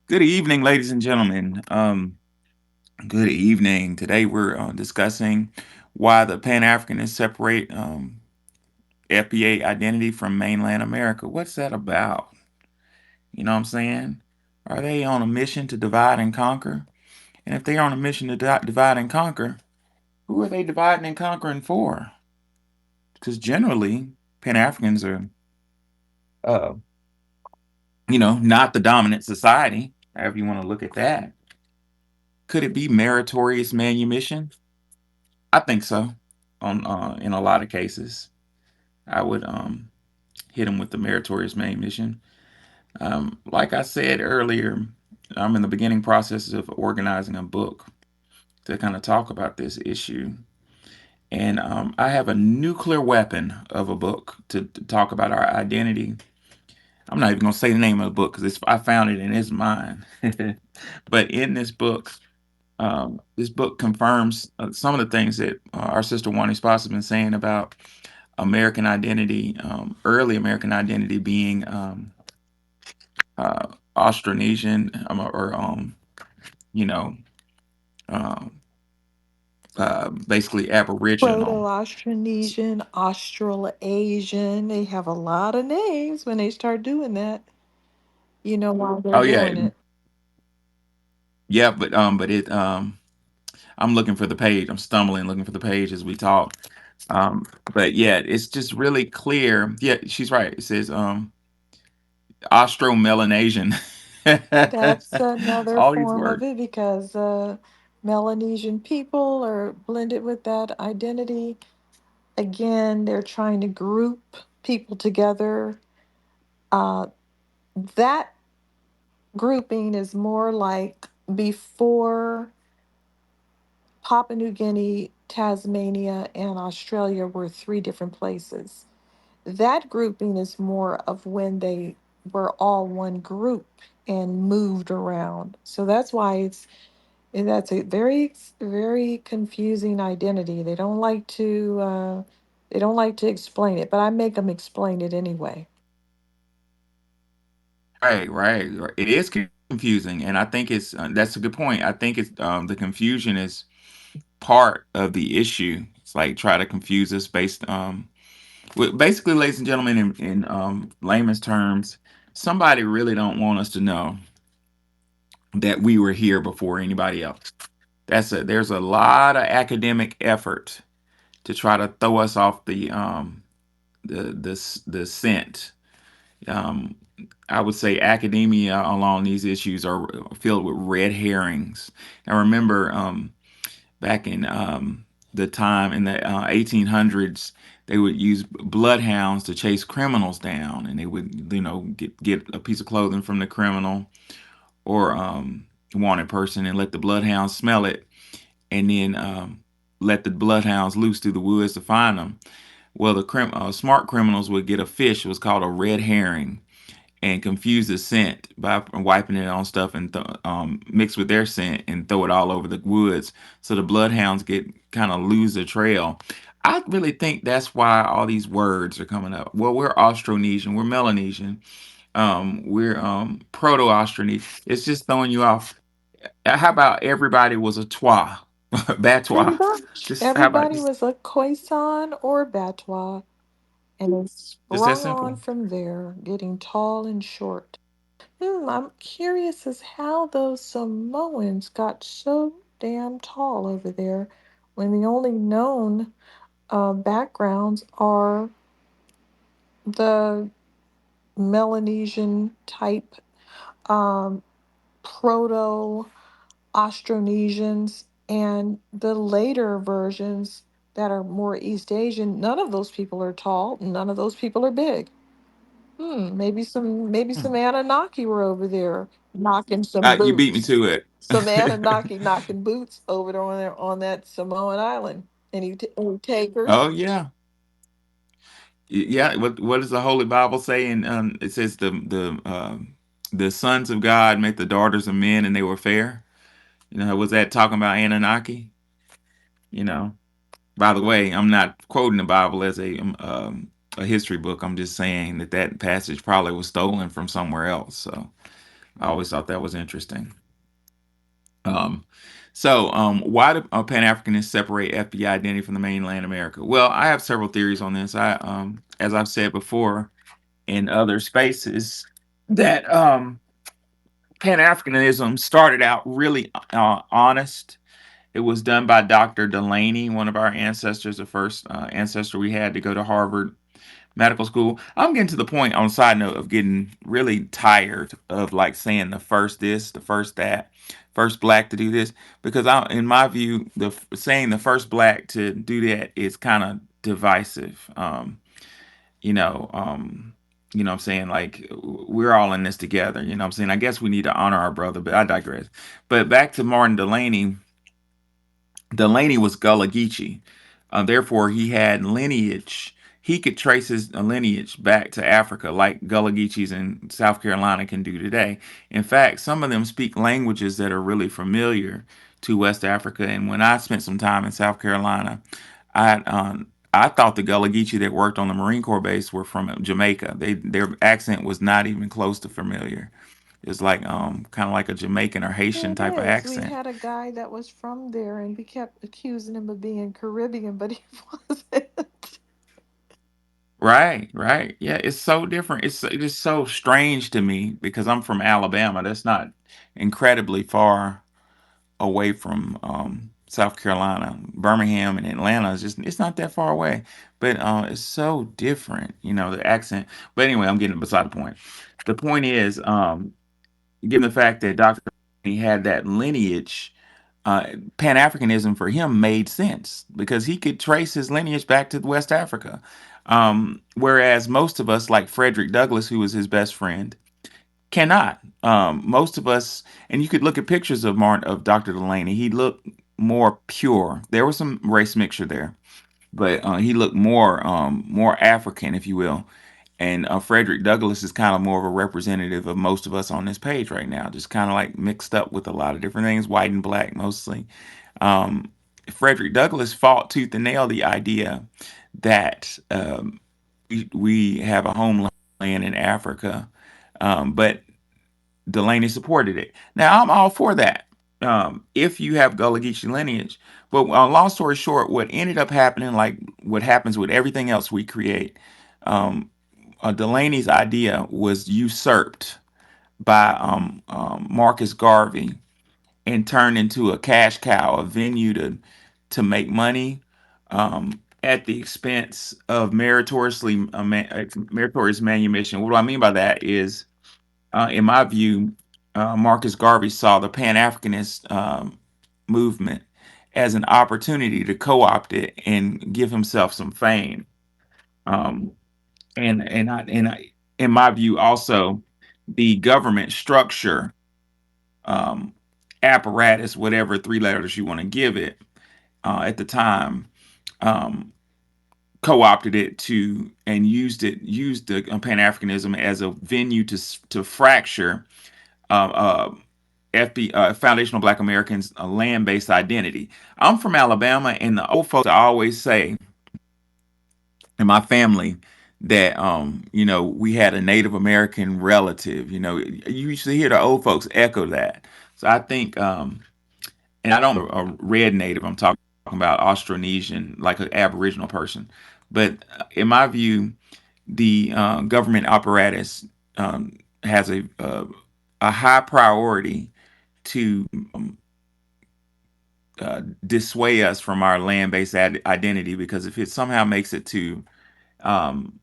Good evening, ladies and gentlemen. Good evening. Today we're discussing why the Pan Africanists separate FBA identity from mainland America. What's that about? You know what I'm saying? Are they on a mission to divide and conquer? And if they're on a mission to divide and conquer, who are they dividing and conquering for? Because generally, Pan Africans are, uh, not the dominant society, however you want to look at that. Could it be meritorious manumission? I think so. On In a lot of cases, I would hit them with the meritorious main mission. Like I said earlier, I'm in the beginning process of organizing a book to kind of talk about this issue, and I have a nuclear weapon of a book to talk about our identity. I'm not even gonna say the name of the book because I found it and it's mine. But in this book confirms some of the things that our sister Wani Spots has been saying about American identity, early American identity being Austronesian, or you know, um, basically Aboriginal. Proto-Austronesian, Australasian. They have a lot of names when they start doing that. You know why they're Oh yeah, doing it. yeah, but I'm looking for the page. I'm stumbling looking for the page as we talk. But yeah, it's just really clear. Yeah, she's right. It says Austro-Melanesian. That's another All these form of words. it because Melanesian people are blended with that identity. Again, they're trying to group people together. Uh, that grouping is more like before Papua New Guinea, Tasmania, and Australia were three different places. That grouping is more of when they were all one group and moved around. So that's why that's a very confusing identity. They don't like to explain it, but I make them explain it anyway. Right. It is confusing, and I think it's that's a good point. I think it's the confusion is part of the issue. It's like try to confuse us based basically, ladies and gentlemen, in layman's terms, somebody really don't want us to know that we were here before anybody else. There's a lot of academic effort to try to throw us off the scent. Um, I would say academia along these issues are filled with red herrings. I remember back in the time in the 1800s, they would use bloodhounds to chase criminals down, and they would, get a piece of clothing from the criminal or wanted person and let the bloodhounds smell it, and then let the bloodhounds loose through the woods to find them. Well, the smart criminals would get a fish. It was called a red herring, and confuse the scent by wiping it on stuff and mix with their scent and throw it all over the woods. So the bloodhounds get kind of lose their trail. I really think that's why all these words are coming up. Well, we're Austronesian, we're Melanesian, we're Proto-Austronesian. It's just throwing you off. How about everybody was a Twa, Pretty Batois? much. Just how about Everybody just was a Khoisan or Batwa, and it that sprung on simple? from there, getting tall and short. I'm curious as how those Samoans got so damn tall over there when the only known backgrounds are the Melanesian type um, proto Austronesians and the later versions that are more East Asian. None of those people are tall. None of those people are big. Maybe some Hmm. Anunnaki were over there knocking some You beat me boots. to it. Some Anunnaki knocking boots over there on that Samoan island. Any takers? Oh yeah. Yeah, what does the Holy Bible say? And it says the sons of God met the daughters of men, and they were fair. Was that talking about Anunnaki? You know. By the way, I'm not quoting the Bible as a history book. I'm just saying that passage probably was stolen from somewhere else. So I always thought that was interesting. Um, why do Pan Africanists separate FBI identity from the mainland America? Well, I have several theories on this. As I've said before in other spaces, that Pan Africanism started out really honest. It was done by Dr. Delaney, one of our ancestors, the first ancestor we had to go to Harvard medical school. I'm getting to the point, on a side note, of getting really tired of like saying the first this, the first that, first black to do this, because in my view, saying the first black to do that is kind of divisive. You know, what I'm saying, like, we're all in this together. You know what I'm saying? I guess we need to honor our brother, but I digress. But back to Martin Delaney. Delaney was Gullah Geechee. Therefore, he had lineage. He could trace his lineage back to Africa, like Gullah Geechees in South Carolina can do today. In fact, some of them speak languages that are really familiar to West Africa. And when I spent some time in South Carolina, I thought the Gullah Geechee that worked on the Marine Corps base were from Jamaica. Their accent was not even close to familiar. It's like kind of like a Jamaican or Haitian It type of is. We accent. had a guy that was from there, and we kept accusing him of being Caribbean, but he wasn't. Right, right. Yeah, it's so different. It's so strange to me because I'm from Alabama. That's not incredibly far away from South Carolina. Birmingham and Atlanta is just it's not that far away. But it's so different, the accent. But anyway, I'm getting beside the point. The point is, given the fact that Dr. He had that lineage, uh, Pan Africanism for him made sense because he could trace his lineage back to West Africa. Whereas most of us, like Frederick Douglass, who was his best friend, cannot. Most of us, and you could look at pictures of Dr. Delaney. He looked more pure. There was some race mixture there, but he looked more African, if you will. And Frederick Douglass is kind of more of a representative of most of us on this page right now, just kind of like mixed up with a lot of different things, white and black mostly. Um, Frederick Douglass fought tooth and nail the idea that we have a homeland in Africa, but Delaney supported it. Now, I'm all for that. If you have Gullah Geechee lineage, but long story short, what ended up happening, like what happens with everything else we create, um, Delaney's idea was usurped by Marcus Garvey and turned into a cash cow, a venue to make money at the expense of meritorious manumission. What do I mean by that is, in my view, Marcus Garvey saw the Pan Africanist movement as an opportunity to co-opt it and give himself some fame. Um, in my view, also the government structure, um, apparatus, whatever three letters you want to give it, at the time, um, co-opted it to and used the Pan Africanism as a venue to fracture foundational Black Americans' land-based identity. I'm from Alabama, and the old folks always say in my family that we had a Native American relative. You used to hear the old folks echo that. So I think, and I don't a red Native. I'm talking about Austronesian, like an Aboriginal person. But in my view, the government apparatus has a high priority to dissuade us from our land-based identity, because if it somehow makes it to um,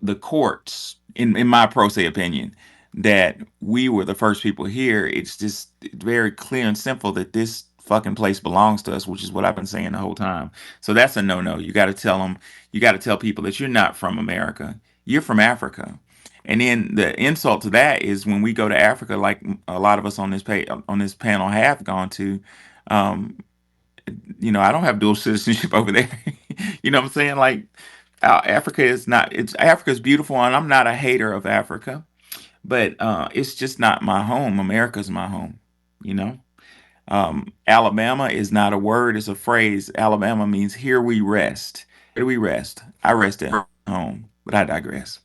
the courts, in my pro se opinion, that we were the first people here, it's just very clear and simple that this fucking place belongs to us, which is what I've been saying the whole time. So that's a no-no. You got to tell them, you got to tell people that you're not from America, you're from Africa. And then the insult to that is when we go to Africa, like a lot of us on this panel have gone to. Um, I don't have dual citizenship over there. You know what I'm saying? Like, Africa is not. It's Africa's beautiful, and I'm not a hater of Africa, but it's just not my home. America's my home. You know, Alabama is not a word; it's a phrase. Alabama means "here we rest." Where do we rest? I rest at home, but I digress.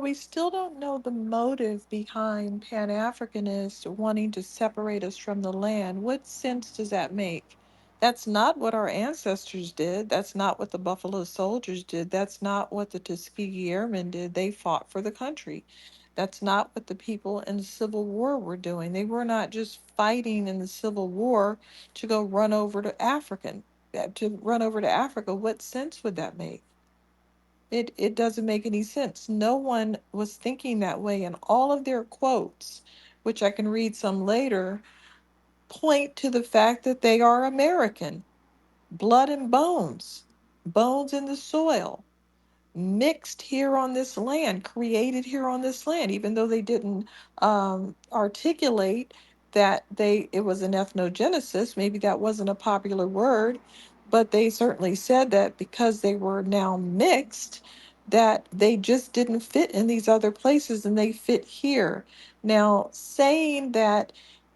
we still don't know the motive behind Pan Africanists wanting to separate us from the land. What sense does that make? That's not what our ancestors did. That's not what the Buffalo Soldiers did. That's not what the Tuskegee Airmen did. They fought for the country. That's not what the people in the Civil War were doing. They were not just fighting in the Civil War to go run over to to run over to Africa. What sense would that make? It doesn't make any sense. No one was thinking that way, and all of their quotes, which I can read some later, point to the fact that they are American. Blood and bones, bones in the soil, mixed here on this land, created here on this land, even though they didn't articulate that it was an ethnogenesis. Maybe that wasn't a popular word, but they certainly said that because they were now mixed, that they just didn't fit in these other places and they fit here. Now, saying that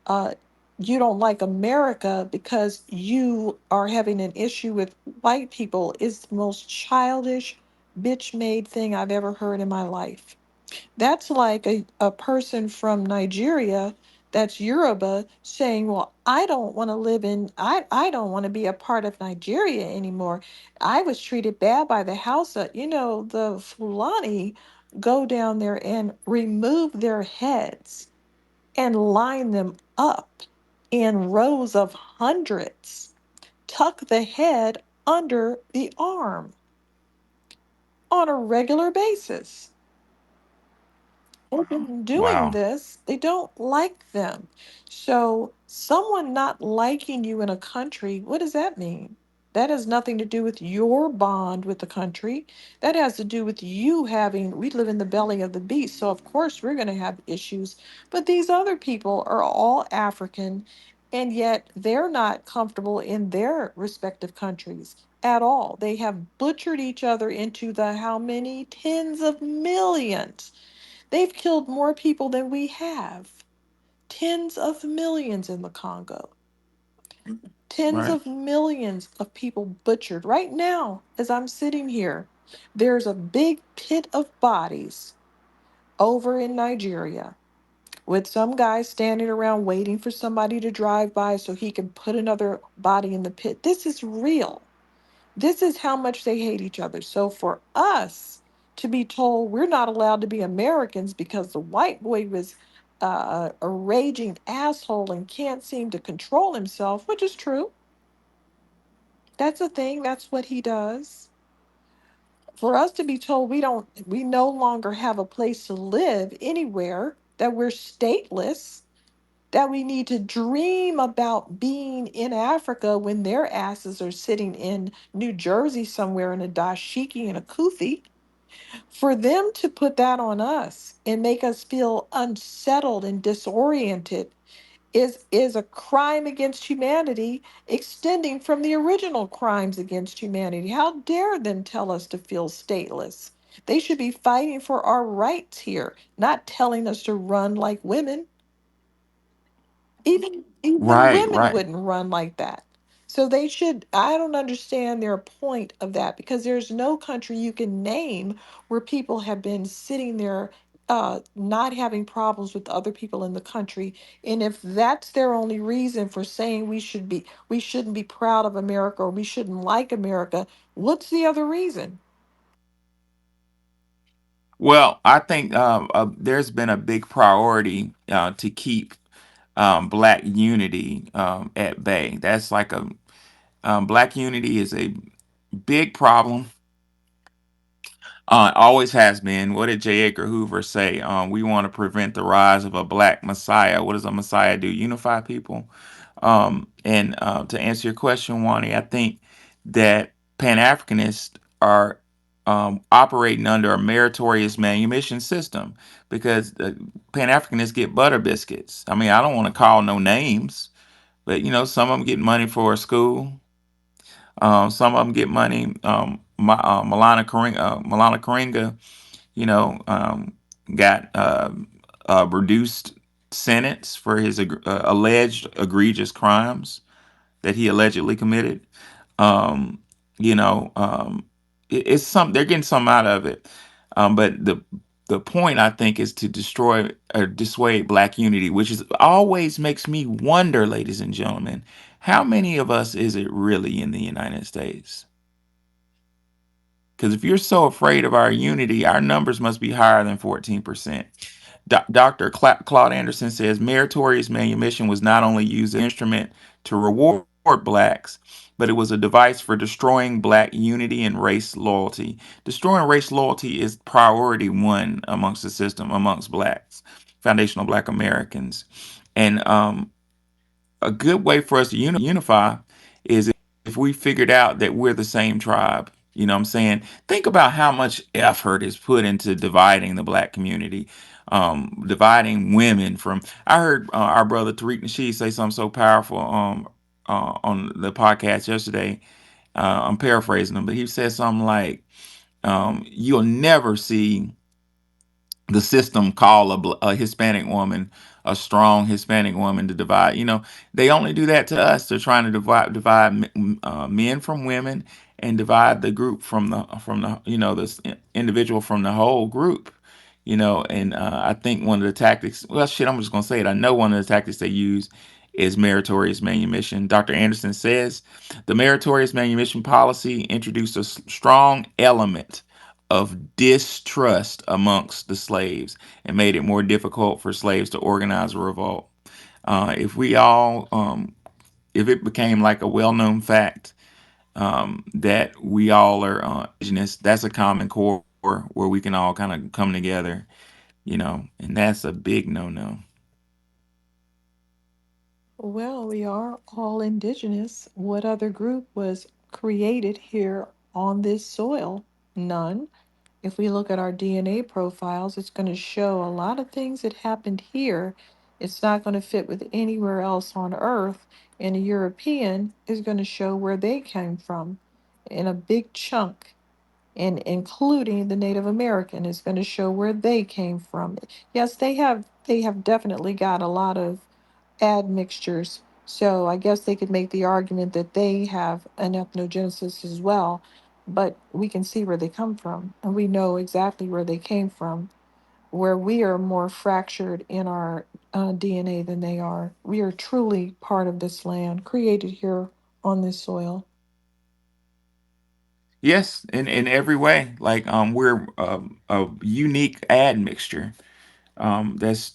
uh, you don't like America because you are having an issue with white people is the most childish, bitch made thing I've ever heard in my life. That's like a person from Nigeria that's Yoruba saying, well, I don't want to live I don't want to be a part of Nigeria anymore. I was treated bad by the Hausa. You know, the Fulani go down there and remove their heads and line them up in rows of hundreds, tuck the head under the arm on a regular basis. They've been doing Wow. this, they don't like them. So, someone not liking you in a country, what does that mean? That has nothing to do with your bond with the country. That has to do with you having, we live in the belly of the beast. So, of course, we're going to have issues. But these other people are all African, and yet they're not comfortable in their respective countries at all. They have butchered each other into the how many tens of millions. They've killed more people than we have. Tens of millions in the Congo. Tens Right. of millions of people butchered. Right now, as I'm sitting here, there's a big pit of bodies over in Nigeria with some guy standing around waiting for somebody to drive by so he can put another body in the pit. This is real. This is how much they hate each other. So for us to be told we're not allowed to be Americans because the white boy was a raging asshole and can't seem to control himself, which is true. That's a thing. That's what he does. For us to be told we no longer have a place to live anywhere, that we're stateless, that we need to dream about being in Africa when their asses are sitting in New Jersey somewhere in a dashiki and a kufi. For them to put that on us and make us feel unsettled and disoriented is a crime against humanity extending from the original crimes against humanity. How dare them tell us to feel stateless? They should be fighting for our rights here, not telling us to run like women. Even Right, women right. wouldn't run like that. So they should, I don't understand their point of that because there's no country you can name where people have been sitting there not having problems with other people in the country. And if that's their only reason for saying we shouldn't be proud of America or we shouldn't like America, what's the other reason? Well, I think there's been a big priority to keep black unity at bay. That's like a black unity is a big problem. Always has been. What did J. Edgar Hoover say? We want to prevent the rise of a black messiah. What does a messiah do? Unify people. And to answer your question, Wani, I think that Pan Africanists are operating under a meritorious manumission system because Pan Africanists get butter biscuits. I mean, I don't want to call no names, but some of them get money for a school. Some of them get money. Milana Karinga, you know, um, got a reduced sentence for his alleged egregious crimes that he allegedly committed. Um, you know, it's some they're getting some out of it, but the The point, I think, is to destroy or dissuade black unity, which is always makes me wonder, ladies and gentlemen, how many of us is it really in the United States? Because if you're so afraid of our unity, our numbers must be higher than 14%. Dr. Claude Anderson says meritorious manumission was not only used as an instrument to reward blacks, but it was a device for destroying black unity and race loyalty. Destroying race loyalty is priority one amongst the system, amongst blacks, foundational black Americans. And a good way for us to unify is if we figured out that we're the same tribe. You know what I'm saying? Think about how much effort is put into dividing the black community, dividing women from. I heard our brother Tariq Nasheed say something so powerful on the podcast yesterday. I'm paraphrasing him, but he said something like, "You'll never see the system call a Hispanic woman a strong Hispanic woman to divide. You know, they only do that to us. They're trying to divide men from women and divide the group from the individual from the whole group. You know, and I think one of the tactics. Well, shit, I'm just gonna say it. I know one of the tactics they use is meritorious manumission. Dr. Anderson says the meritorious manumission policy introduced a strong element of distrust amongst the slaves and made it more difficult for slaves to organize a revolt. If we all, if it became like a well-known fact that we all are indigenous, that's a common core where we can all kind of come together, you know, and that's a big no-no. Well, we are all indigenous. What other group was created here on this soil? None. If we look at our DNA profiles, it's going to show a lot of things that happened here. It's not going to fit with anywhere else on Earth. And a European is going to show where they came from in a big chunk. And including the Native American is going to show where they came from. Yes, they have definitely got a lot of admixtures. So I guess they could make the argument that they have an ethnogenesis as well, but we can see where they come from, and we know exactly where they came from. Where we are more fractured in our DNA than they are. We are truly part of this land, created here on this soil. Yes, in every way. Like we're a unique admixture that's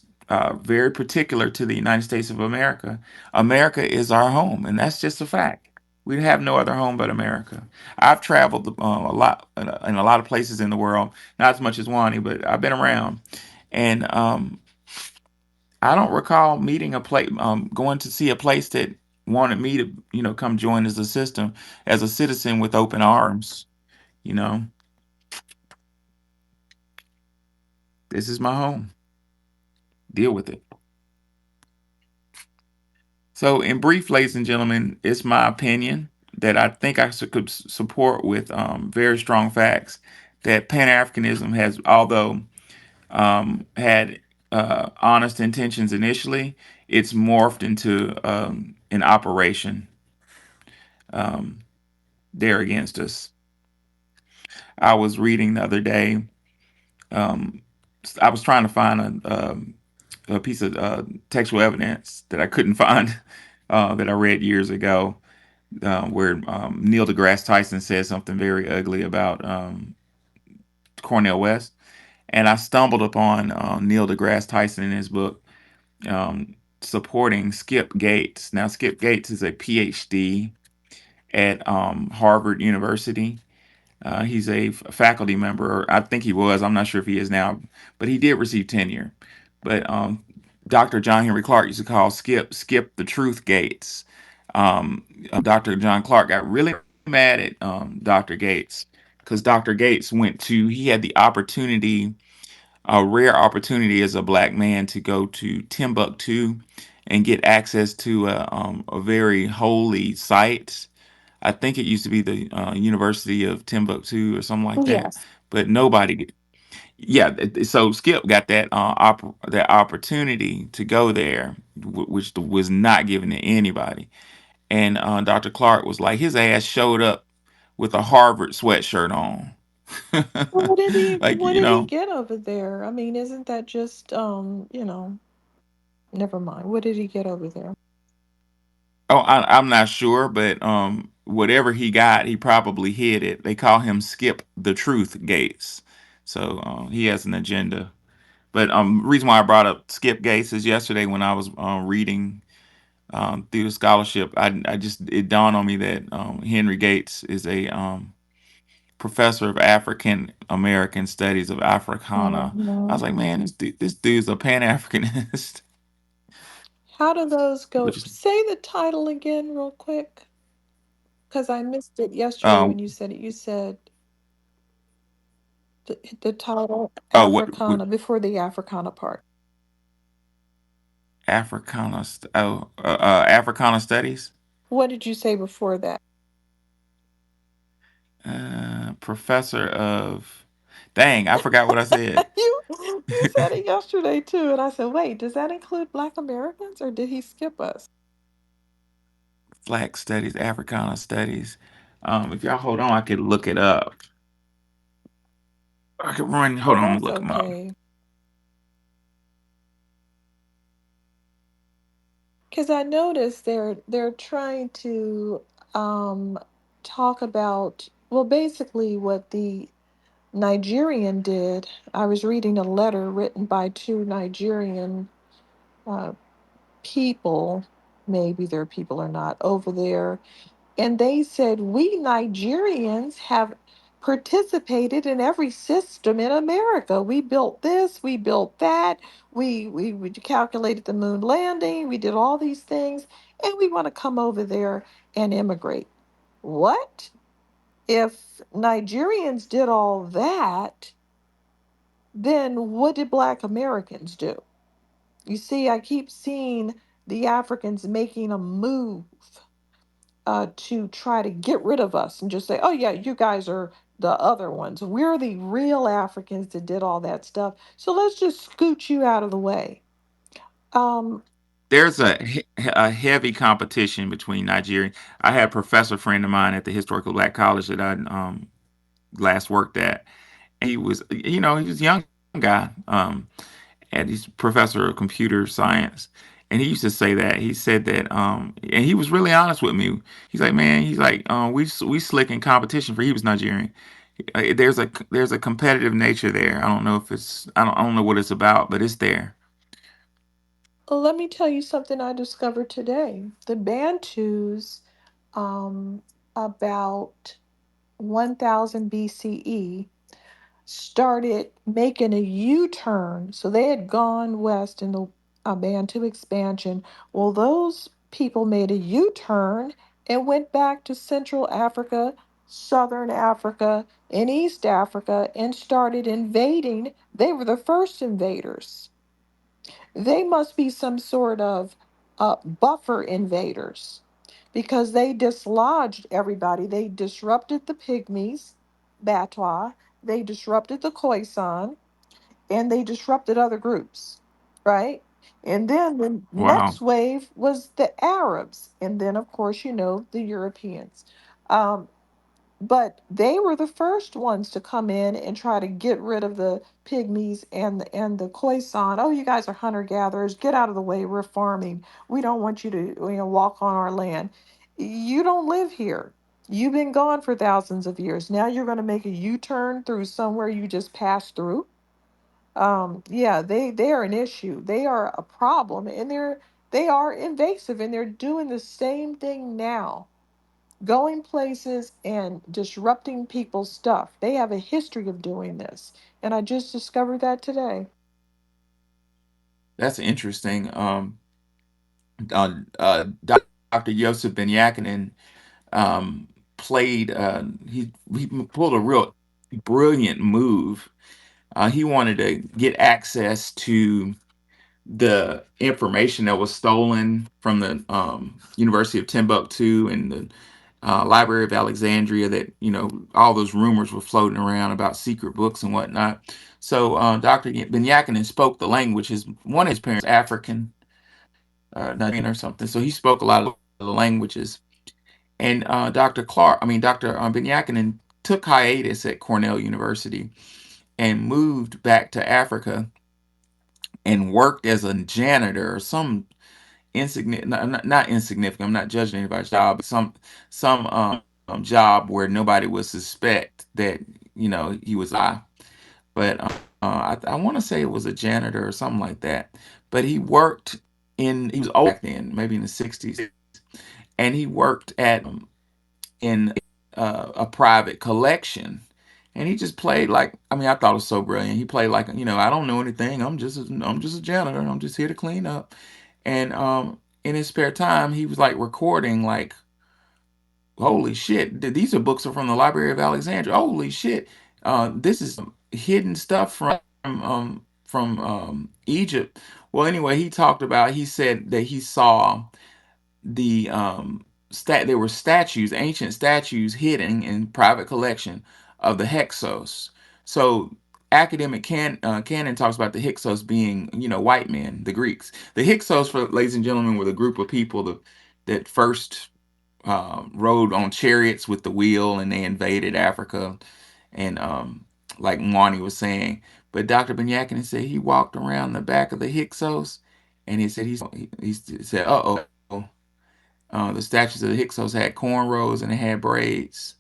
very particular to the United States of America. America is our home, and that's just a fact. We have no other home but America. I've traveled a lot in a lot of places in the world, not as much as Wani, but I've been around, and I don't recall meeting a place, going to see a place that wanted me to, you know, come join as a system, as a citizen with open arms. You know, this is my home. Deal with it. So, in brief, ladies and gentlemen, it's my opinion that I think could support with very strong facts that Pan Africanism has, although had honest intentions initially, it's morphed into an operation um, there against us. I was reading the other day. Um, I was trying to find a piece of textual evidence that I couldn't find that I read years ago where Neil deGrasse Tyson said something very ugly about Cornel West, and I stumbled upon Neil deGrasse Tyson in his book supporting Skip Gates. Now, Skip Gates is a PhD at Harvard University. He's a faculty member. I think he was. I'm not sure if he is now, but he did receive tenure. But Dr. John Henry Clark used to call Skip the Truth Gates. Dr. John Clark got really mad at Dr. Gates because Dr. Gates he had the opportunity, a rare opportunity as a black man to go to Timbuktu and get access to a very holy site. I think it used to be the University of Timbuktu or something like that, Yes. but nobody. Yeah, so Skip got that opportunity to go there, which was not given to anybody. And Dr. Clark was like, his ass showed up with a Harvard sweatshirt on. Well, Like, what did he get over there? I mean, isn't that just never mind. What did he get over there? oh, I'm not sure, but whatever he got, he probably hid it. They call him Skip the Truth Gates, so he has an agenda. But reason why I brought up Skip Gates is yesterday when I was reading through the scholarship, I just it dawned on me that Henry Gates is a professor of African American Studies of Africana. I was Mhm. like, man, this dude's a Pan Africanist, How do those go? which is Say the title again, real quick, because I missed it yesterday uh when you said it. You said the title oh what Africana before the Africana part. Africana Studies. What did you say before that? Professor of, dang, I forgot what I said. You said it yesterday too, and I said, wait, does that include Black Americans or did he skip us? Black Studies, Africana Studies. If y'all hold on, I could look it up. I could run. Oh, Hold on, I'm gonna that's look them up. okay. Because I noticed they're trying to um talk about, well, basically what the Nigerian did. I was reading a letter written by two Nigerian uh, people, maybe they're people or not, over there. And they said, we Nigerians have participated in every system in America. We built this, we built that, we calculated the moon landing, we did all these things, and we want to come over there and immigrate. What? If Nigerians did all that, then what did Black Americans do? You see, I keep seeing the Africans making a move to try to get rid of us and just say, oh, yeah, you guys are the other ones. We're the real Africans that did all that stuff. So let's just scoot you out of the way. Um, There's a heavy competition between Nigerian. I had a professor friend of mine at the historical black college that I last worked at. And he was a young guy, and he's professor of computer science. And he used to say that. He said that, and he was really honest with me. He's like, man, he's like, we slick in competition for. He was Nigerian. There's a competitive nature there. I don't know if it's I don't know what it's about, but it's there. Let me tell you something I discovered today. The Bantus, um, about 1000 BCE, started making a U-turn. So they had gone west in the Bantu expansion. Well, those people made a U-turn and went back to Central Africa, Southern Africa, and East Africa and started invading. They were the first invaders. They must be some sort of buffer invaders because they dislodged everybody. They disrupted the Pygmies, Batwa, they disrupted the Khoisan, and they disrupted other groups, right? And then the Wow. next wave was the Arabs, and then, of course, the Europeans. Um, but they were the first ones to come in and try to get rid of the pygmies and the Khoisan. Oh, you guys are hunter gatherers. Get out of the way. We're farming. We don't want you to walk on our land. You don't live here. You've been gone for thousands of years. Now you're going to make a U-turn through somewhere you just passed through. Yeah, they are an issue. They are a problem, and they are invasive, and they're doing the same thing now, going places and disrupting people's stuff. They have a history of doing this. And I just discovered that today. That's interesting. Dr. Yosef Ben Yakinen um, played. He pulled a real brilliant move. He wanted to get access to the information that was stolen from the University of Timbuktu and the Library of Alexandria. That all those rumors were floating around about secret books and whatnot. So Dr. Ben Yakinen spoke the language. His one of his parents African, Nigerian or something. So he spoke a lot of the languages. And Dr. Ben Yakinen took hiatus at Cornell University and moved back to Africa and worked as a janitor or some insignificant, not insignificant. I'm not judging anybody's job, but some job where nobody would suspect that he was but I want to say it was a janitor or something like that. But he was old back then, maybe in the 60s, and he worked at in a private collection. And he just played like, I mean, I thought it was so brilliant. He played like, I don't know anything. I'm just a janitor. I'm just here to clean up. And in his spare time, he was like recording like, holy shit, these are books are from the Library of Alexandria. Holy shit, this is hidden stuff from Egypt. Well, anyway, he said that he saw the there were statues, ancient statues hidden in private collection of the Hyksos. So academic canon talks about the Hyksos being, white men, the Greeks. The Hyksos, for ladies and gentlemen, were the group of people that first rode on chariots with the wheel, and they invaded Africa. And like Mwani was saying, but Dr. Benyakin said he walked around the back of the Hyksos, and he said, "Uh oh." The statues of the Hyksos had cornrows and it had braids.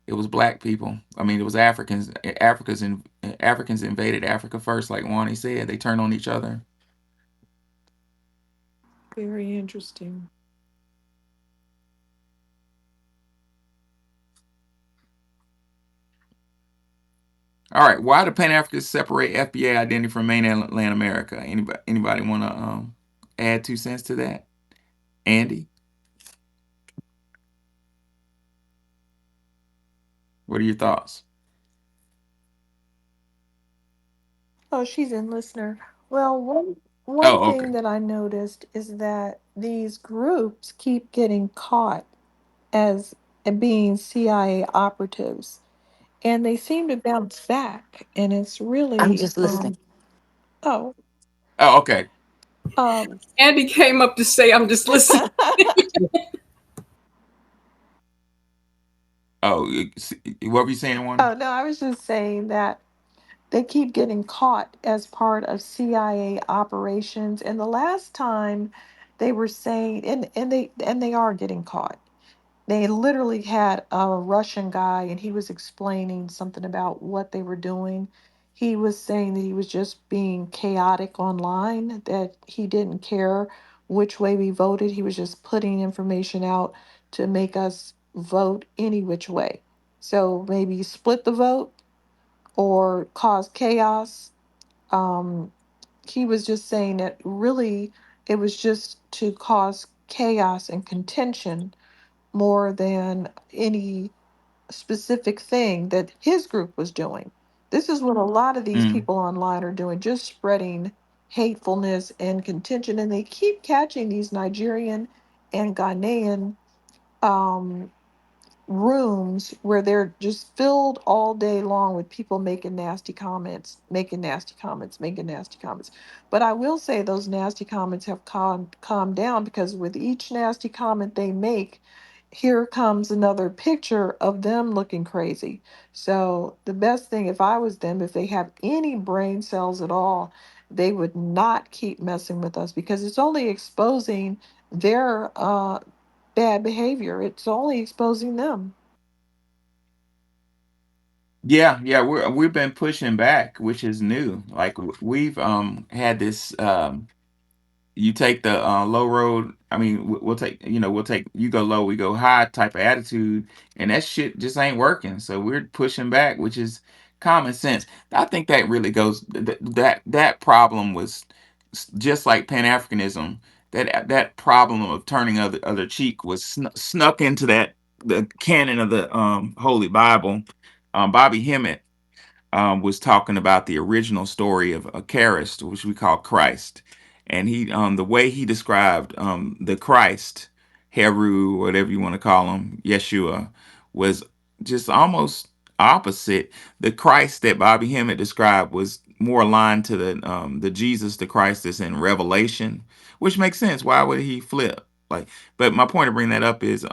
It was black people. I mean, it was Africans. Africans invaded Africa first, like Wani said. They turned on each other. Very interesting. All right, why do Pan Africans separate FBA identity from mainland America? Anybody want to add 2 cents to that? Andy, what are your thoughts? Oh, she's in listener. Well, one Oh, thing okay. that I noticed is that these groups keep getting caught as being CIA operatives, and they seem to bounce back. And it's I'm really, just listening. oh, Oh, okay. um, Andy came up to say, I'm just listening. Oh, what were you saying, Wani? oh no, I was just saying that they keep getting caught as part of CIA operations. And the last time they were saying, and they are getting caught. They literally had a Russian guy, and he was explaining something about what they were doing. He was saying that he was just being chaotic online, that he didn't care which way we voted. He was just putting information out to make us vote any which way. So maybe split the vote or cause chaos. Um, he was just saying that really it was just to cause chaos and contention more than any specific thing that his group was doing. This is what a lot of these Mm, people online are doing, just spreading hatefulness and contention. And they keep catching these Nigerian and Ghanaian um, rooms where they're just filled all day long with people making nasty comments, making nasty comments, making nasty comments. But I will say those nasty comments have calmed down, because with each nasty comment they make, here comes another picture of them looking crazy. So the best thing, if I was them, if they have any brain cells at all, they would not keep messing with us, because it's only exposing their bad behavior. It's only exposing them. yeah, yeah, we've been pushing back, which is new. Like we've had this you take the low road. I mean, we'll take you go low, we go high type of attitude, and that shit just ain't working. So we're pushing back, which is common sense. I think that really goes that problem was just like Pan Africanism. That problem of turning other cheek was snuck into the canon of the Holy Bible. Bobby Hemmett was talking about the original story of a Charist, which we call Christ, and the way he described the Christ, Heru, whatever you want to call him, Yeshua, was just almost opposite. The Christ that Bobby Hemmett described was more aligned to the Jesus, the Christ that's in Revelation, which makes sense. Why would he flip? Like, but my point of bringing that up is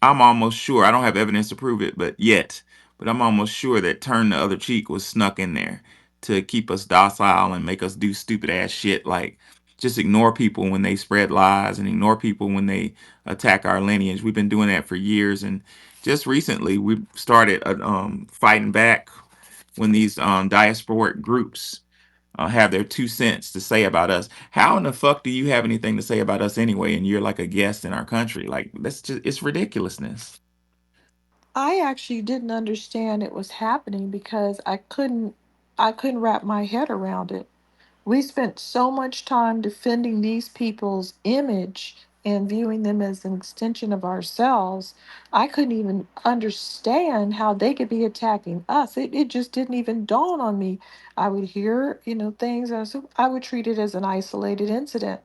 I'm almost sure, I don't have evidence to prove it, but yet, but I'm almost sure that turn the other cheek was snuck in there to keep us docile and make us do stupid ass shit like just ignore people when they spread lies and ignore people when they attack our lineage. We've been doing that for years, and just recently we started fighting back when these diasporic groups have their 2 cents to say about us. How in the fuck do you have anything to say about us anyway? And you're like a guest in our country. Like that's just it's ridiculousness. I actually didn't understand it was happening because I couldn't wrap my head around it. We spent so much time defending these people's image and viewing them as an extension of ourselves. I couldn't even understand how they could be attacking us. It just didn't even dawn on me. I would hear, things, and I would treat it as an isolated incident.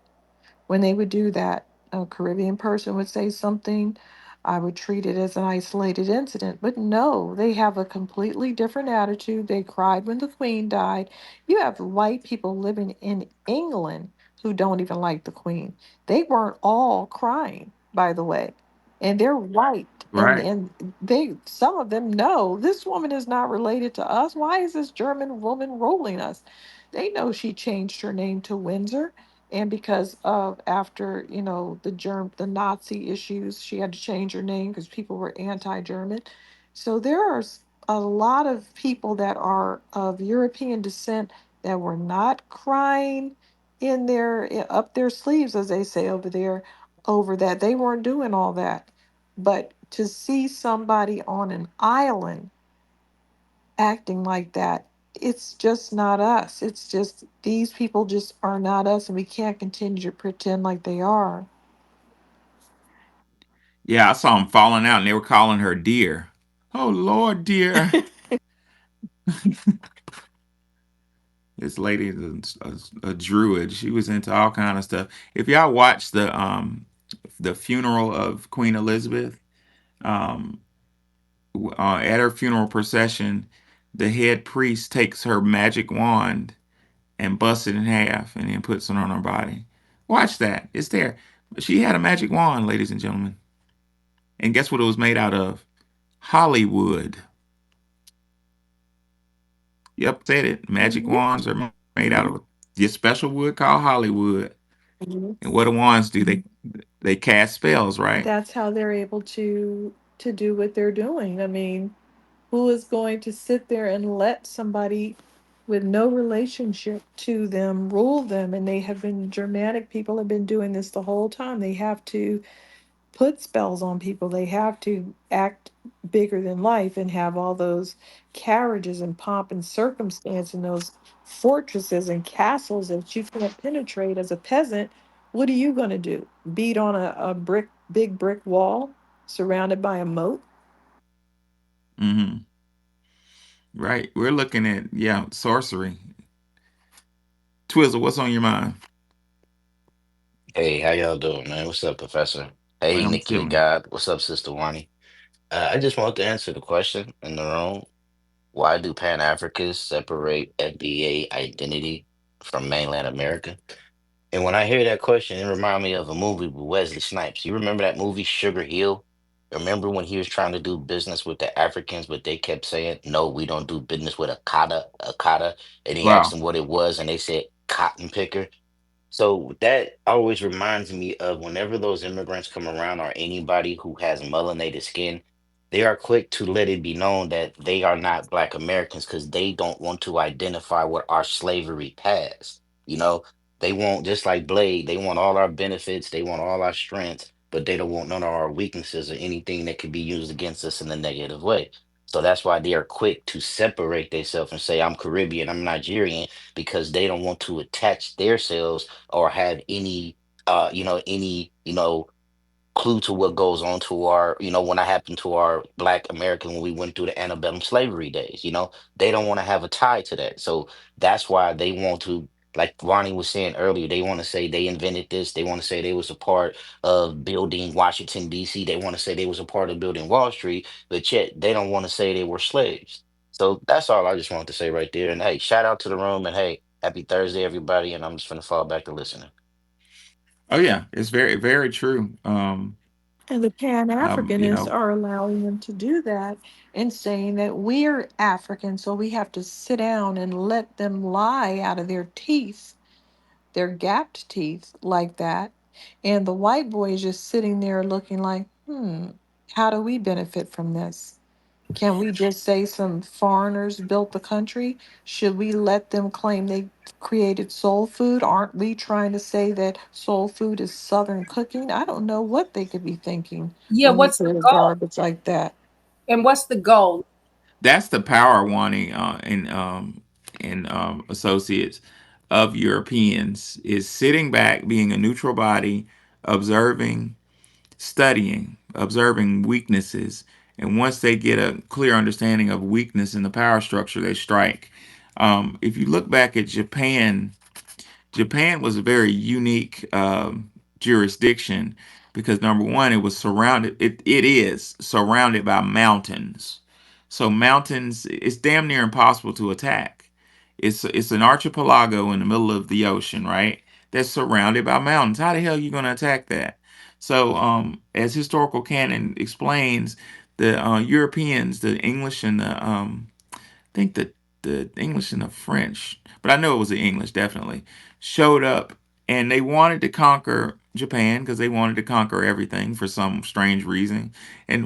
When they would do that, a Caribbean person would say something, I would treat it as an isolated incident. But no, they have a completely different attitude. They cried when the Queen died. You have white people living in England who don't even like the Queen. They weren't all crying, by the way. And they're white. And Right. and they some of them know this woman is not related to us. Why is this German woman ruling us? They know she changed her name to Windsor, and because of after the Nazi issues, she had to change her name because people were anti-German. So there are a lot of people that are of European descent that were not crying up their sleeves, as they say over there, over that. They weren't doing all that. But to see somebody on an island acting like that, it's just not us. It's just these people just are not us, and we can't continue to pretend like they are. Yeah, I saw them falling out and they were calling her dear. Oh Lord, dear. This lady is a druid. She was into all kind of stuff. If y'all watch the funeral of Queen Elizabeth, um at her funeral procession, the head priest takes her magic wand and busts it in half and then puts it on her body. Watch that. It's there. She had a magic wand, ladies and gentlemen. And guess what it was made out of? Hollywood. Yep, said it. Magic Mhm. wands are made out of this special wood called Hollywood. And Yes. what do wands do? They cast spells, right? That's how they're able to do what they're doing. I mean, who is going to sit there and let somebody with no relationship to them rule them? And they have been Germanic people have been doing this the whole time. They have to put spells on people. They have to act bigger than life and have all those carriages and pomp and circumstance and those fortresses and castles that you can't penetrate as a peasant. What are you going to do? Beat on a big brick wall surrounded by a moat? Mm-hmm. Right. We're looking at sorcery. Twizzle, what's on your mind? Hey, how y'all doing, man? What's up, Professor? Hey, I'm Nikki the chilling. God. What's up, Sister Wani? I just want to answer the question in the room. Why do Pan-Africanists separate FBA identity from mainland America? And when I hear that question, it reminds me of a movie with Wesley Snipes. You remember that movie, Sugar Hill? Remember when he was trying to do business with the Africans, but they kept saying, no, we don't do business with Akata. And he asked Wow. them what it was, and they said cotton picker. So that always reminds me of whenever those immigrants come around or anybody who has melanated skin, they are quick to let it be known that they are not Black Americans because they don't want to identify with our slavery past. You know, they want, just like Blade, they want all our benefits, they want all our strengths, but they don't want none of our weaknesses or anything that could be used against us in a negative way. So that's why they are quick to separate themselves and say, I'm Caribbean, I'm Nigerian, because they don't want to attach themselves or have any clue to what goes on to our, when I happened to our Black American when we went through the antebellum slavery days, they don't want to have a tie to that. So that's why they want to, like Ronnie was saying earlier, they want to say they invented this. They want to say they was a part of building Washington, D.C. They want to say they was a part of building Wall Street, but yet they don't want to say they were slaves. So that's all I just wanted to say right there. And hey, shout out to the room and hey, happy Thursday, everybody. And I'm just gonna fall back to listening. Oh yeah, it's very, very true. And the Pan You Africanists know, are allowing them to do that and saying that we're African, so we have to sit down and let them lie out of their teeth, their gapped teeth, like that. And the white boy is just sitting there looking like, how do we benefit from this? Can we just say some foreigners built the country? Should we let them claim they created soul food? Aren't we trying to say that soul food is Southern cooking? I don't know what they could be thinking Yeah, when they what's the say goal? garbage like that. And what's the goal? that's the power wanting in associates of Europeans is sitting back, being a neutral body, observing, studying, observing weaknesses, and once they get a clear understanding of weakness in the power structure, they strike. If you look back at Japan, Japan was a very unique jurisdiction because number one, it was surrounded. It is surrounded by mountains. So mountains, it's damn near impossible to attack. It's an archipelago in the middle of the ocean, right? That's surrounded by mountains. How the hell are you going to attack that? So, as historical canon explains, the Europeans, the English and the think the English and the French, but I know it was the English definitely, showed up and they wanted to conquer Japan because they wanted to conquer everything for some strange reason. And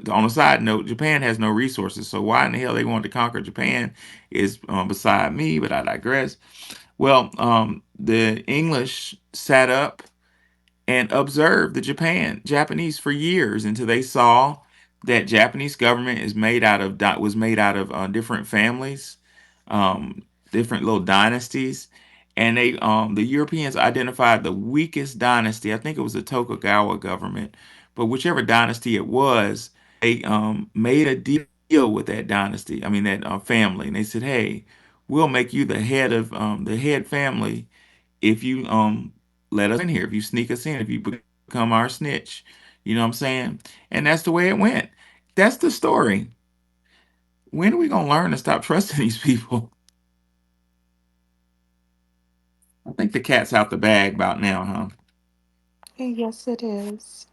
on a side note, Japan has no resources, so why in the hell they wanted to conquer Japan is beside me. But I digress. Well, the English sat up and observed the Japanese for years until they saw that Japanese government is made out of was made out of different families, um, different little dynasties, and the Europeans identified the weakest dynasty. I think it was the Tokugawa government, but whichever dynasty it was, they made a deal with that dynasty. I mean that family, and they said, "Hey, we'll make you the head of the head family if you let us in here, if you sneak us in, if you become our snitch." You know what I'm saying? And that's the way it went. That's the story. When are we gonna learn to stop trusting these people? I think the cat's out the bag about now, huh? Yes, it is.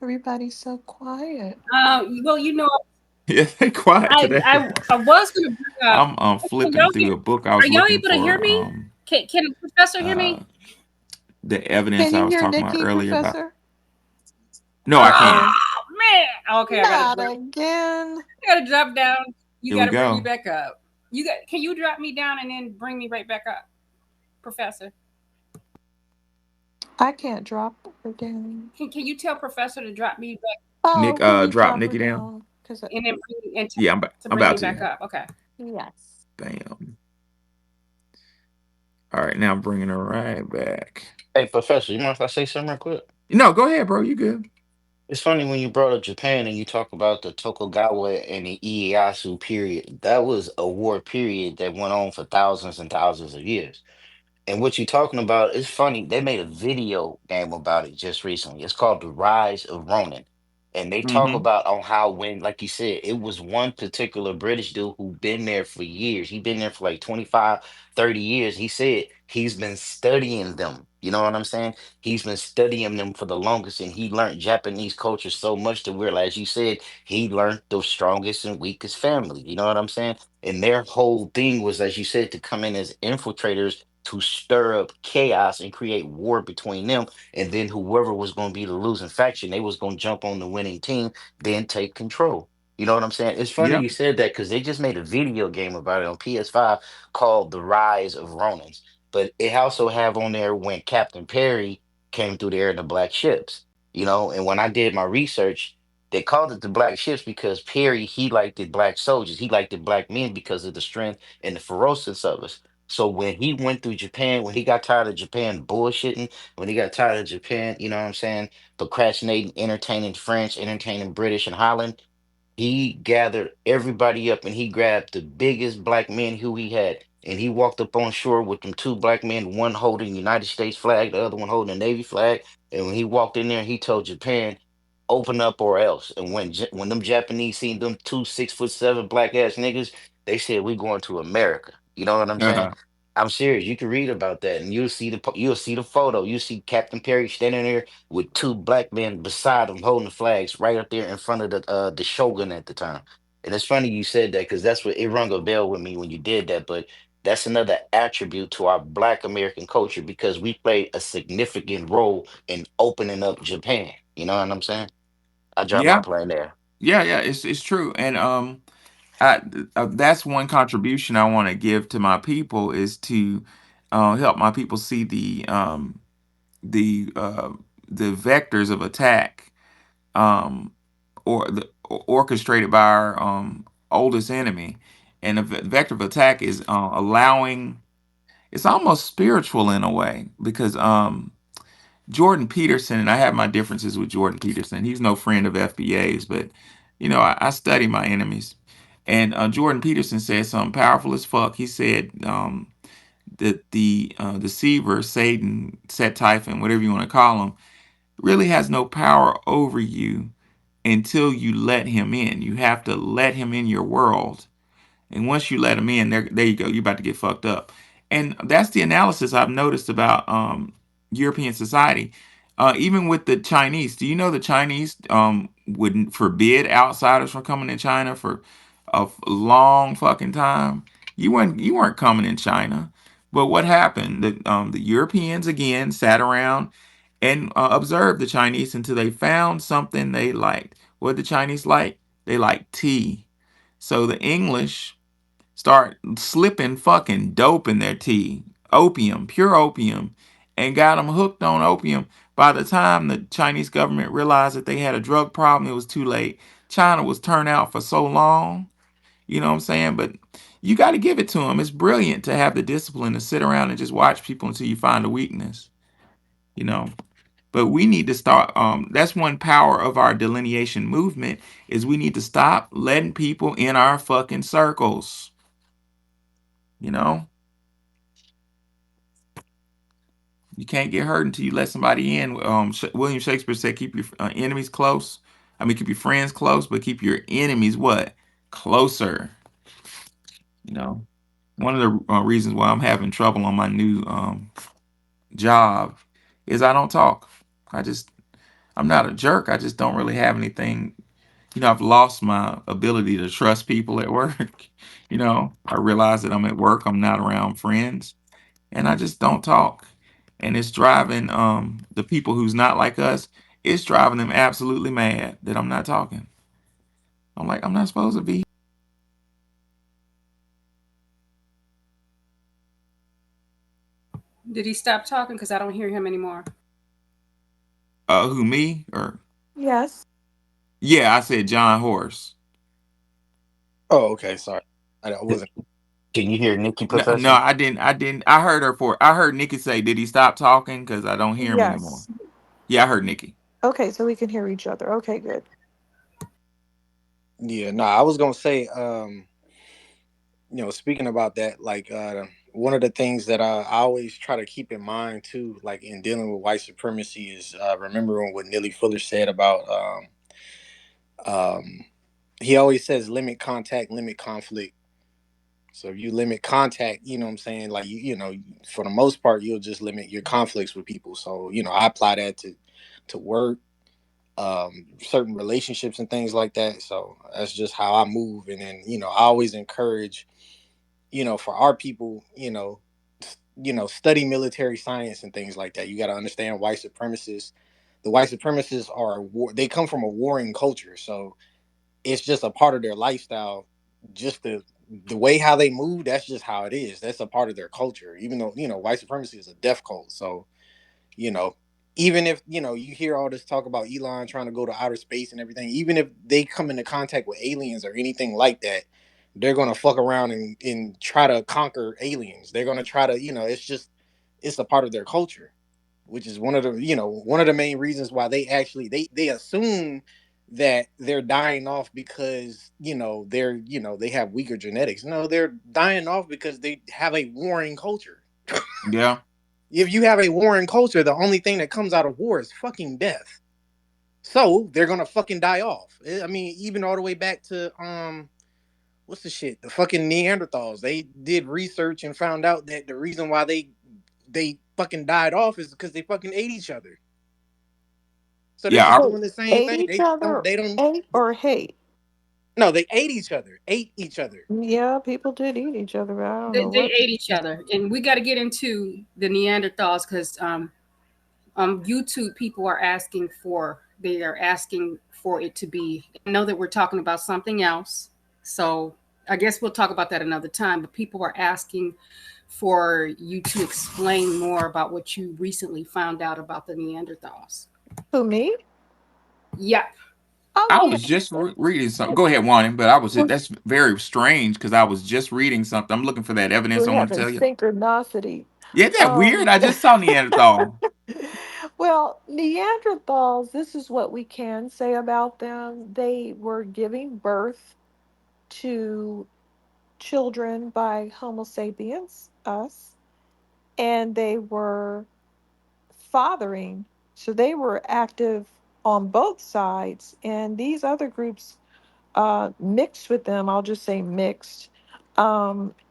Everybody's so quiet. Well, Yeah, they quiet I today. I I was gonna bring up. I'm Can flipping y'all hear? through a book I Are was y'all looking able to hear for me? Can the professor hear uh, me? the evidence Can I you was hear talking about Nikki, earlier about. Professor? No, I can't. Uh-oh. Oh man. Okay, Not again. I gotta drop down. You Here we gotta bring me go. back up. Can you drop me down and then bring me right back up, Professor? I can't drop her down. Can you tell Professor to drop me back Oh, Nick, can you drop drop her Nikki down. down? Because, and then bring me and Yeah, to I'm bring about me to. back up? Okay. yes. Bam. All right, now I'm bringing her right back. Hey, Professor, you mind if I say something real quick? No, go ahead, bro. You good? It's funny when you brought up Japan and you talk about the Tokugawa and the Ieyasu period. That was a war period that went on for thousands and thousands of years. And what you're talking about is funny. They made a video game about it just recently. It's called The Rise of Ronin. And they talk Mm-hmm. about on how when, like you said, it was one particular British dude who been there for years. He been there for like 25, 30 years. He said he's been studying them. You know what I'm saying? He's been studying them for the longest, and he learned Japanese culture so much to where, as you said, he learned the strongest and weakest family. You know what I'm saying? And their whole thing was, as you said, to come in as infiltrators to stir up chaos and create war between them. And then whoever was going to be the losing faction, they was going to jump on the winning team, then take control. You know what I'm saying? It's funny Yep. you said that because they just made a video game about it on PS5 called The Rise of Ronins. But it also have on there when Captain Perry came through there in the black ships. And when I did my research, they called it the black ships because Perry, he liked the black soldiers. He liked the black men because of the strength and the ferociousness of us. So when he went through Japan, when he got tired of Japan bullshitting, when he got tired of Japan, you know what I'm saying, procrastinating, entertaining French, entertaining British and Holland, he gathered everybody up and he grabbed the biggest black men who he had. And he walked up on shore with them two black men, one holding the United States flag, the other one holding a Navy flag. And when he walked in there, he told Japan, open up or else. And when them Japanese seen them two 6'7" black ass niggas, they said, we going to America. You know what I'm saying? Uh-huh. I'm serious. You can read about that, and you'll see the photo. You see Captain Perry standing there with two black men beside him, holding the flags right up there in front of the Shogun at the time. And it's funny you said that because that's what it rung a bell with me when you did that. But that's another attribute to our Black American culture because we played a significant role in opening up Japan. You know what I'm saying? I dropped my Yeah, plane there. yeah, it's true. And I, that's one contribution I want to give to my people is to help my people see the the vectors of attack, um, orchestrated by our oldest enemy, and the vector of attack is allowing. It's almost spiritual in a way because Jordan Peterson, and I have my differences with Jordan Peterson. He's no friend of FBA's, but I study my enemies. And Jordan Peterson said something powerful as fuck. He said that the deceiver, Satan, Set Typhon, whatever you want to call him, really has no power over you until you let him in. You have to let him in your world. And once you let him in, there you go. You're about to get fucked up. And that's the analysis I've noticed about European society. Even with the Chinese, do you know the Chinese would forbid outsiders from coming in China for a long fucking time? You weren't coming in China. But what happened? The Europeans again sat around and observed the Chinese until they found something they liked. What did the Chinese like? They like tea. So the English start slipping fucking dope in their tea, opium, pure opium, and got them hooked on opium. By the time the Chinese government realized that they had a drug problem, it was too late. China was turned out for so long, you know what I'm saying? But you got to give it to them. It's brilliant to have the discipline to sit around and just watch people until you find a weakness, you know. But we need to start. That's one power of our delineation movement is we need to stop letting people in our fucking circles. You know, you can't get hurt until you let somebody in. William Shakespeare said, "Keep your enemies close. I mean, keep your friends close, but keep your enemies what closer." You know, one of the reasons why I'm having trouble on my new job is I don't talk. I just I'm not a jerk. I just don't really have anything. I've lost my ability to trust people at work. I realize that I'm at work. I'm not around friends, and I just don't talk. And it's driving the people who's not like us. It's driving them absolutely mad that I'm not talking. I'm like, I'm not supposed to be. Did he stop talking? Because I don't hear him anymore. Who me or Yes. yeah? I said John Horse. Oh, okay. Sorry, I wasn't. Can you hear Nikki, No, no, Professor? I didn't. I didn't. I heard her for. I heard Nikki say, "Did he stop talking?" Because I don't hear him anymore. Yes. Yeah, I heard Nikki. Okay, so we can hear each other. Okay, good. Yeah, no, I was gonna say, speaking about that, like, one of the things that I always try to keep in mind too, like in dealing with white supremacy, is remembering what Neely Fuller said about, um, he always says, limit contact, limit conflict. So if you limit contact, you know what I'm saying? Like, for the most part, you'll just limit your conflicts with people. So, I apply that to work, certain relationships and things like that. So that's just how I move. And then, I always encourage, for our people, study military science and things like that. You got to understand white supremacists. The white supremacists are they come from a warring culture. So it's just a part of their lifestyle. Just the way how they move, that's just how it is. That's a part of their culture. Even though, white supremacy is a death cult. So, you know, even if, you hear all this talk about Elon trying to go to outer space and everything, even if they come into contact with aliens or anything like that, they're gonna fuck around and try to conquer aliens. They're gonna try to, it's a part of their culture, which is one of the main reasons why they assume that they're dying off because they have weaker genetics. No, they're dying off because they have a warring culture. Yeah, If you have a warring culture, the only thing that comes out of war is fucking death. So they're gonna fucking die off. I mean, even all the way back to what's the shit? The fucking Neanderthals. They did research and found out that the reason why they fucking died off is because they fucking ate each other. So they're Yeah, just I, Wait, doing the same ate thing. each other, They don't. ate or hate? No, they ate each other. Ate each other. Yeah, people did eat each other, but I don't know They what. ate each other, and we got to get into the Neanderthals because YouTube people are asking for they are asking for it to be. I know that we're talking about something else, so I guess we'll talk about that another time. But people are asking for you to explain more about what you recently found out about the Neanderthals. Who, me? Yeah. Oh I yeah. was just reading something. It- Go ahead, Juanin, but I was we that's very strange because I was just reading something. I'm looking for that evidence. I we're want to having tell you. synchronicity. Yeah, isn't that weird? Um, I just saw Neanderthal. well, Neanderthals, this is what we can say about them. They were giving birth to children by Homo sapiens, us, and they were fathering. So they were active on both sides. And these other groups mixed with them, I'll just say mixed.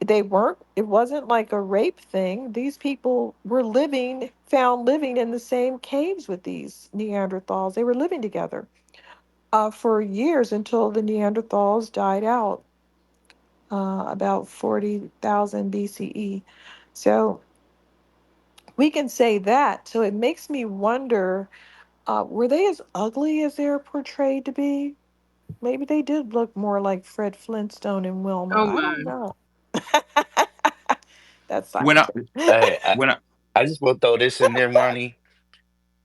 They weren't, it wasn't like a rape thing. These people were living, found living in the same caves with these Neanderthals. They were living together for years until the Neanderthals died out about 40,000 BCE. So we can say that. So it makes me wonder, were they as ugly as they're portrayed to be? Maybe they did look more like Fred Flintstone and Wilma. Oh I my. don't know. That's When I scientific. Hey, when I I just want to throw this in there, Ronnie.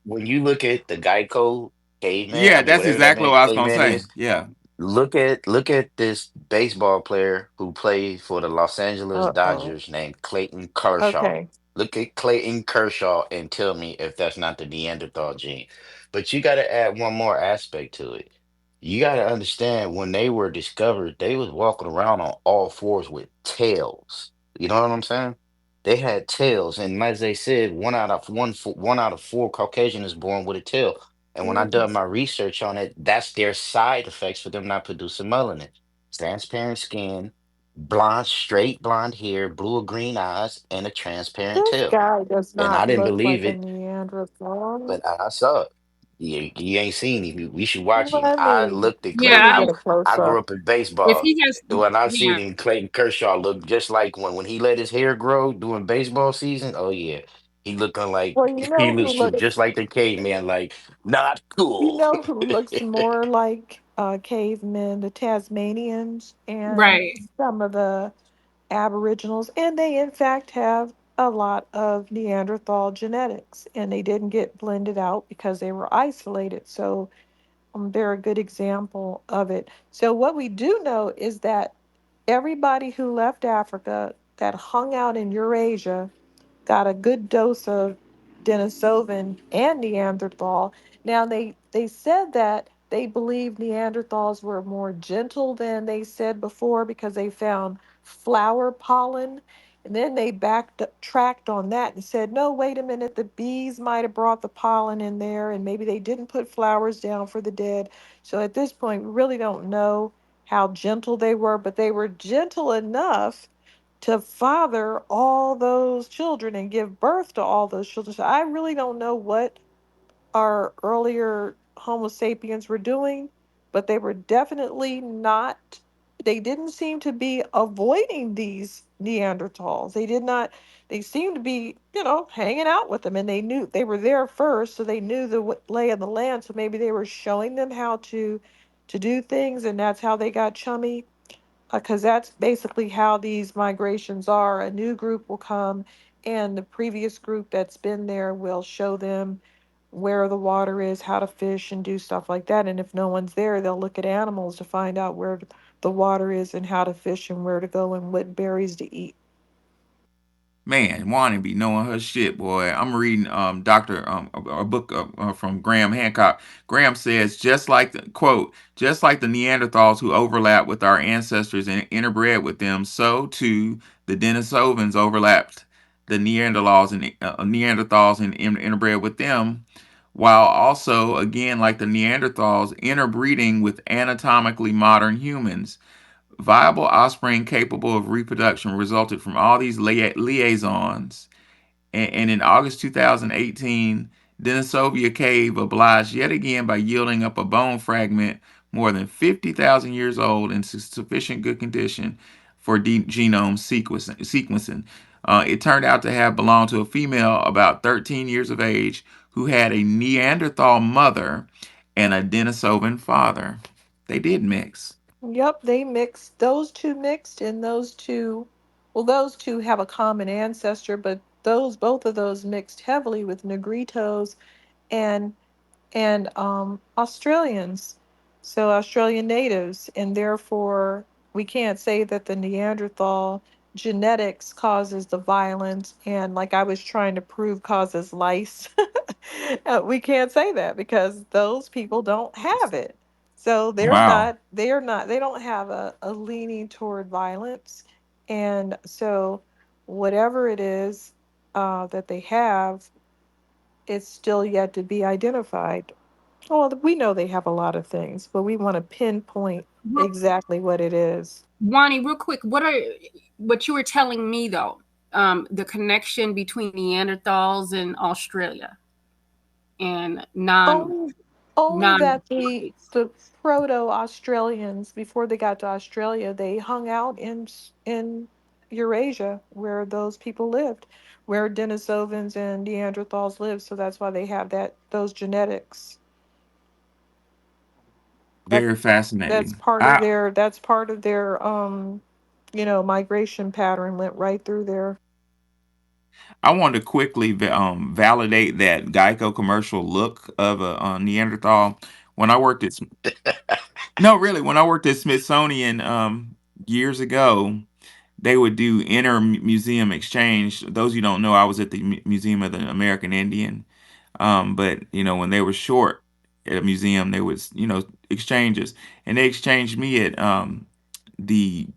When you look at the Geico caveman, I yeah, mean that's whatever that exactly man what I was gonna caveman say. is, Yeah. look at this baseball player who played for the Los Angeles Uh-oh. Dodgers named Clayton Kershaw. Okay. Look at Clayton Kershaw and tell me if that's not the Neanderthal gene. But you got to add one more aspect to it. You got to understand when they were discovered, they was walking around on all fours with tails. You know what I'm saying? They had tails, and as they said, one out of four Caucasian is born with a tail. And when I Mm. done my research on it, that's their side effects for them not producing melanin. Transparent skin, blonde, straight blonde hair, blue or green eyes, and a transparent This tail. guy does And I not didn't look believe like a it, Neanderthal. but I saw it. You ain't seen him. We should watch him. Let I me looked at let Yeah. me Clayton. get a close I grew up. up in If baseball. he has, When I yeah. seen him, Clayton Kershaw looked just like when he let his hair grow during baseball season. Oh yeah, he looking like Well, you he know who looks just looks like the caveman. Like not you cool. know who looks more like cavemen, the Tasmanians and Right. some of the Aboriginals, and they in fact have a lot of Neanderthal genetics, and they didn't get blended out because they were isolated. So they're a good example of it. So what we do know is that everybody who left Africa that hung out in Eurasia got a good dose of Denisovan and Neanderthal. Now they said that they believe Neanderthals were more gentle than they said before because they found flower pollen. And then they backtracked on that and said, no, wait a minute, the bees might have brought the pollen in there and maybe they didn't put flowers down for the dead. So at this point, we really don't know how gentle they were, but they were gentle enough to father all those children and give birth to all those children. So I really don't know what our earlier Homo sapiens were doing, but they were definitely not, they didn't seem to be avoiding these Neanderthals. They did not, they seemed to be, hanging out with them and they knew they were there first, so they knew the lay of the land. So maybe they were showing them how to do things and that's how they got chummy because that's basically how these migrations are. A new group will come, and the previous group that's been there will show them where the water is, how to fish, and do stuff like that. And if no one's there, they'll look at animals to find out where the water is and how to fish and where to go and what berries to eat. Man, Wani be knowing her shit, boy. I'm reading Doctor a book from Graham Hancock. Graham says just like the Neanderthals who overlap with our ancestors and interbred with them, so too the Denisovans overlapped the Neanderthals and interbred with them, while also again like the Neanderthals interbreeding with anatomically modern humans. viable offspring capable of reproduction resulted from all these liaisons. And in August 2018, Denisovia Cave obliged yet again by yielding up a bone fragment more than 50,000 years old in sufficient good condition for genome sequencing. It turned out to have belonged to a female about 13 years of age who had a Neanderthal mother and a Denisovan father. They did mix. Yep, they mixed. Those two mixed, and those two, well, those two have a common ancestor, but both of those mixed heavily with Negritos and Australians, so Australian natives, and therefore we can't say that the Neanderthal genetics causes the violence, and like I was trying to prove causes lice. We can't say that because those people don't have it. So Wow. they don't have a leaning toward violence. And so whatever it is that they have, it's still yet to be identified. Well, we know they have a lot of things, but we want to pinpoint exactly what it is. Wani, real quick, what you were telling me though, the connection between Neanderthals and Australia and Only, only non that the proto-Australians, before they got to Australia, they hung out in Eurasia where those people lived, where Denisovans and Neanderthals lived. So that's why they have those genetics. That Very that's fascinating. part of their migration pattern went right through there. I wanted to quickly validate that Geico commercial look of a Neanderthal. When I worked at no, really, when I worked at Smithsonian years ago, they would do museum exchange. Those you don't know, I was at the Museum of the American Indian. But when they were short at a museum, there was exchanges, and they exchanged me at the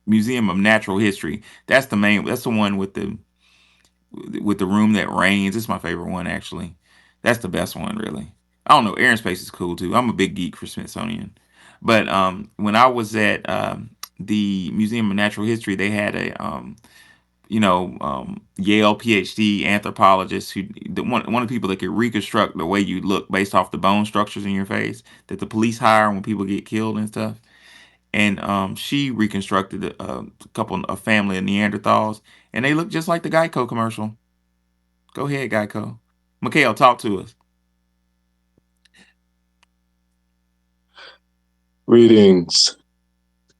Museum of Natural History. That's the main. That's the one with the room that rains. It's my favorite one actually. That's the best one really. I don't know. Air and Space is cool too. I'm a big geek for Smithsonian. But when I was at the Museum of Natural History, they had a Yale PhD anthropologist one of the people that could reconstruct the way you look based off the bone structures in your face that the police hire when people get killed and stuff. And she reconstructed a family of Neanderthals, and they look just like the Geico commercial. Go ahead, Geico. Mikhail, talk to us. Greetings,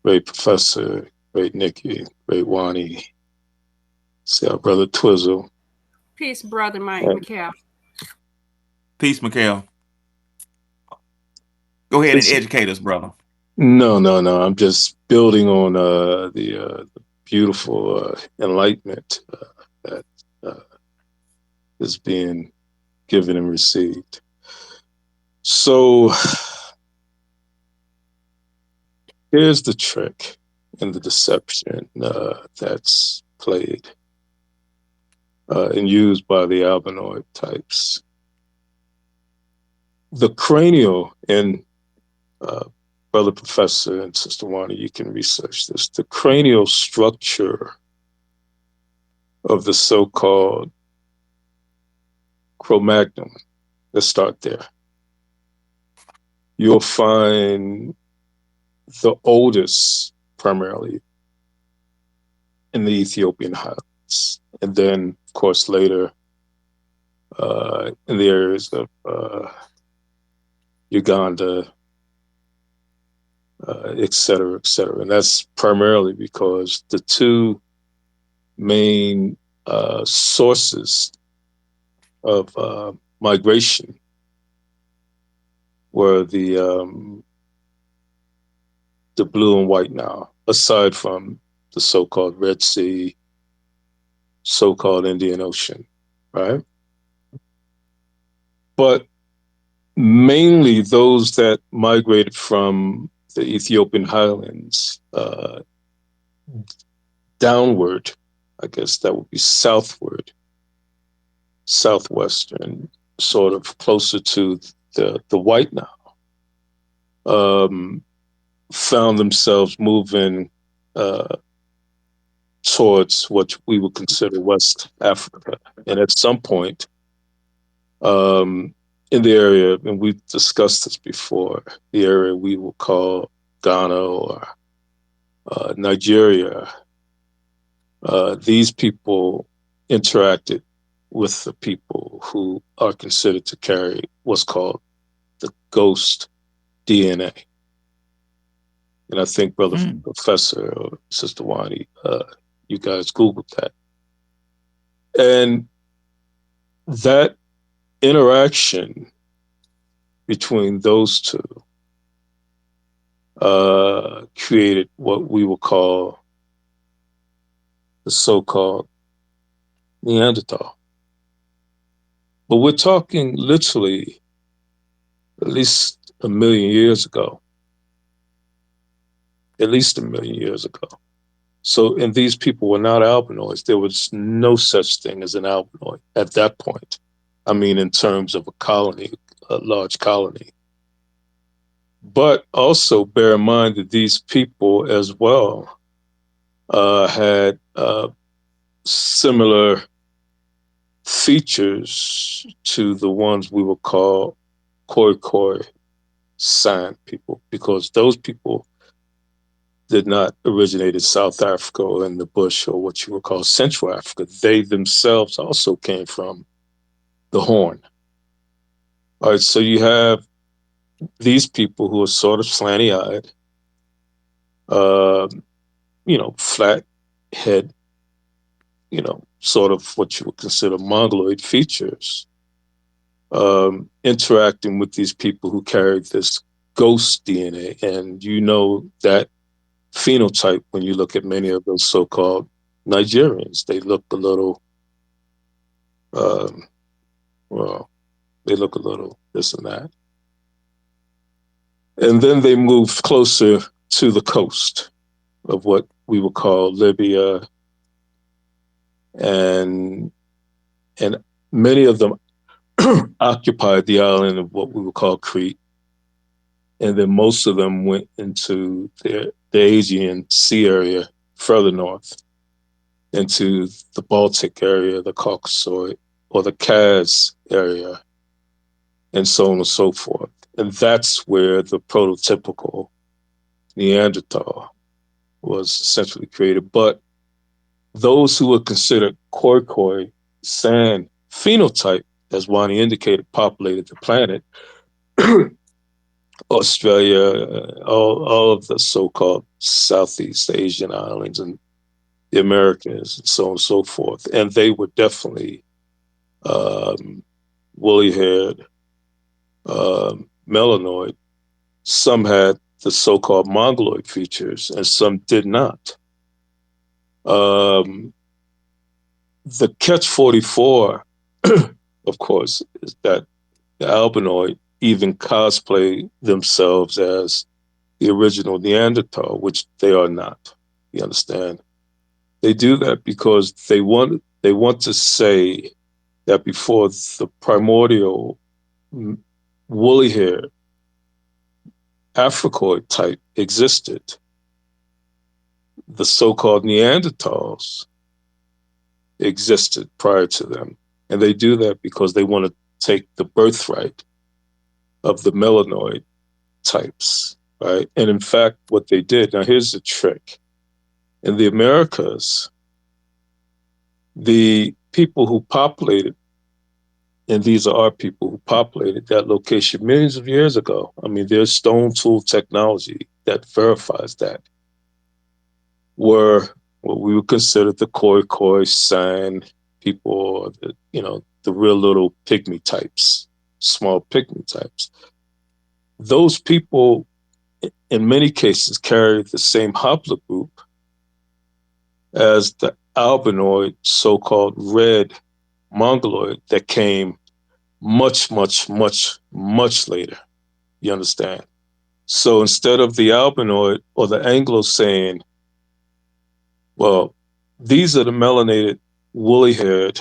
great professor, great Nikki, great Wani. See our brother Twizzle. peace, brother Mike And McCall. Peace, Mikhail. Go ahead and it's, educate us, brother. no. I'm just building on the beautiful enlightenment that uh, is being given and received. So here's the trick and the deception that's played and used by the albinoid types. The cranial, and brother professor and sister Wani, you can research this, the cranial structure of the so-called Cro-Magnon. Let's start there. You'll find the oldest primarily in the Ethiopian highlands, and then, of course, later in the areas of Uganda, et cetera, et cetera. And that's primarily because the two main sources of migration were the blue and white Nile, aside from the so-called Red Sea, so-called Indian Ocean, right? But mainly those that migrated from the Ethiopian highlands downward, I guess that would be southward, southwestern, sort of closer to the White Nile. found themselves moving towards what we would consider West Africa. And at some point, in the area, and we've discussed this before, the area we will call Ghana or Nigeria, these people interacted with the people who are considered to carry what's called the ghost DNA. And I think Brother Mm. Professor or Sister Wani, you guys Googled that. And that interaction between those two created what we will call the so-called Neanderthal. But we're talking literally at least a million years ago. At least a million years ago. So, and these people were not albinoids. There was no such thing as an albinoid at that point. I mean, in terms of a colony, a large colony. But also bear in mind that these people as well had similar features to the ones we would call Khoikhoi San people, because those people did not originate in South Africa or in the bush or what you would call Central Africa. They themselves also came from the Horn. All right, so you have these people who are sort of slanty-eyed, flat head, sort of what you would consider mongoloid features, interacting with these people who carried this ghost DNA. And you know that phenotype when you look at many of those so-called Nigerians. They look a little, well, they look a little this and that. And then they moved closer to the coast of what we would call Libya, and many of them occupied the island of what we would call Crete. And then most of them went into the Aegean Sea area further north, into the Baltic area, the Caucasoid, or the Kaz area, and so on and so forth. And that's where the prototypical Neanderthal was essentially created. But those who were considered Khoikhoi San phenotype, as Wani indicated, populated the planet. Australia, all of the so-called Southeast Asian islands and the Americas, and so on and so forth. And they were definitely woolly-haired, melanoid. Some had the so-called mongoloid features, and some did not. The catch-44, of course, is that the albinoid even cosplay themselves as the original Neanderthal, which they are not. You understand? They do that because they want to say that before the primordial woolly hair Africoid type existed, the so-called Neanderthals existed prior to them. And they do that because they want to take the birthright of the melanoid types, right? And in fact, what they did, now here's the trick. In the Americas, the people who populated, and these are our people who populated that location millions of years ago. I mean, there's stone tool technology that verifies that, were what we would consider the Khoikhoi San people, the real little pygmy types, small pygmy types. Those people, in many cases, carry the same haplogroup as the albinoid, so-called red mongoloid that came much, much, much, much later. You understand? So instead of the albinoid or the Anglo saying, well, these are the melanated, woolly-haired,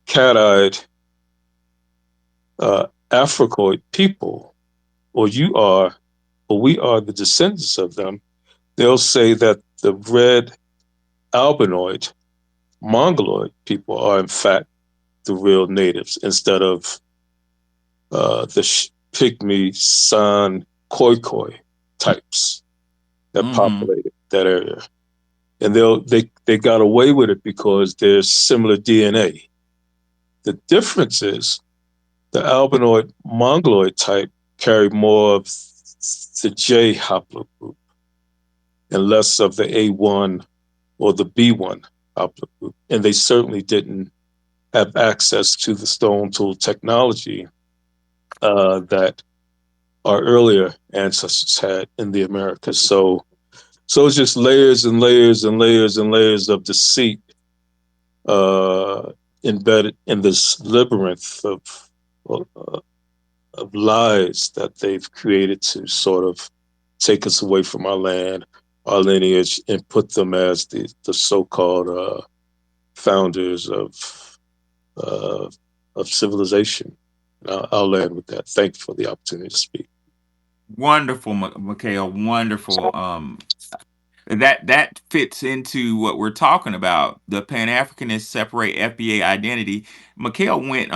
cat-eyed, Africoid people, or you are but we are the descendants of them, they'll say that the red albinoid, mongoloid people are in fact the real natives instead of the pygmy San Khoikhoi types that Mm-hmm. populated that area. And they got away with it because there's similar DNA. The difference is the albinoid mongoloid type carry more of the J haplogroup and less of the A1 or the B1 haplogroup. And they certainly didn't have access to the stone tool technology that our earlier ancestors had in the Americas. So it's just layers and layers and layers and layers of deceit uh, embedded in this labyrinth uh, of lies that they've created to sort of take us away from our land, our lineage, and put them as the so-called founders uh, of civilization. I'll land with that. Thank you for the opportunity to speak. Wonderful, Mikhail. Wonderful. That fits into what we're talking about. The Pan Africanists separate FBA identity. Mikhail went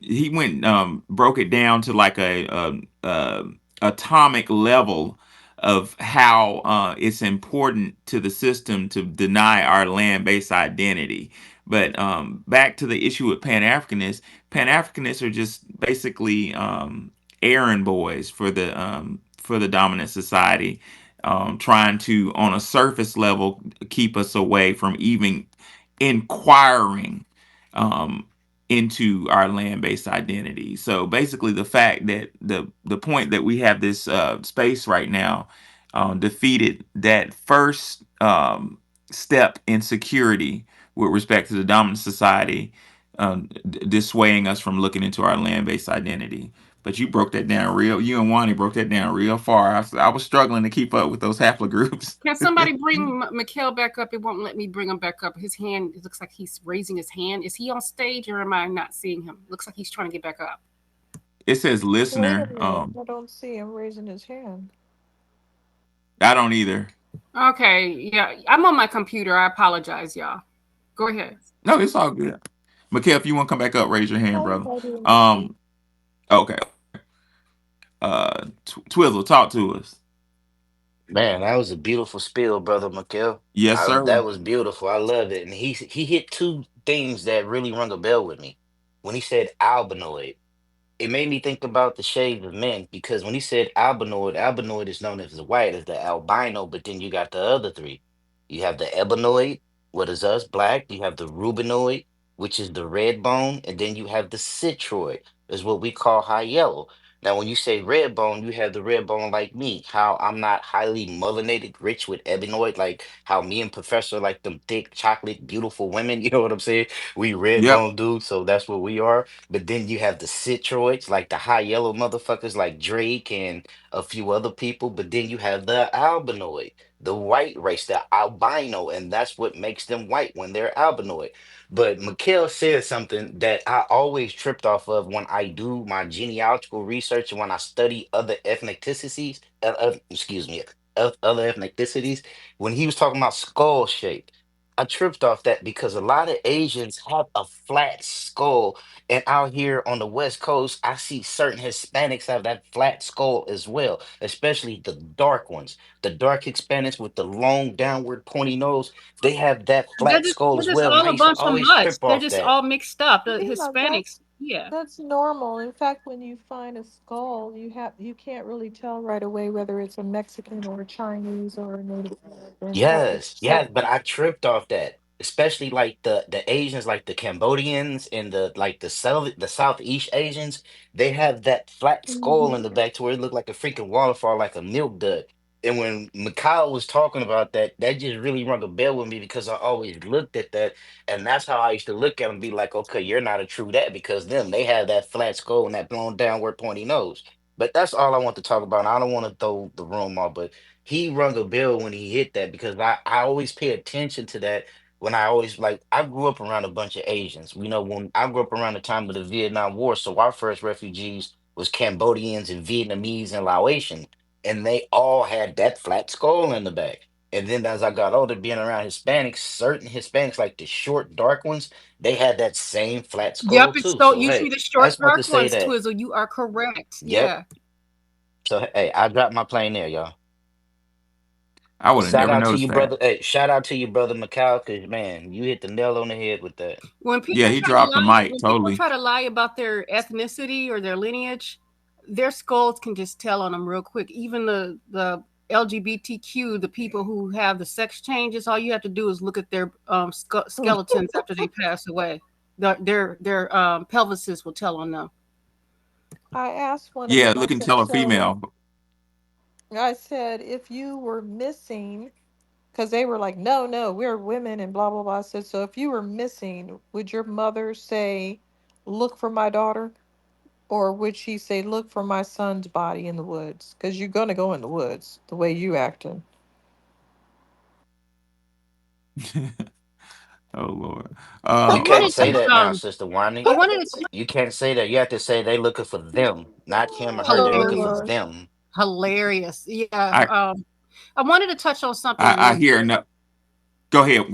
he went broke it down to like a atomic level of how it's important to the system to deny our land-based identity. But back to the issue with Pan Africanists are just basically errand boys for the dominant society, trying to, on a surface level, keep us away from even inquiring um, into our land-based identity. So basically, the fact that the point that we have this space right now defeated that first step in security with respect to the dominant society, dissuading us from looking into our land-based identity. But you broke that down real. You and Wani broke that down real far. I was struggling to keep up with those haplogroups. Can somebody bring Mikhail back up? It won't let me bring him back up. His hand, it looks like he's raising his hand. Is he on stage or am I not seeing him? Looks like he's trying to get back up. It says Wait a listener. minute. I don't see him raising his hand. I don't either. Okay, yeah, I'm on my computer. I apologize, y'all. Go ahead. No, it's all good. Mikhail, if you want to come back up, raise your hand, I brother. invited him to speak. Um, okay. Twizzle, talk to us. Man, that was a beautiful spiel, brother Mikael. Yes, sir. That was beautiful. I love it. And he hit two things that really rung a bell with me. When he said albinoid, it made me think about the shades of men because when he said albinoid, albinoid is known as the white, as the albino, but then you got the other three. You have the ebony, what is us, black. You have the rubinoid, which is the red bone, and then you have the citroid, is what we call high yellow. Now, when you say red bone, you have the red bone like me. How I'm not highly melanated, rich with ebinoid, like how me and Professor like them thick, chocolate, beautiful women. You know what I'm saying? We red Yep. bone dudes, so that's what we are. But then you have the citroids, like the high yellow motherfuckers like Drake and a few other people. But then you have the albinoid, the white race, the albino, and that's what makes them white when they're albinoid. But Mikhail said something that I always tripped off of when I do my genealogical research and when I study other ethnicities, excuse me, other ethnicities. When he was talking about skull shape, I tripped off that because a lot of Asians have a flat skull, and out here on the West Coast, I see certain Hispanics have that flat skull as well, especially the dark ones. The dark Hispanics with the long downward pointy nose, they have that flat skull They're as just well. And all I a used to bunch of always mutts. trip They're off just that. all mixed up. The Yeah, Hispanics, yeah. that's normal. In fact, when you find a skull, you can't really tell right away whether it's a Mexican or a Chinese or a Native American. Yes, So yes, but I tripped off that, especially like the Asians, like the Cambodians and the like the Southeast Asians, they have that flat skull in mhm. the back to where it looked like a freaking waterfall, like a milk dud. And when Mikhail was talking about that, that just really rung a bell with me because I always looked at that, and that's how I used to look at them and be like, okay, you're not a true that because them they have that flat skull and that blown downward pointy nose. But that's all I want to talk about. And I don't want to throw the room off, but he rung a bell when he hit that because I always pay attention to that when I always like I grew up around a bunch of Asians. You know, when I grew up around the time of the Vietnam War, so our first refugees was Cambodians and Vietnamese and Laotian. and they all had that flat skull in the back. And then as I got older, being around Hispanics, certain Hispanics, like the short, dark ones, they had that same flat Yep, skull it's too. so So usually hey, the I short, just want to dark say ones, that. Twizzle. You are correct. Yep. Yeah. So hey, I dropped my plane there, y'all. I would have Shout never out to you, noticed that. brother. Hey, shout out to you, brother Macau, because man, you hit the nail on the head with that. When Yeah, people he try to dropped the lie, mic when people totally. try to lie about their ethnicity or their lineage, their skulls can just tell on them real quick. Even the LGBTQ, the people who have the sex changes, all you have to do is look at their skeletons after they pass away. Their pelvises will tell on them. I asked one of Yeah, them, I looking said, tell a so female. I said, if you were missing, because they were like, no, no, we're women and blah, blah, blah. I said, so if you were missing, would your mother say, look for my daughter? Or would she say, look for my son's body in the woods? Because you're going to go in the woods the way you acting. Oh Lord. I You can't wanted say to that now, Sister I Wani. wanted to You can't say that. You have to say they looking for them, not him or her. They're Oh, looking for Lord. them. hilarious. Yeah. I I wanted to touch on something I real hear quick. no. Go ahead,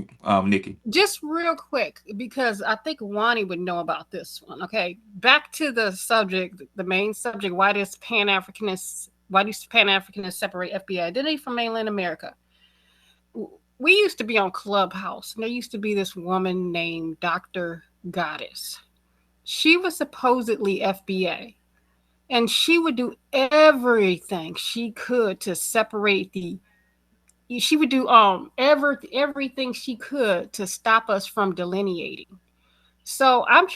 Nikki. Just real quick, because I think Wani would know about this one. Okay, back to the subject, the main subject. Why do Pan Africanists separate FBA identity from mainland America? We used to be on Clubhouse, and there used to be this woman named Dr. Goddess. She was supposedly FBA, and she would do everything she could to separate the she would do everything she could to stop us from delineating. So I'm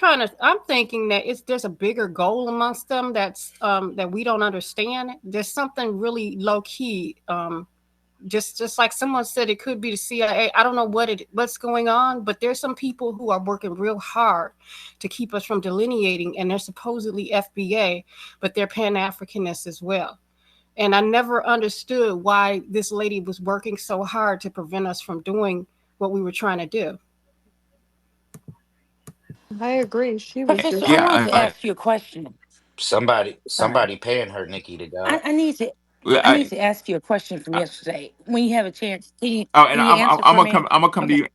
thinking that it's there's a bigger goal amongst them that we don't understand. There's something really low key. Just like someone said, it could be the CIA. I don't know what's going on, but there's some people who are working real hard to keep us from delineating, and they're supposedly FBA, but they're Pan Africanists as well. And I never understood why this lady was working so hard to prevent us from doing what we were trying to do. I agree. She was Professor, just, I Yeah, wanted to I, ask you a question. Sorry. Somebody paying her, Nikki, to God. I need to I need I, to ask you a question from I yesterday. When you have a chance, oh, and can you answer I'm for gonna me? come. I'm gonna come to Okay. you.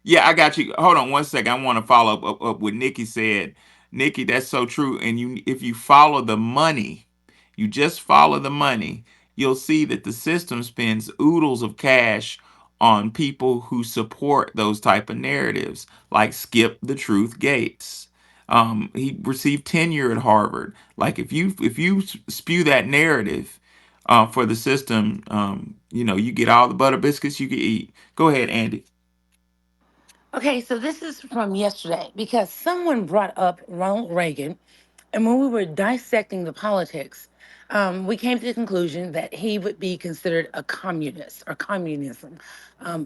Yeah, I got you. Hold on one second. I want to follow up what Nikki said. Nikki, that's so true. And you, if you follow the money, you just follow the money, you'll see that the system spends oodles of cash on people who support those type of narratives, like Skip the Truth Gates. He received tenure at Harvard. Like if you spew that narrative for the system, you get all the butter biscuits you can eat. Go ahead, Andy. Okay, so this is from yesterday because someone brought up Ronald Reagan, and when we were dissecting the politics, we came to the conclusion that he would be considered a communist or communism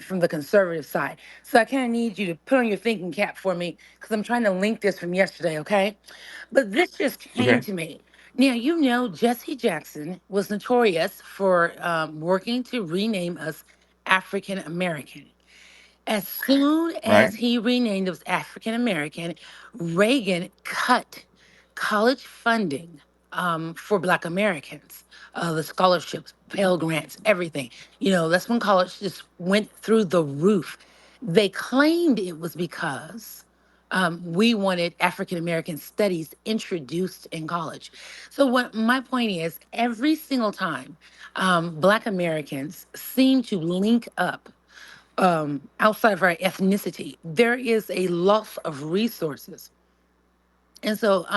from the conservative side. So I kind of need you to put on your thinking cap for me because I'm trying to link this from yesterday, okay? But this just came Okay. to me. Now, you know, Jesse Jackson was notorious for working to rename us African American. As soon Right. as he renamed us African American, Reagan cut college funding for Black Americans, the scholarships, Pell Grants, everything. You know, that's when college just went through the roof. They claimed it was because we wanted African American studies introduced in college. So, what my point is, every single time Black Americans seem to link up outside of our ethnicity, there is a loss of resources. And so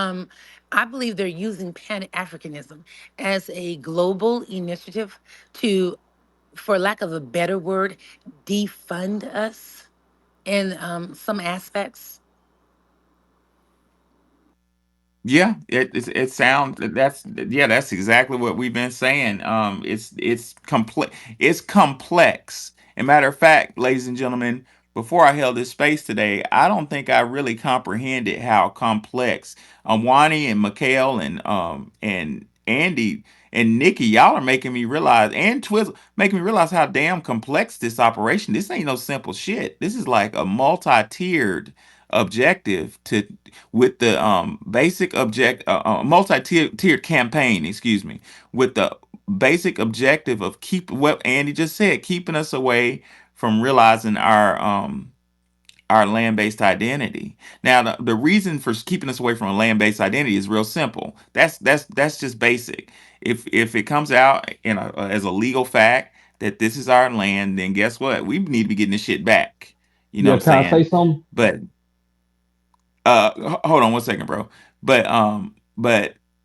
I believe they're using Pan Africanism as a global initiative to, for lack of a better word, defund us in some aspects. Yeah, it sounds that's yeah, that's exactly what we've been saying. It's complex. It's complex. And matter of fact, ladies and gentlemen, before I held this space today, I don't think I really comprehended how complex Wani and Mikhail and Andy and Nikki, y'all are making me realize, and Twizzle making me realize how damn complex this operation. This ain't no simple shit. This is like a multi-tiered objective to with the basic object multi-tiered campaign, excuse me, with the basic objective of keep what Andy just said, keeping us away from realizing our land-based identity. Now, the reason for keeping us away from a land-based identity is real simple. That's just basic. If it comes out as a legal fact that this is our land, then guess what? We need to be getting this shit back. You know what Yo, I'm can I say saying? something? But hold on one second, bro. But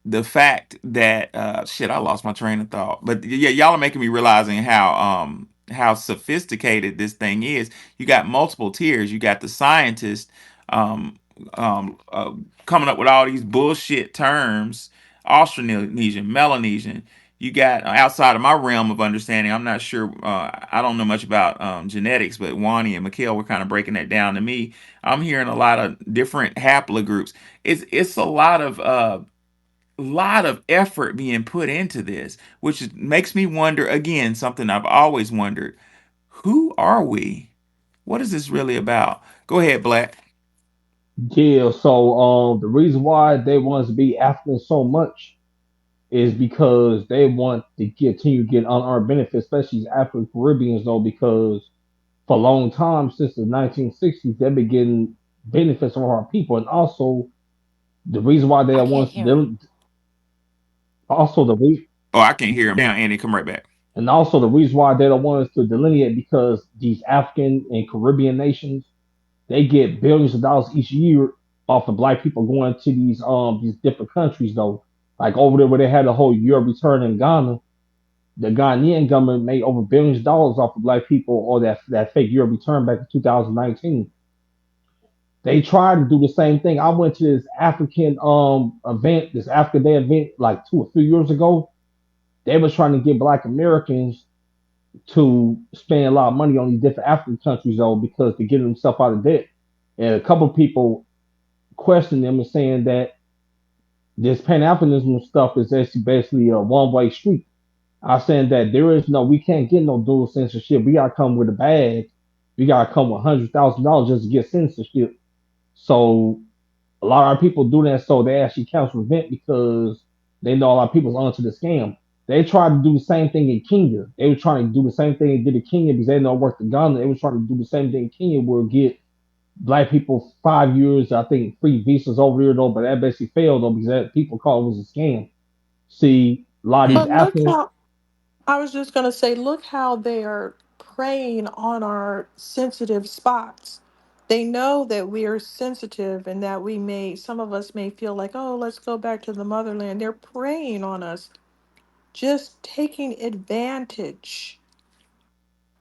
the fact that shit, I lost my train of thought. But yeah, y'all are making me realizing how sophisticated this thing is. You got multiple tiers. You got the scientists um um uh, coming up with all these bullshit terms, Austronesian, Melanesian. You got outside of my realm of understanding. I'm not sure. I don't know much about genetics, but Wani and Mikhail were kind of breaking that down to me. I'm hearing a lot of different haplogroups. It's a lot of effort being put into this, which makes me wonder again something I've always wondered: who are we? What is this really about? Go ahead, Black. Yeah, so the reason why they want us to be African so much is because they want to continue getting unearned benefits, especially as African Caribbeans though, because for a long time since the 1960s they've been getting benefits from our people, and also the reason why they I want can't us hear him. also the re- Oh, I can't hear him now. Andy, come right back. and also the reason why they don't want us to delineate because these African and Caribbean nations they get billions of dollars each year off of black people going to these different countries though. Like over there where they had the whole year return in Ghana, the Ghanaian government made over billions of dollars off of black people or that fake year return back in 2019. They tried to do the same thing. I went to this African event, this Africa Day event like 2 or 3 years ago. They was trying to get black Americans to spend a lot of money on these different African countries though because to get themselves out of debt. And a couple of people questioning them and saying that this Pan Africanism stuff is actually basically a one way street. I'm saying that we can't get no dual censorship. We gotta come with a bag. We gotta come with $100,000 just to get censorship. So a lot of our people do that, so they actually cancel the event because they know a lot of people's onto the scam. They tried to do the same thing in Kenya. They were trying to do the same thing they did in Kenya because they know it worked in Ghana. They were trying to do the same thing in Kenya where get black people 5 years, I think, free visas over there though, but that basically failed though because that people called it was a scam. See, a lot of these But look African, how I was just going to say, look how they are preying on our sensitive spots. They know that we are sensitive and that some of us may feel like, oh, let's go back to the motherland. They're preying on us, just taking advantage.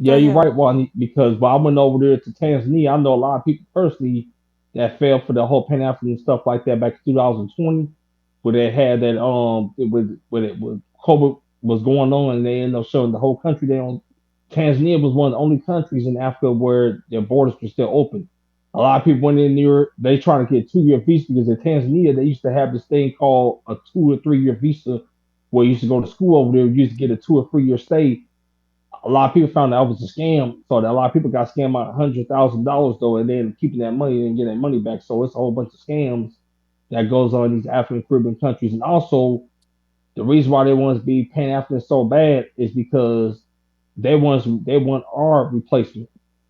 Go yeah, you're ahead. right, Wani, because when I went over there to Tanzania, I know a lot of people personally that fell for the whole Pan African stuff like that back in 2020, where they had that it was COVID was going on, and they ended up showing the whole country. Tanzania was one of the only countries in Africa where their borders were still open. A lot of people went in there. They trying to get a 2 year visa because in Tanzania they used to have this thing called a 2 or 3 year visa, where you used to go to school over there. You used to get a 2 or 3 year stay. A lot of people found out it was a scam, so that a lot of people got scammed out $100,000 though, and then keeping that money and getting that money back. So it's a whole bunch of scams that goes on in these African Caribbean countries, and also the reason why they want to be Pan African so bad is because they want our replacement.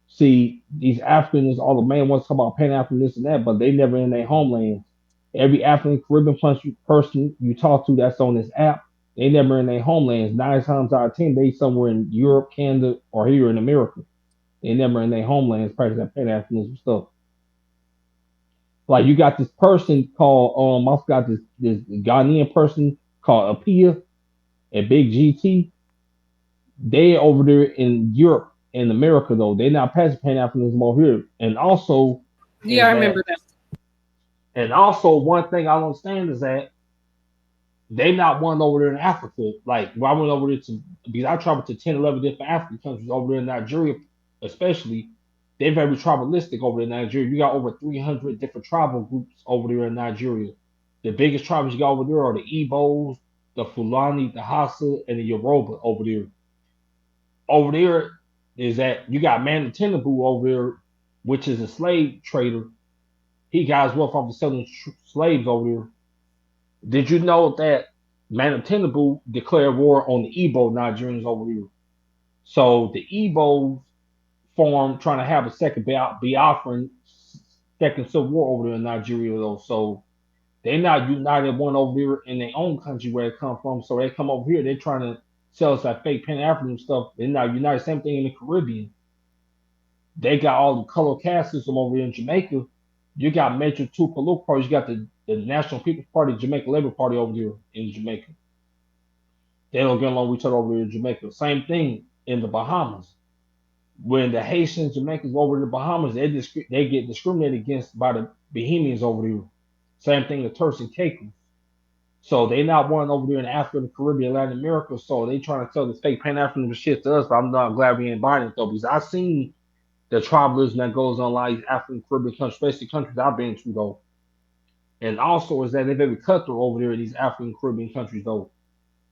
See, these Africans, all the man wants to talk about Pan African this and that, but they never in their homelands. Every African Caribbean person you talk to that's on this app, they never in their homelands. 9 times out of 10, they somewhere in Europe, Canada, or here in America. They never in their homelands practice that Pan Africanism stuff. Like you got this person called I forgot this Ghanaian person called Apia and Big GT. They over there in Europe and America though. They not passing Pan Africanism over here. Yeah, I Is that remember that. and also one thing I don't understand is that they not one over there in Africa. Like when I went over there to because I traveled to 10, 11 different African countries over there in Nigeria, especially. They're very tribalistic over there in Nigeria. You got over 300 different tribal groups over there in Nigeria. The biggest tribes you got over there are the Igbos, the Fulani, the Hausa, and the Yoruba over there. Over there is that you got Man Tinubu over there, which is a slave trader. He got his wealth off of selling slaves over there. Did you know that Manitenabu declared war on the Igbo Nigerians over here. So the Igbos formed trying to have a second Biafran second civil war over there in Nigeria though. So they not united one over there in their own country where they come from. So they come over here, they're trying to sell us that fake Pan African stuff. They're not united. Same thing in the Caribbean. They got all the color caste system over here in Jamaica. You got major two political parties. You got the National People's Party, Jamaica Labour Party over here in Jamaica. They don't get along with each other over here in Jamaica. Same thing in the Bahamas. When the Haitians, Jamaicans over in the Bahamas, they get discriminated against by the Bahamians over there. Same thing the Turks and Caicos. So they not one over there in Africa, the Caribbean, Latin America. So they trying to tell this fake Pan African shit to us. But I'm not glad we ain't buying it though, because I seen the tribalism that goes on a lot of these African Caribbean countries, especially countries I've been to though. And also is that they're very cutthroat over there in these African Caribbean countries though.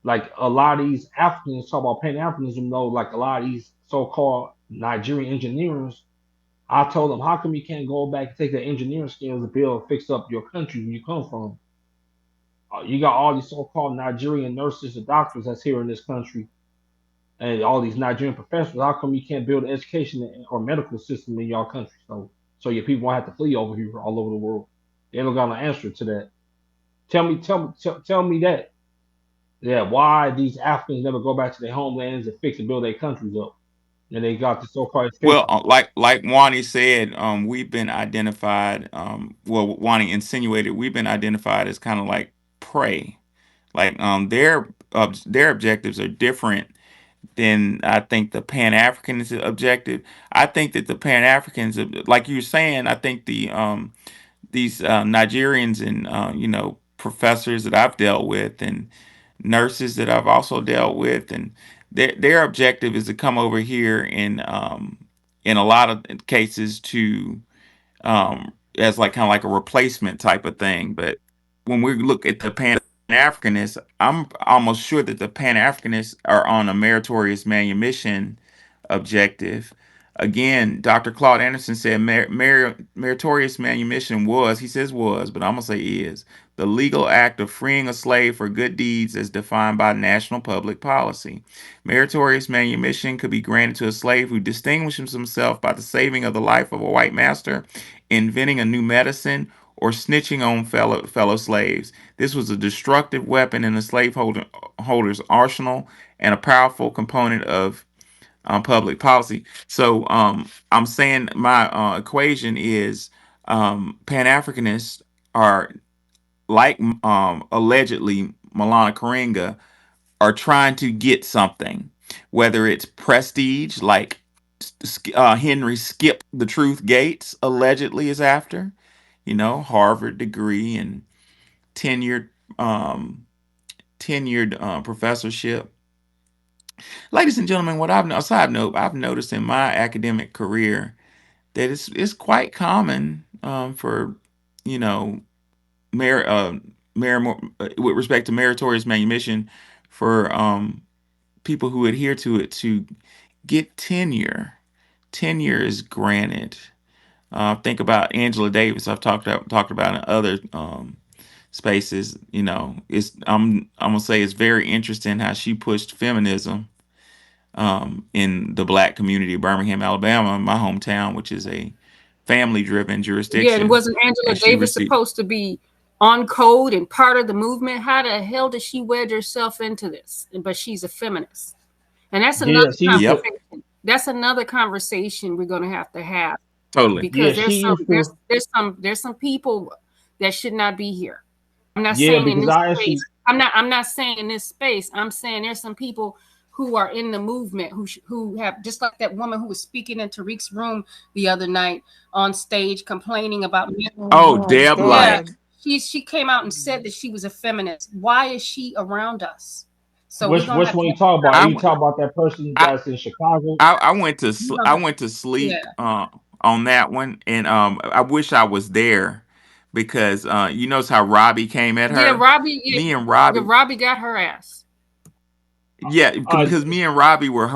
Like a lot of these Africans talk about Pan Africanism though, like a lot of these so-called Nigerian engineers. I told them, how come you can't go back and take the engineering skills and build and fix up your country where you come from? You got all these so-called Nigerian nurses and doctors that's here in this country, and all these Nigerian professionals. How come you can't build an education or medical system in your country? So your people won't have to flee over here all over the world. They don't got an answer to that. Tell me that. Yeah, why these Africans never go back to their homelands and fix and build their countries up? And they got the so-called Well, education. like Wani said, we've been identified. Well, Wani insinuated we've been identified as kind of like prey. Like their objectives are different than I think the Pan Africanist objective. I think that the Pan Africans, like you were saying, I think these Nigerians and professors that I've dealt with and nurses that I've also dealt with, and their objective is to come over here and in a lot of cases to as like kind of like a replacement type of thing. But when we look at the Pan Africanists, I'm almost sure that the Pan Africanists are on a meritorious manumission objective. Again, Dr. Claude Anderson said meritorious manumission was, he says was, but I'm going to say is, the legal act of freeing a slave for good deeds as defined by national public policy. Meritorious manumission could be granted to a slave who distinguishes himself by the saving of the life of a white master, inventing a new medicine, or snitching on fellow slaves. This was a destructive weapon in the slaveholder's arsenal and a powerful component of public policy. So I'm saying my equation is Pan Africanists are like allegedly Malana Karenga are trying to get something, whether it's prestige, like Henry Skip the Truth Gates allegedly is after, Harvard degree and tenured um, tenured professorship. Ladies and gentlemen, what I've a side note I've noticed in my academic career that it's quite common for you know mer with respect to meritorious manumission for people who adhere to it to get tenure. Tenure is granted. Think about Angela Davis. I've talked about in other spaces. It's I'm gonna say it's very interesting how she pushed feminism in the black community of Birmingham, Alabama, my hometown, which is a family-driven Yeah, and jurisdiction, wasn't Angela and she Davis received. supposed to be on code and part of the movement? How the hell did she wedge herself into this? But she's a feminist. And that's Yeah, another she used to. Yep, conversation. That's another conversation we're going to have totally. Yeah, because she used to. there's some people that should not be here. I'm not Yeah, saying in because this I space. actually. I'm not saying in this space. I'm saying there's some people who are in the movement who have just like that woman who was speaking in Tariq's room the other night on stage complaining about men. Oh Oh, my Deb Yeah, Light. God. she came out and said that she was a feminist. Why is she around us? So we're gonna Which have to one you have talk about? Are I, you w- talking about that person I, that's in Chicago? I went to we're I gonna went to yeah. sleep on that one, and I wish I was there because you notice how Robbie came at Yeah, her. Robbie. Me and Yeah, Robbie, Robbie got her ass. yeah, Uh, because me and Robbie were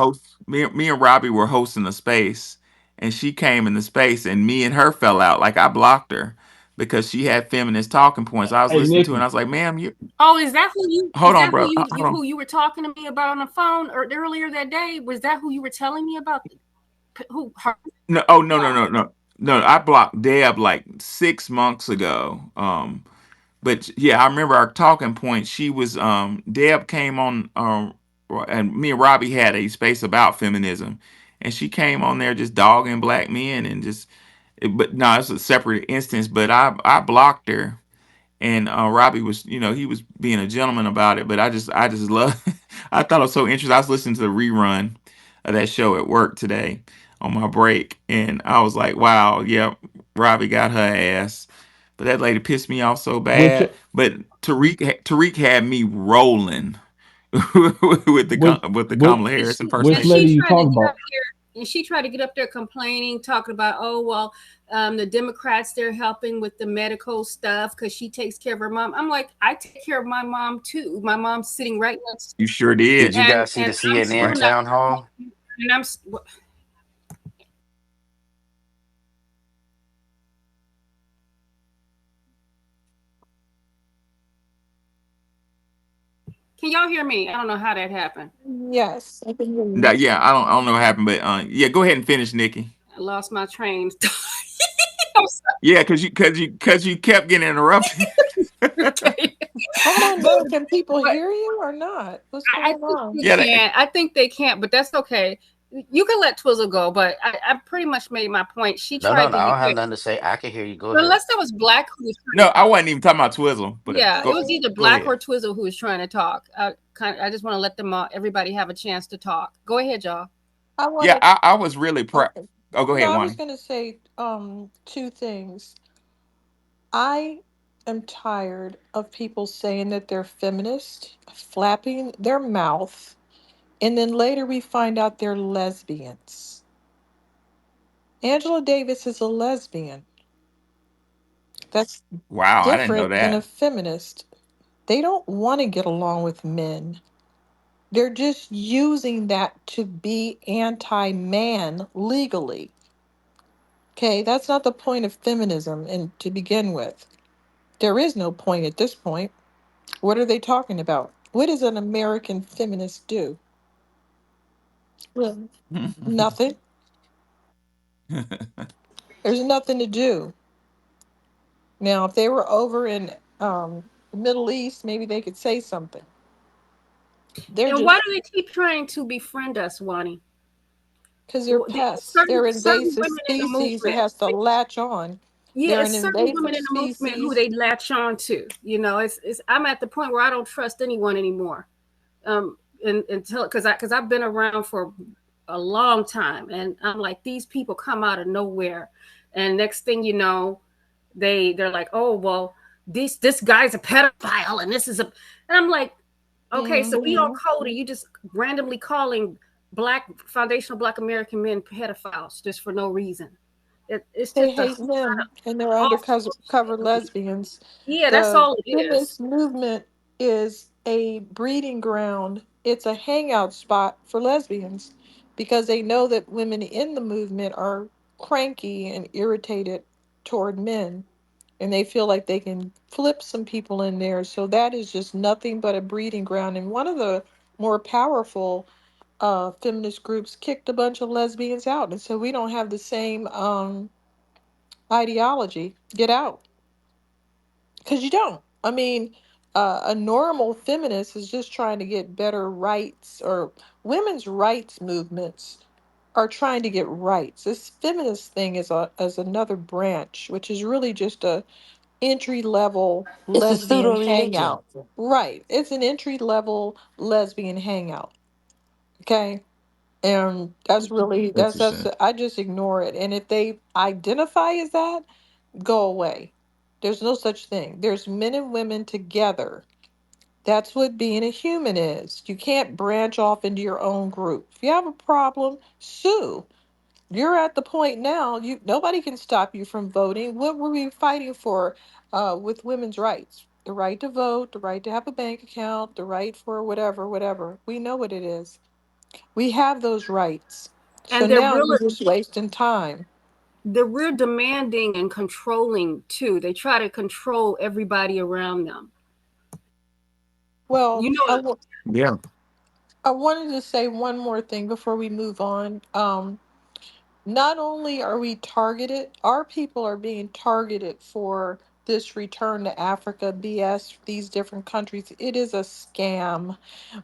me and Robbie were hosting a space, and she came in the space, and me and her fell out. Like I blocked her because she had feminist talking points. I was Hey, listening to it and I Nikki. was like, ma'am, you Oh, is that who you? Is hold on, that who bro. you? Hold on. Who you were talking to me about on the phone or earlier that day? Was that who you were telling me about? Who? Her? No, oh no. No, I blocked Deb like 6 months ago. But yeah, I remember our talking point. She was Deb came on and me and Robbie had a space about feminism, and she came on there just dogging black men and just. But no, it's a separate instance. But I blocked her, and Robbie was, he was being a gentleman about it. But I just love. I thought it was so interesting. I was listening to the rerun of that show at work today on my break, and I was like, wow, yeah, Robbie got her ass. But that lady pissed me off so Which bad. But Tariq had me rolling with which the which Kamala And Harris she which and impersonation. lady she you tried to talking get up about? there, and she tried to get up there complaining, talking about, oh well, the Democrats, they're helping with the medical stuff because she takes care of her mom. I'm like, I take care of my mom too. My mom's sitting right next to You sure me, Did did, you guys see and the I'm CNN still right? not. town hall? And I'm. Can y'all hear me? I don't know how that happened. Yes, I can hear you. Yeah, I don't know what happened, but yeah, go ahead and finish, Nikki. I lost my train. I'm Yeah, because you kept getting interrupted. sorry. Okay. I don't know. Can people hear you or not? What's I going think on? they Yeah, can't. I think they can't, but that's okay. You can let Twizzle go, but I pretty much made my point. She No, no, tried no. to I get don't have there. nothing to say. I can hear you. Go But ahead. unless that was Black who was trying no, to I talk. wasn't even talking about Twizzle, but Yeah, it go was Okay. either go Black ahead. or Twizzle who was trying to talk. I just want to let them all, everybody have a chance to talk. Go ahead, y'all. I Yeah, wanted. I was really proud. Okay. Oh, go No, ahead, I was Wani. going to say two things. I am tired of people saying that they're feminist, flapping their mouth, and then later we find out they're lesbians. Angela Davis is a lesbian. That's Wow, I didn't know different than a that. feminist. They don't want to get along with men. They're just using that to be anti man legally. Okay, that's not the point of feminism and to begin with. There is no point at this point. What are they talking about? What does an American feminist do? Well, nothing. There's nothing to do. Now, if they were over in the Middle East, maybe they could say something. They're And why just do they keep trying to befriend us, Wani? because they're pests. They're Certain invasive women in the species that movement. has to latch on. Yeah, They're it's an certain invasive women in the movement who species. they latch on to. It's I'm at the point where I don't trust anyone anymore. Um, and until because I've been around for a long time, and I'm like, these people come out of nowhere, and next thing you know, they're like, oh well, this guy's a pedophile, and this is a, and I'm like, okay, so we all Hmm. coded. You just randomly calling black foundational black American men pedophiles just for no reason. It's They just a hate whole lot men of and they're awful undercover shit. lesbians. Yeah, that's The all it is. feminist movement is a breeding ground. It's a hangout spot for lesbians because they know that women in the movement are cranky and irritated toward men and they feel like they can flip some people in there. So that is just nothing but a breeding ground. And one of the more powerful feminist groups kicked a bunch of lesbians out and so we don't have the same ideology. Get out. Because you don't. I mean, a normal feminist is just trying to get better rights, or women's rights movements are trying to get rights. This feminist thing is another branch, which is really just a entry level It's a lesbian pseudo religion. hangout. Right. It's an entry level lesbian hangout. Okay. And that's Interesting. I just ignore it. And if they identify as that, go away. There's no such thing. There's men and women together. That's what being a human is. You can't branch off into your own group. If you have a problem, sue. You're at the point now, you nobody can stop you from voting. What were we fighting for with women's rights? The right to vote, the right to have a bank account, the right for whatever, whatever. We know what it is. We have those rights. So And they're now real. you're just wasting time. We're demanding and controlling too. They try to control everybody around them. Well, You know, Yeah. I wanted to say one more thing before we move on. Not only are we targeted, our people are being targeted for this return to Africa BS, these different countries. It is a scam.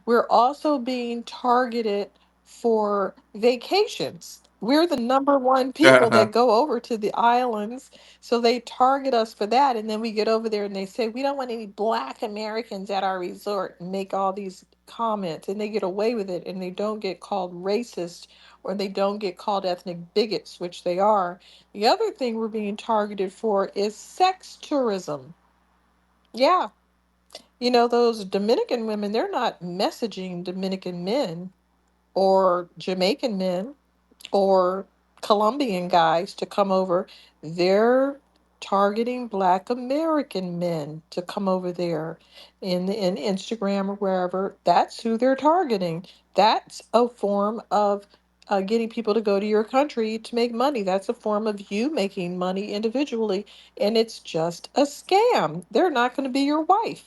We're also being targeted for vacations. We're the number one people that go over to the islands. So they target us for that. And then we get over there and they say, we don't want any Black Americans at our resort and make all these comments. And they get away with it and they don't get called racist or they don't get called ethnic bigots, which they are. The other thing we're being targeted for is sex tourism. Yeah. You know, those Dominican women, they're not messaging Dominican men or Jamaican men or Colombian guys to come over. They're targeting Black American men to come over there in Instagram or wherever. That's who they're targeting. That's a form of getting people to go to your country to make money. That's a form of you making money individually, and it's just a scam. They're not going to be your wife.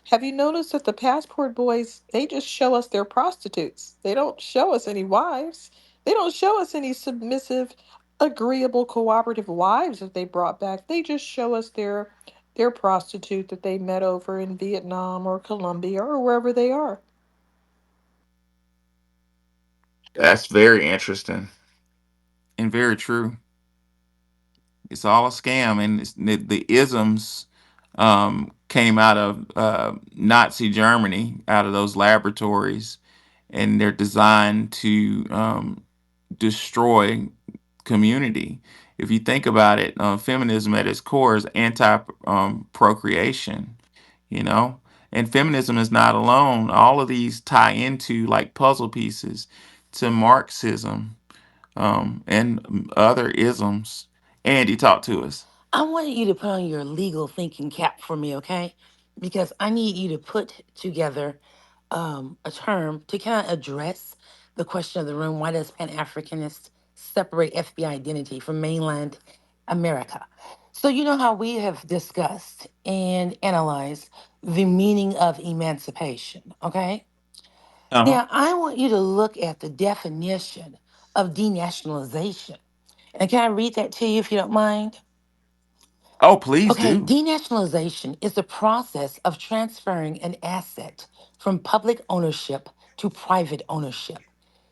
Have you noticed that the passport boys, they just show us their prostitutes. They don't show us any wives. They don't show us any submissive, agreeable, cooperative wives that they brought back. They just show us their prostitute that they met over in Vietnam or Colombia or wherever they are. That's very interesting and very true. It's all a scam, and the isms came out of Nazi Germany, out of those laboratories, and they're designed to destroy community. If you think about it, feminism at its core is anti procreation, you know, and feminism is not alone. All of these tie into like puzzle pieces to Marxism and other isms. Andy, talk to us. I wanted you to put on your legal thinking cap for me, okay? Because I need you to put together a term to kind of address the question of the room: why does Pan Africanist separate FBI identity from mainland America? So, you know how we have discussed and analyzed the meaning of emancipation, okay? Uh-huh. Now, I want you to look at the definition of denationalization. And can I read that to you if you don't mind? Oh, please Okay, do. denationalization is the process of transferring an asset from public ownership to private ownership.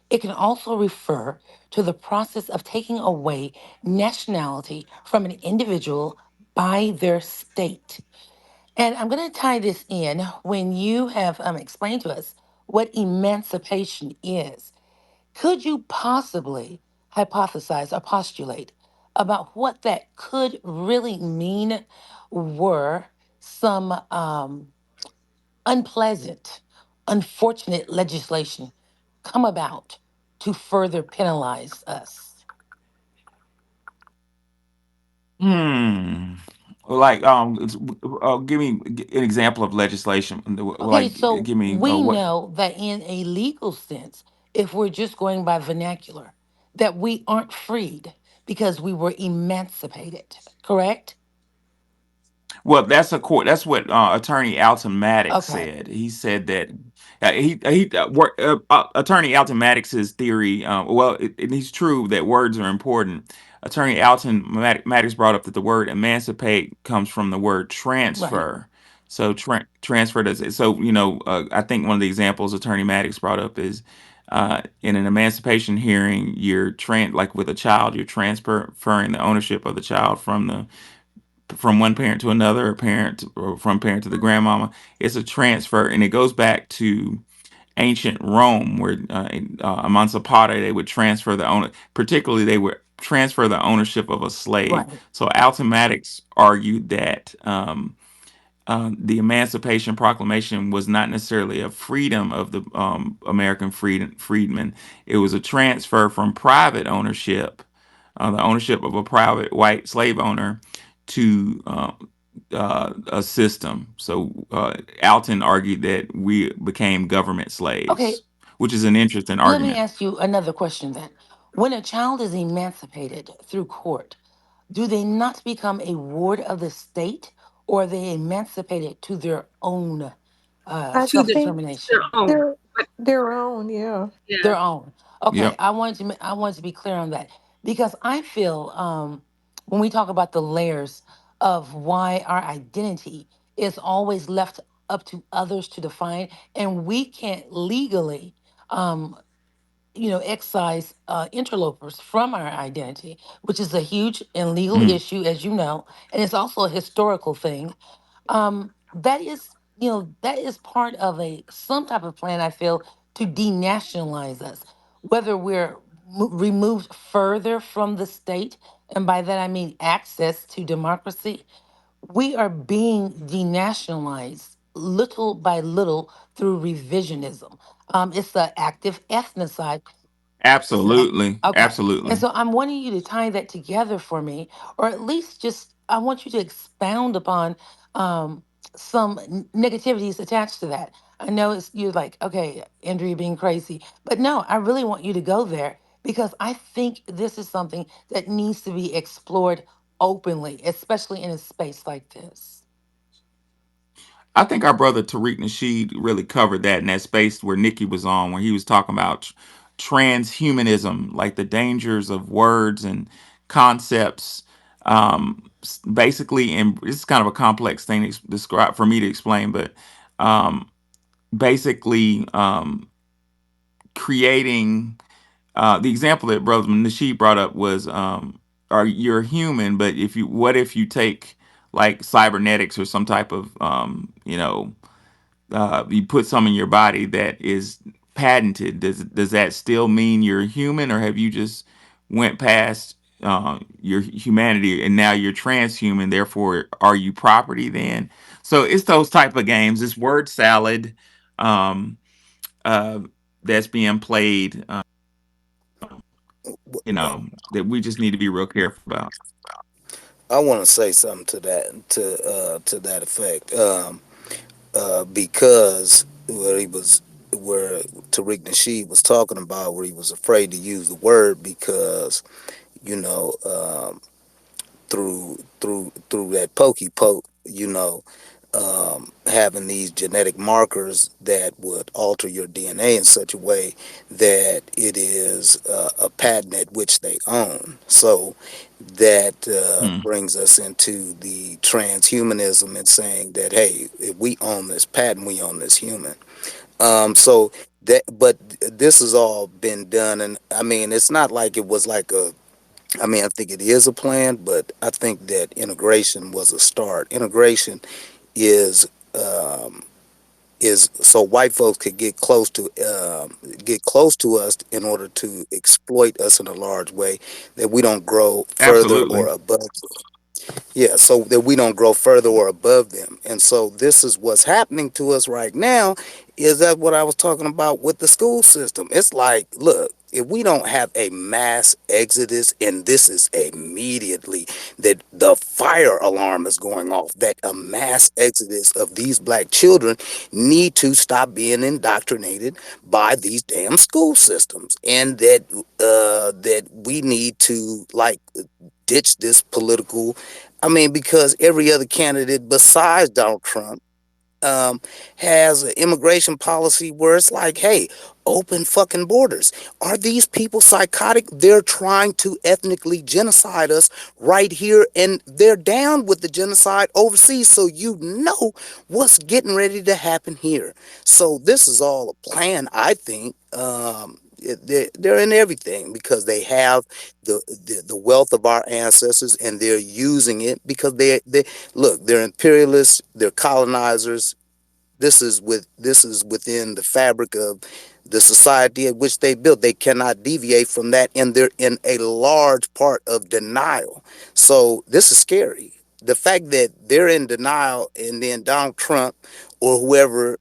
It can also refer to the process of taking away nationality from an individual by their state. And I'm going to tie this in when you have explained to us what emancipation is. Could you possibly hypothesize or postulate about what that could really mean were some unpleasant, unfortunate legislation come about to further penalize us? Hmm. Like, give me an example of legislation. Okay, Like, so give me we what? know that in a legal sense, if we're just going by vernacular, that we aren't freed because we were emancipated, correct? Well, that's a court. That's what Attorney Alton Maddox Okay, said. He said that Attorney Alton Maddox's theory. Well, he's true that words are important. Attorney Alton Maddox brought up that the word emancipate comes from the word right. transfer. So transfer does so. I think one of the examples Attorney Maddox brought up is in an emancipation hearing, like with a child, you're transferring the ownership of the child from one parent to another, a parent or from parent to the grandmama. It's a transfer, and it goes back to ancient Rome, where among Zapata they would transfer the owner. Particularly, they would transfer the ownership of a slave. Right. So Altomatics argued that the Emancipation Proclamation was not necessarily a freedom of the American freedmen. It was a transfer from private ownership, the ownership of a private white slave owner, to a system. So Alton argued that we became government Okay, slaves, which is an interesting let me argument. ask you another question then. When a child is emancipated through court, do they not become a ward of the state, or are they emancipated to their own I To self the think determination? their own. they're But their own, yeah. Their yeah, own. Okay, Yep. I wanted to be clear on that because I feel when we talk about the layers of why our identity is always left up to others to define, and we can't legally um, excise interlopers from our identity, which is a huge and legal Mm. issue, as you know, and it's also a historical thing. That is, that is part of a some type of plan. I feel to denationalize us, whether we're removed further from the state, and by that I mean access to democracy. We are being denationalized little by little through revisionism. It's the active ethnocide. Yeah. Absolutely. Okay. And Absolutely. so I'm wanting you to tie that together for me, or at least just I want you to expound upon um, some negativities attached to that. I know it's you're like, okay, Andrew, you're being crazy, but no, I really want you to go there because I think this is something that needs to be explored openly, especially in a space like this. I think our brother Tariq Nasheed really covered that in that space where Nikki was on, when he was talking about transhumanism, like the dangers of words and concepts. Basically, and it's kind of a complex thing to describe for me to explain, but um, basically creating the example that Brother Nasheed brought up was are you're human, but if you what if you take like cybernetics or some type of you put some in your body that is patented, does that still mean you're human, or have you just went past your humanity and now you're transhuman? Therefore, are you property then? So it's those type of games. It's word salad um, uh, that's being played. That we just need to be real careful about. I want to say something to that to that effect. Because where Tariq Nasheed was talking about where he was afraid to use the word because you know through that pokey poke, having these genetic markers that would alter your DNA in such a way that it is a patent at which they own. So that Hmm. brings us into the transhumanism and saying that, hey, if we own this patent, we own this human. So but this has all been done, and I mean, it's not like it was like a I mean, I think it is a plan, but I think that integration was a start. Integration is is so white folks could get close to us in order to exploit us in a large way that we don't grow further or Absolutely. above. Yeah, so that we don't grow further or above them. And so this is what's happening to us right now. Is that what I was talking about with the school system? It's like, look, if we don't have a mass exodus, and this is immediately that the fire alarm is going off, that a mass exodus of these black children need to stop being indoctrinated by these damn school systems, and that we need to like ditch this political. I mean, because every other candidate besides Donald Trump um, has an immigration policy where it's like, hey, open fucking borders. Are these people psychotic? They're trying to ethnically genocide us right here, and they're down with the genocide overseas. So you know what's getting ready to happen here. So this is all a plan, I think. They're in everything because they have the wealth of our ancestors, and they're using it because they look, they're imperialists, they're colonizers. This is within the fabric of the society at which they built. They cannot deviate from that, and they're in a large part of denial. So this is scary. The fact that they're in denial, and then Donald Trump or whoever,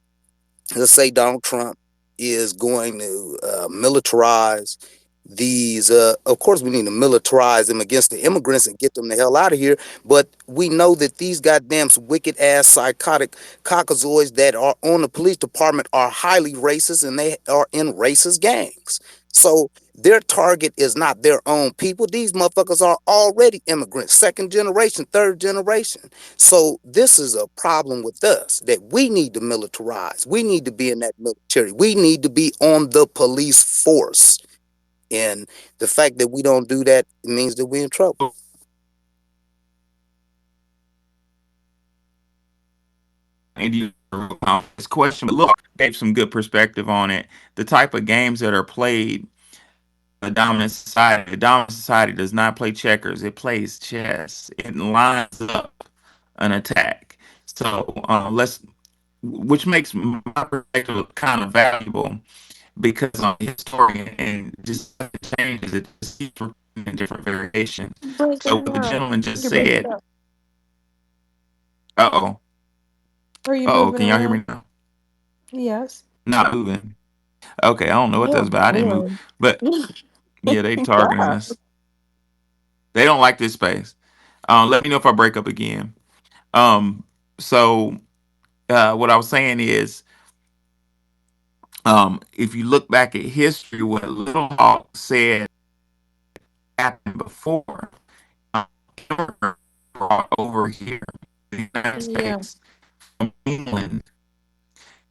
let's say Donald Trump, is going to militarize these. Of course, we need to militarize them against the immigrants and get them the hell out of here. But we know that these goddamn wicked ass psychotic cockazoids that are on the police department are highly racist, and they are in racist gangs. So Their target is not their own people. These motherfuckers are already immigrants, second generation, third generation. So this is a problem with us that we need to militarize. We need to be in that military. We need to be on the police force. And the fact that we don't do that means that we're in trouble. Indian this question, but look, gave some good perspective on it. The type of games that are played in the dominant society does not play checkers; it plays chess. It lines up an attack. So let's, which makes my perspective kind of valuable because I'm a historian and just changes it just keeps repeating in different variations. So Breaking what the up. gentleman just You're breaking said, up. uh oh, Are you uh oh, moving can y'all hear me around? now? Yes. Not moving. Okay, I don't know what that's Oh about. I didn't move, boy. but yeah, they targeting God. us. They don't like this space. Let me know if I break up again. Um, so what I was saying is, if you look back at history, what Little Hawk said happened before. Um, immigrants brought over here to the United Yeah. States from England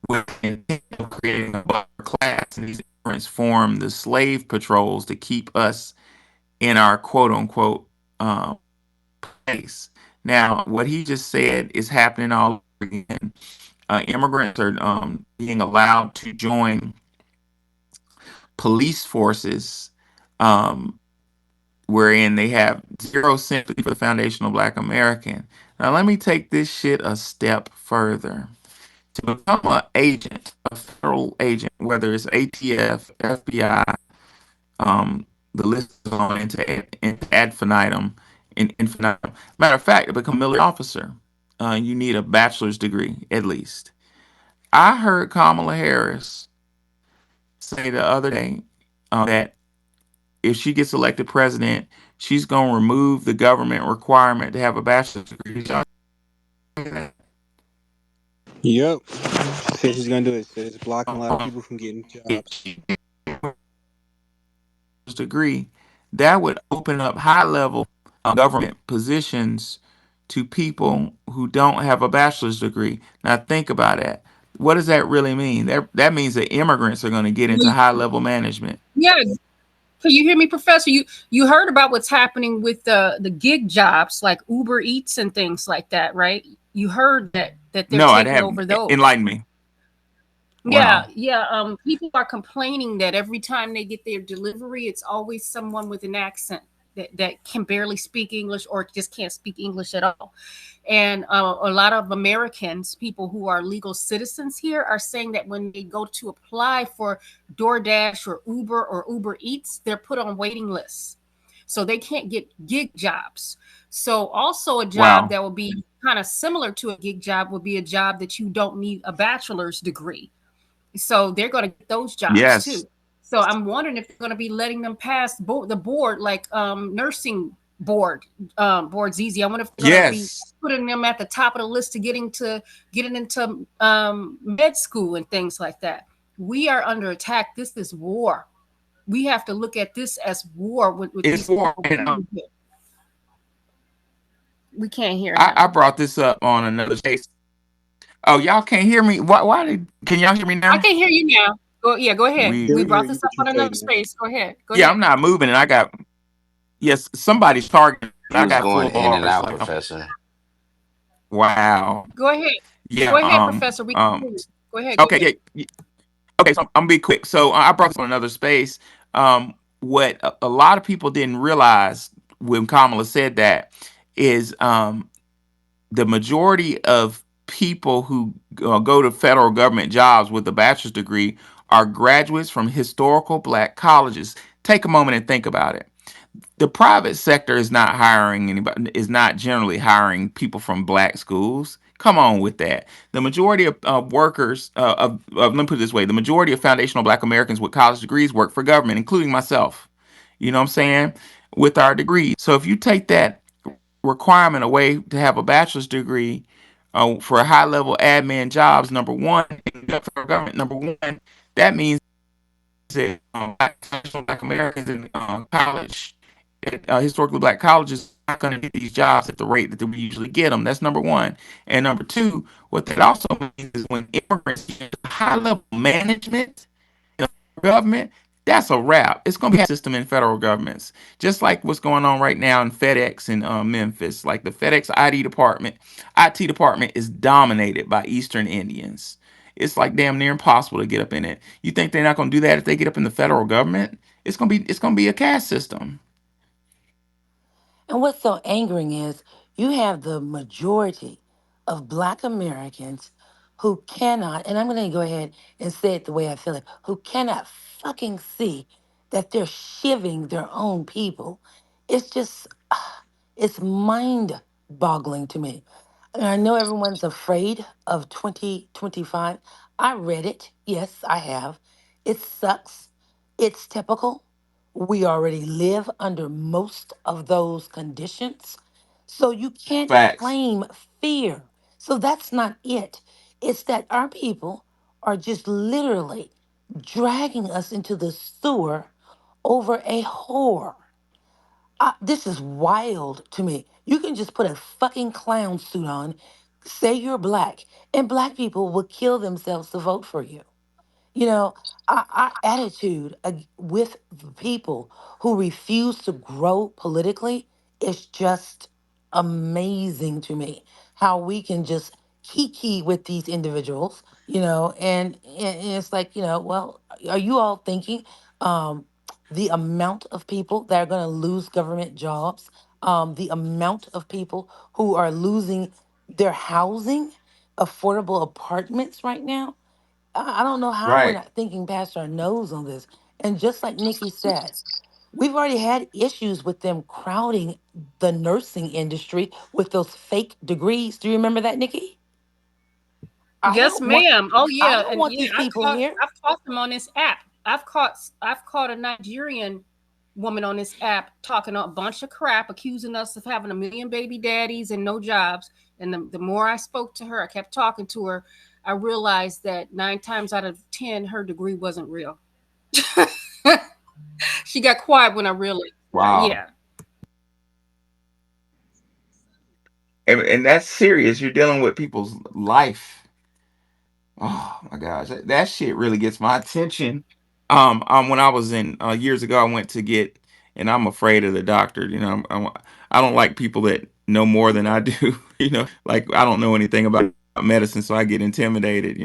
with the intent of creating a buffer class, and these immigrants formed the slave patrols to keep us in our quote unquote place. Now, what he just said is happening all over again. Immigrants are being allowed to join police forces, um, wherein they have zero sympathy for the foundational Black American. Now, let me take this shit a step further. To become an agent, a federal agent, whether it's ATF, FBI, um, the list is on into ad infinitum, in infinitum. Matter of fact, to become a military officer, you need a bachelor's degree at least. I heard Kamala Harris say the other day that if she gets elected president, she's going to remove the government requirement to have a bachelor's degree. Did y'all hear that? Yep. Said she's gonna do it. Said it's blocking a lot of Um, people from getting if jobs. she gets a degree, that would open up high level government positions to people who don't have a bachelor's degree. Now, think about it. What does that really mean? That means that immigrants are going to get into high level management. Yeah. Can you hear me, Professor? You heard about what's happening with the gig jobs like Uber Eats and things like that, right? You heard that they're No, I'd taking have over those. enlighten me. Yeah, Wow. yeah. People are complaining that every time they get their delivery, it's always someone with an accent that can barely speak English or just can't speak English at all. And a lot of Americans, people who are legal citizens here, are saying that when they go to apply for DoorDash or Uber Eats, they're put on waiting lists. So they can't get gig jobs. So also a job Wow. that will be kind of similar to a gig job would be a job that you don't need a bachelor's degree, so they're going to get those jobs Yes. too. So I'm wondering if they're going to be letting them pass the board, like nursing board's easy. I wonder if they're going to be Yes. putting them at the top of the list to getting into med school and things like that. We are under attack. This is war. We have to look at this as war with It's these for, people. and We can't hear I him. brought this up on another case. Oh, y'all can't hear me. Why did? Can y'all hear me I now? can hear you now. Yeah, go ahead. Yeah, We. We we can hear brought you, this but up you on another fading out. space. Go ahead. Go Yeah, ahead. I'm not moving, and I got, yes, somebody's targeting. You I was got going full in and bars. out, Like, Professor. wow. Go ahead. Yeah. Go ahead, Professor. We can hear you. Go ahead. Go Okay. ahead. Okay. So I'm gonna be quick. So I brought this on another space. What a lot of people didn't realize when Kamala said that is the majority of people who go to federal government jobs with a bachelor's degree are graduates from historical black colleges. Take a moment and think about it. The private sector is not hiring anybody, is not generally hiring people from black schools. Come on with that. The majority of workers let me put it this way: the majority of foundational black Americans with college degrees work for government, including myself. You know what I'm saying? With our degrees. So if you take that requirement away to have a bachelor's degree for high level admin jobs, number one, in the federal government, number one, that means said, black Americans in college, historically black colleges, are not going to get these jobs at the rate that we usually get them. That's number one. And number two, what that also means is when immigrants get into high level management in the government, that's a wrap. It's going to be a system in federal governments, just like what's going on right now in FedEx in Memphis. Like the FedEx IT department is dominated by Eastern Indians. It's like damn near impossible to get up in it. You think they're not going to do that if they get up in the federal government? It's going to be a caste system. And what's so angering is you have the majority of Black Americans who cannot, and I'm going to go ahead and say it the way I feel it, who cannot fucking see that they're shivving their own people. It's just, it's mind boggling to me. And I know everyone's afraid of 2025. I read it. Yes, I have. It sucks. It's typical. We already live under most of those conditions. So you can't Facts. claim fear. So that's not it. It's that our people are just literally dragging us into the sewer over a whore. This is wild to me. You can just put a fucking clown suit on, say you're black, and black people will kill themselves to vote for you. You know, our attitude with the people who refuse to grow politically is just amazing to me. How we can just kiki with these individuals, and it's like, well, are you all thinking the amount of people that are going to lose government jobs, the amount of people who are losing their housing, affordable apartments right now? I don't know how we're Right. not thinking past our nose on this. And just like Nikki said, we've already had issues with them crowding the nursing industry with those fake degrees. Do you remember that, Nikki? I Yes, don't want ma'am. Oh I yeah, don't and want yeah, these people here. I've caught them on this app. I've caught a Nigerian woman on this app talking a bunch of crap, accusing us of having a million baby daddies and no jobs. And the more I spoke to her, I kept talking to her. I realized that 9 times out of 10, her degree wasn't real. She got quiet when I realized that. Wow. Yeah. And that's serious. You're dealing with people's life. Oh my gosh, that shit really gets my attention. When I was in years ago, I went to get, and I'm afraid of the doctor. I don't like people that know more than I do. Like I don't know anything about medicine, so I get intimidated.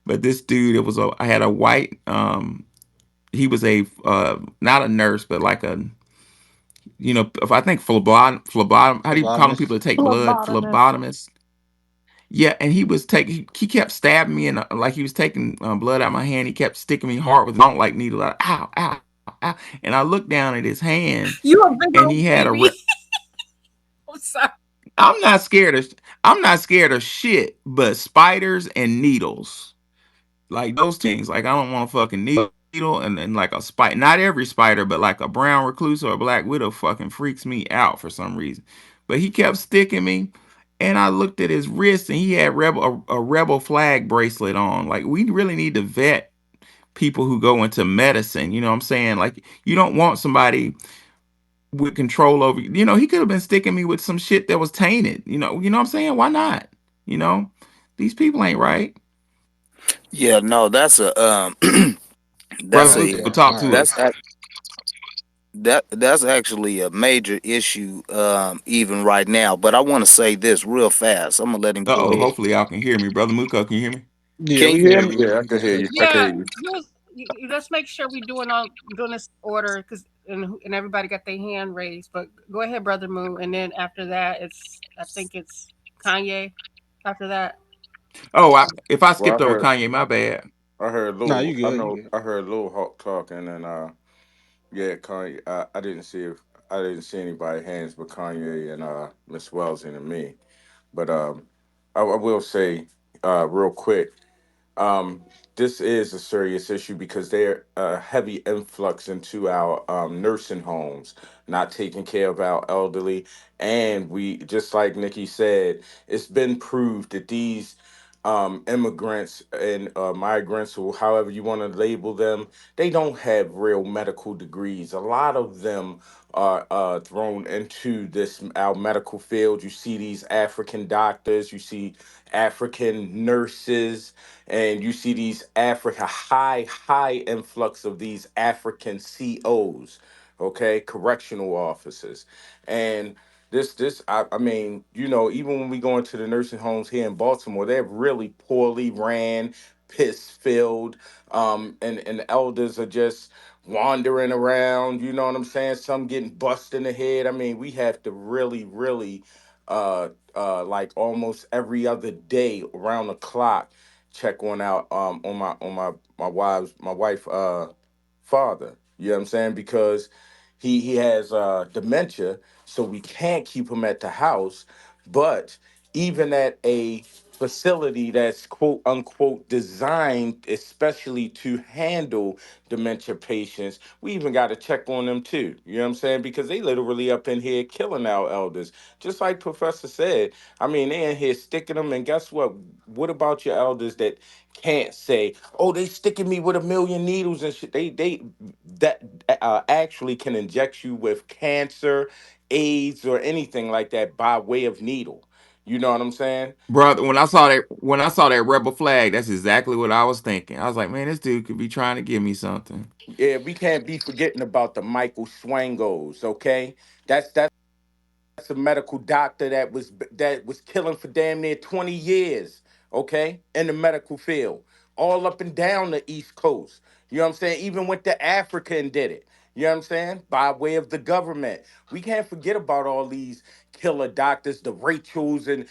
But this dude, I had a white. He was a not a nurse, but like a, if I think phlebotom. How do you call them people Phlebotomist. that take blood? Phlebotomist. Phlebotomist. Yeah, and he kept stabbing me, and like he was taking blood out my hand. He kept sticking me hard with, I don't like needle. Ow, ow, ow. And I looked down at his hand, You a big and old he had baby. I'm sorry. I'm not scared of I'm not scared of shit, but spiders and needles. Like those things. Like I don't want a fucking needle and like a spider. Not every spider, but like a brown recluse or a black widow fucking freaks me out for some reason. But he kept sticking me, and I looked at his wrist, and he had a rebel flag bracelet on. Like we really need to vet people who go into medicine. You know what I'm saying? Like you don't want somebody with control over you. He could have been sticking me with some shit that was tainted. You know what I'm saying? Why not? You know, these people ain't right. Yeah, no, Brother that's Right. Luke, a Yeah. but talk to Right. that's us. that's actually a major issue, even right now. But I want to say this real fast. I'm gonna let him Uh go oh. ahead. Hopefully y'all can hear me. Brother Muko, can you hear me? Yeah, Can we you can hear hear me? you. Yeah, I can hear you. I can Yeah, hear you. let's make sure we're doing this order because and everybody got their hand raised. But go ahead, brother Moo, and then after that, I think it's Kanye. After that, Oh, if I Well, skipped over Kanye, my bad. I heard No, you Lil. I good. You know. good. I heard Lil Hawk talking, and yeah, Kanye. I didn't see anybody hands but Kanye and Miss Wells and me. But I will say real quick. Um, this is a serious issue because they're a heavy influx into our nursing homes, not taking care of our elderly. And we, just like Nikki said, it's been proved that these immigrants and migrants, or however you want to label them, they don't have real medical degrees. A lot of them are thrown into this our medical field. You see these African doctors, you see African nurses, and you see these Africa high influx of these African COs, okay, correctional officers, and I mean, even when we go into the nursing homes here in Baltimore, they're really poorly ran, piss filled, and the elders are just wandering around. You know what I'm saying? Some getting bust in the head. I mean, we have to really, like almost every other day around the clock, check one out on my wife father. You know what I'm saying? Because he has dementia, so we can't keep him at the house. But even at a facility that's quote unquote designed especially to handle dementia patients, we even got to check on them too. You know what I'm saying? Because they literally up in here killing our elders. Just like Professor said, I mean, they in here sticking them. And guess what? What about your elders that can't say, oh, they sticking me with a million needles and shit? They that actually can inject you with cancer, AIDS, or anything like that by way of needle. You know what I'm saying? Brother, when I saw that rebel flag, that's exactly what I was thinking. I was like, man, this dude could be trying to give me something. Yeah, we can't be forgetting about the Michael Swangos, okay? That's a medical doctor that was killing for damn near 20 years, okay, in the medical field, all up and down the East Coast. You know what I'm saying? Even went to Africa and did it. You know what I'm saying? By way of the government. We can't forget about all these killer doctors, the Rachels and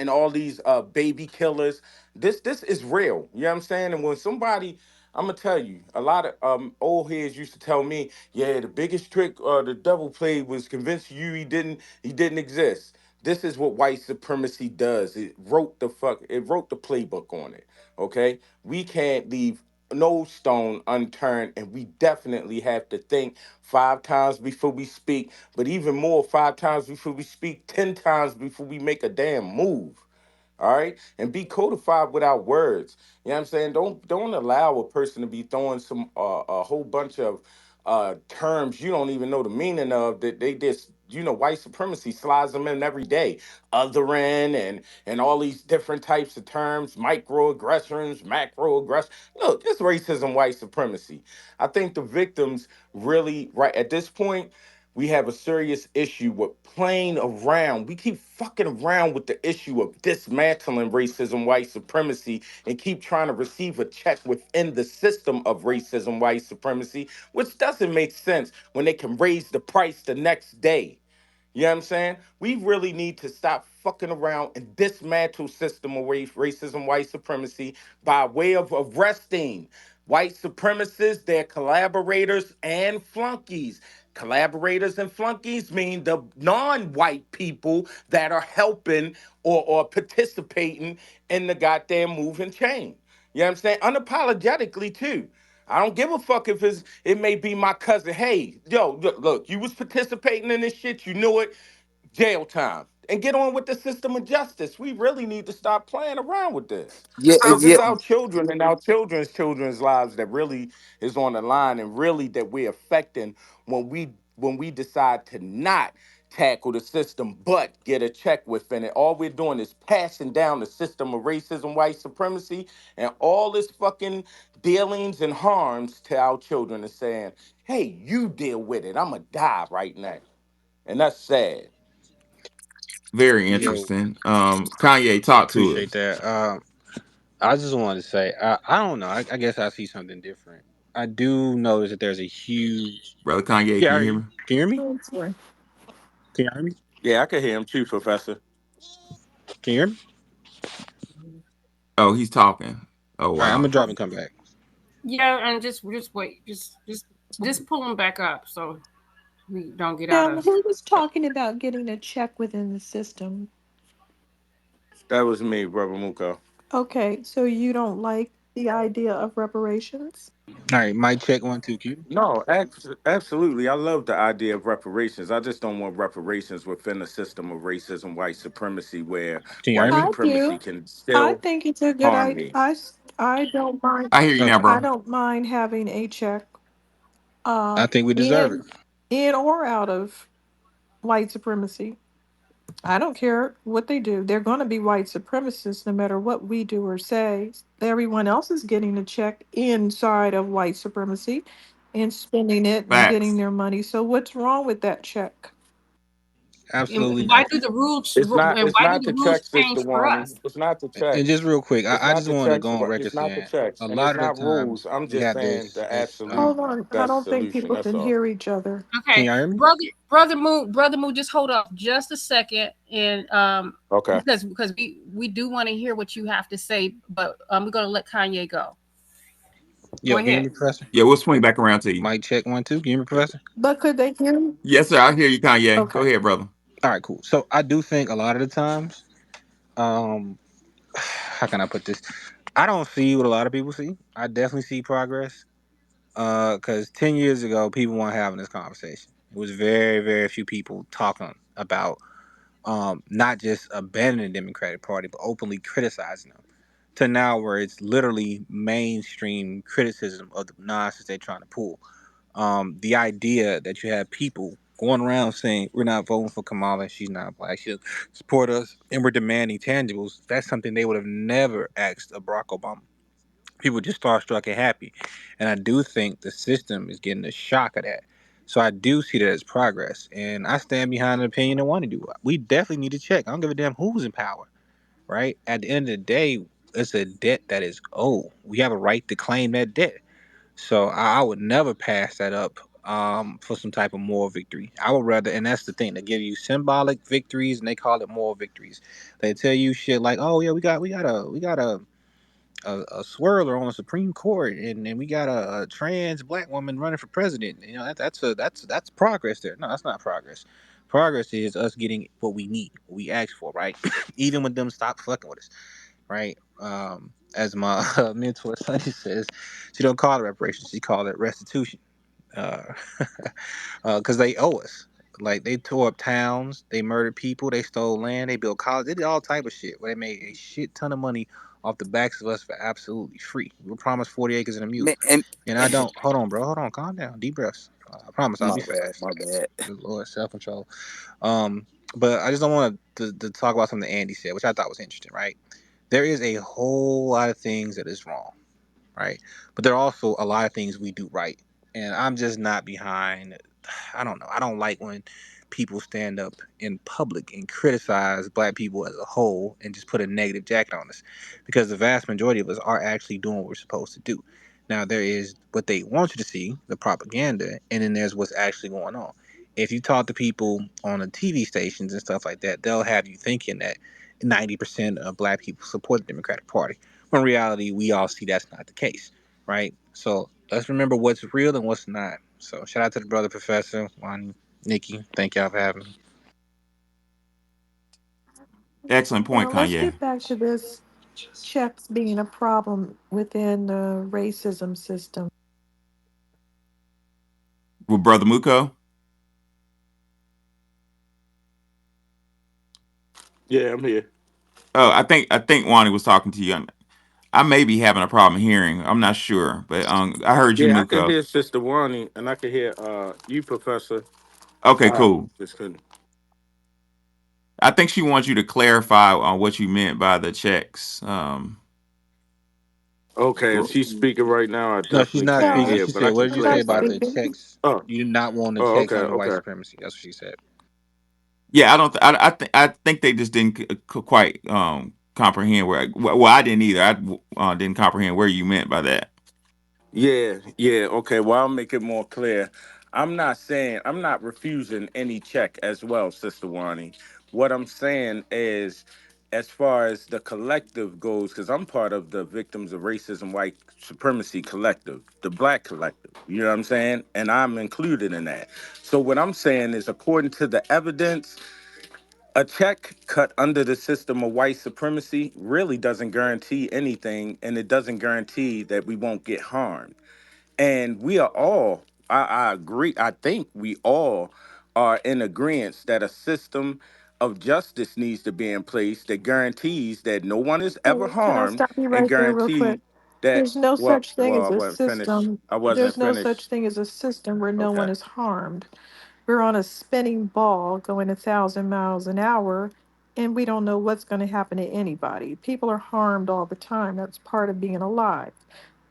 all these baby killers. This is real. You know what I'm saying? And when somebody, I'm gonna tell you, a lot of old heads used to tell me, yeah, the biggest trick the devil played was convince you he didn't exist. This is what white supremacy does. It wrote the playbook on it. Okay? We can't leave no stone unturned, and we definitely have to think 5 times before we speak, but even more 5 times before we speak, 10 times before we make a damn move. All right, and be codified with our words. You know what I'm saying? Don't allow a person to be throwing some a whole bunch of terms you don't even know the meaning of, that they just, white supremacy slides them in every day. Othering and all these different types of terms, microaggressions, macroaggression. Look, it's racism, white supremacy. I think the victims really, right at this point, we have a serious issue with playing around. We keep fucking around with the issue of dismantling racism, white supremacy, and keep trying to receive a check within the system of racism, white supremacy, which doesn't make sense when they can raise the price the next day. You know what I'm saying? We really need to stop fucking around and dismantle system of racism, white supremacy by way of arresting white supremacists, their collaborators, and flunkies. Collaborators and flunkies mean the non-white people that are helping or participating in the goddamn move and change. You know what I'm saying? Unapologetically too. I don't give a fuck if it may be my cousin. Hey, yo, look, you was participating in this shit, you knew it, jail time. And get on with the system of justice. We really need to stop playing around with this. Yeah, Because yeah, it's our children and our children's lives that really is on the line, and really that we're affecting when we decide to not tackle the system but get a check within it. All we're doing is passing down the system of racism, white supremacy, and all this fucking dealings and harms to our children, and saying, hey, you deal with it. I'ma die right now. And that's sad. Very Yo, interesting. Kanye, talk to appreciate us, that. I just wanted to say, I don't know. I guess I see something different. I do notice that there's a huge. brother Kanye. Yeah, Can I you hear hear you. me? Can you hear me? Oh, sorry. Can you hear me? Yeah, I could hear him too, Professor. Can you hear me? Oh, he's talking. Oh All right, I'm wow. gonna drop and come back. Yeah, and just wait, just pull them back up so we don't get out Now, of. who was talking about getting a check within the system? That was me, Brother Muko. Okay, so you don't like the idea of reparations? All right, mic check 1 2 Q. No, absolutely. I love the idea of reparations. I just don't want reparations within a system of racism, white supremacy, where Can you hear white me? I supremacy do. can I still think it's a good harm idea. me. I don't mind. I hear you now, Okay. I bro. don't mind having a check I think we deserve it. in or out of white supremacy. I don't care what they do. They're going to be white supremacists no matter what we do or say. Everyone else is getting a check inside of white supremacy and spending it and getting Facts. their money. So what's wrong with that check? And Absolutely why do nothing. the rules? It's not. And It's why do not the the rules check, Sister change for Warning. us? It's not the And checks. just real quick, It's I not just the wanted to checks. go on record It's not the saying checks, a and it's lot of the not rules. times I'm we just have saying this the this absolute Hold on. I best don't think solution. people That's can all. hear each other. Can Okay, y'all hear me? brother Moo, just hold off just a second, and Okay. because we do want to hear what you have to say, but we're gonna let Kanye go. Go Yo, can you hear ahead. me, Professor? Yeah, we'll swing back around to you. Mic check 1 2. Can you hear me, Professor? But could they hear? Yes, sir. I hear you, Kanye. Go Okay. ahead, brother. All right, cool. So I do think a lot of the times, um, how can I put this? I don't see what a lot of people see. I definitely see progress. Because 10 years ago, people weren't having this conversation. It was very, very few people talking about not just abandoning the Democratic Party, but openly criticizing them. To now, where it's literally mainstream criticism of the nonsense they're trying to pull. The idea that you have people going around saying we're not voting for Kamala, she's not black, she'll support us, and we're demanding tangibles. That's something they would have never asked of Barack Obama. People just starstruck and happy, and I do think the system is getting a shock of that. So I do see that as progress, and I stand behind an opinion and want to do it. We definitely need to check. I don't give a damn who's in power, right? At the end of the day, it's a debt that is owed. We have a right to claim that debt. So I would never pass that up for some type of moral victory. I would rather, and that's the thing, they give you symbolic victories and they call it moral victories. They tell you shit like, oh yeah, we got a swirler on the Supreme Court, and we got a trans black woman running for president. You know that's progress there. No, that's not progress. Progress is us getting what we need, what we ask for, right? Even when them stop fucking with us, right? As my mentor Sonny says, she don't call it reparations, she called it restitution. Uh, because they owe us. Like they tore up towns, they murdered people, they stole land, they built colleges, they did all type of shit. Where they made a shit ton of money off the backs of us for absolutely free. We were promised 40 acres and a mule, Man, and and I don't. Hold on, bro. Hold on. Calm down. Deep breaths. I promise I'll my be bad, fast. my bad. Good Lord, self control. But I just don't want to talk about something Andy said, which I thought was interesting. Right? There is a whole lot of things that is wrong, right? But there are also a lot of things we do right. And I'm just not behind. I don't know. I don't like when people stand up in public and criticize black people as a whole and just put a negative jacket on us, because the vast majority of us are actually doing what we're supposed to do. Now, there is what they want you to see, the propaganda, and then there's what's actually going on. If you talk to people on the TV stations and stuff like that, they'll have you thinking that 90% of black people support the Democratic Party. When in reality, we all see that's not the case, right? So let's remember what's real and what's not. So shout out to the brother Professor Juan, Nikki. Thank y'all for having me. Excellent point, Now let's Kanye. get back to this checks being a problem within the racism system. With brother Muko. Yeah, I'm here. Oh, I think Wani was talking to you. I may be having a problem hearing. I'm not sure, but I heard you, Yeah, I can Muko. hear Sister Warning, and I can hear you, Professor. Okay, I cool. just couldn't. I think she wants you to clarify on what you meant by the checks. Okay, if Well, she's speaking right now, I No, she's definitely not can't speaking. No, hear, She but I said, "What can did you I'm say not clarify about it. the speaking. checks? Oh, You not wanting the oh, checks okay, under white okay. supremacy?" That's what she said. yeah, I don't. I think they just didn't quite comprehend where. Well, I didn't either. I didn't comprehend where you meant by that. Yeah, yeah, okay. Well, I'll make it more clear. I'm not refusing any check as well, Sister Wani. What I'm saying is, as far as the collective goes, because I'm part of the Victims of Racism White Supremacy Collective, the Black Collective, you know what I'm saying? And I'm included in that. So, what I'm saying is, according to the evidence, A check cut under the system of white supremacy really doesn't guarantee anything, and it doesn't guarantee that we won't get harmed. And we are all, I agree, I think we all are in agreement that a system of justice needs to be in place that guarantees that no one is ever Oh, can I harmed, stop you and right there real quick? guarantee that, There's no well, such thing as I a wasn't finished. system. I wasn't There's no such finished. thing as a system where no Okay. one is harmed. We're on a spinning ball going 1,000 miles an hour, and we don't know what's going to happen to anybody. People are harmed all the time. That's part of being alive.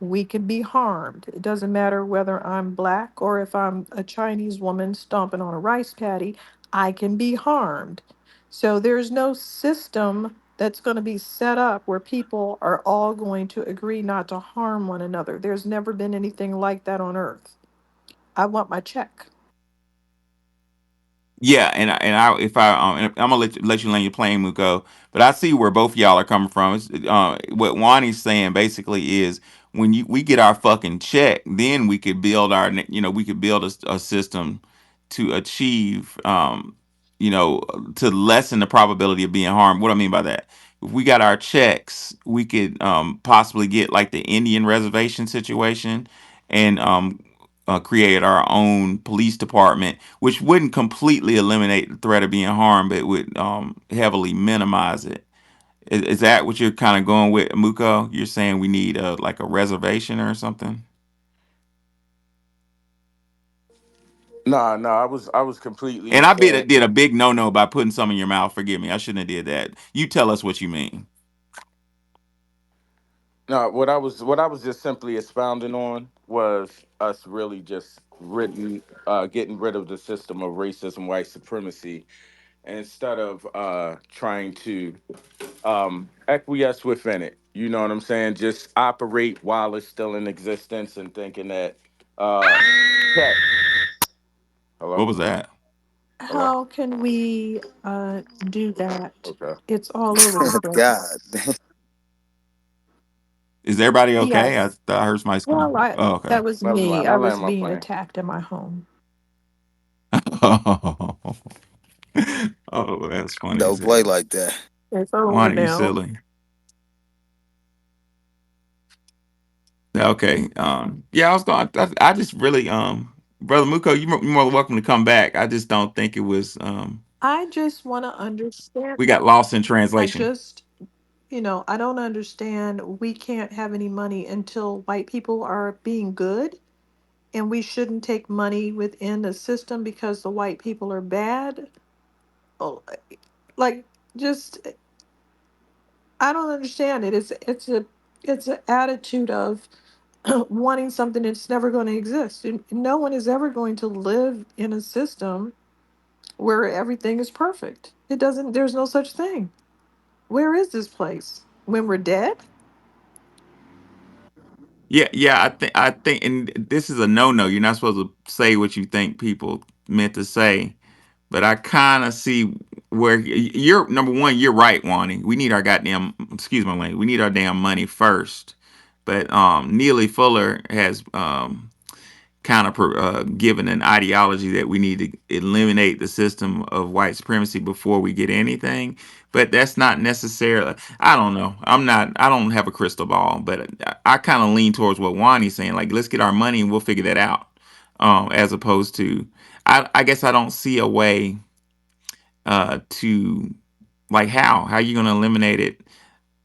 We can be harmed. It doesn't matter whether I'm black or if I'm a Chinese woman stomping on a rice paddy, I can be harmed. So there's no system that's going to be set up where people are all going to agree not to harm one another. There's never been anything like that on earth. I want my check. Yeah, and I if I and I'm gonna let you land your plane, Muko. But I see where both y'all are coming from. What Wani's saying basically is when we get our fucking check, then we could build we could build a system to achieve to lessen the probability of being harmed. What I mean by that, if we got our checks, we could possibly get like the Indian reservation situation and create our own police department, which wouldn't completely eliminate the threat of being harmed, but it would heavily minimize it. Is that what you're kind of going with, Muko? You're saying we need like a reservation or something? No, no, I was completely And I saying. did a big no by putting some in your mouth. Forgive me, I shouldn't have did that. You tell us what you mean. No, what I was just simply expounding on was us really just getting rid of the system of racism, white supremacy, instead of trying to acquiesce within it. You know what I'm saying? Just operate while it's still in existence, and thinking that check. What Hello, was that? hello. How can we do that? Okay. It's all over the God. place. Is everybody okay? I Yes. thought I heard somebody scream. Well, Oh, okay. that was Never me. mind. I I was land my being plane. attacked in my home. Oh, that's funny as Don't play hell. like that. It's over Why are you now. silly? Okay. Yeah, I was going. I just really, brother Muko, you're more than welcome to come back. I just don't think it was. I just want to understand. We got lost in I translation. just, I don't understand. We can't have any money until white people are being good, and we shouldn't take money within the system because the white people are bad. Oh, like, just, I don't understand it. It's an attitude of wanting something that's never going to exist. And no one is ever going to live in a system where everything is perfect. It doesn't, there's no such thing. Where is this place? When we're dead? Yeah, yeah. I think, and this is a no. You're not supposed to say what you think people meant to say. But I kind of see where you're number one. You're right, Wani. We need our goddamn excuse my language. We need our damn money first. But Neely Fuller has kind of given an ideology that we need to eliminate the system of white supremacy before we get anything. But that's not necessarily. I don't know. I'm not. I don't have a crystal ball. But I kind of lean towards what Wani's saying. Like, let's get our money and we'll figure that out. As opposed to, I guess I don't see a way to like how you going to eliminate it.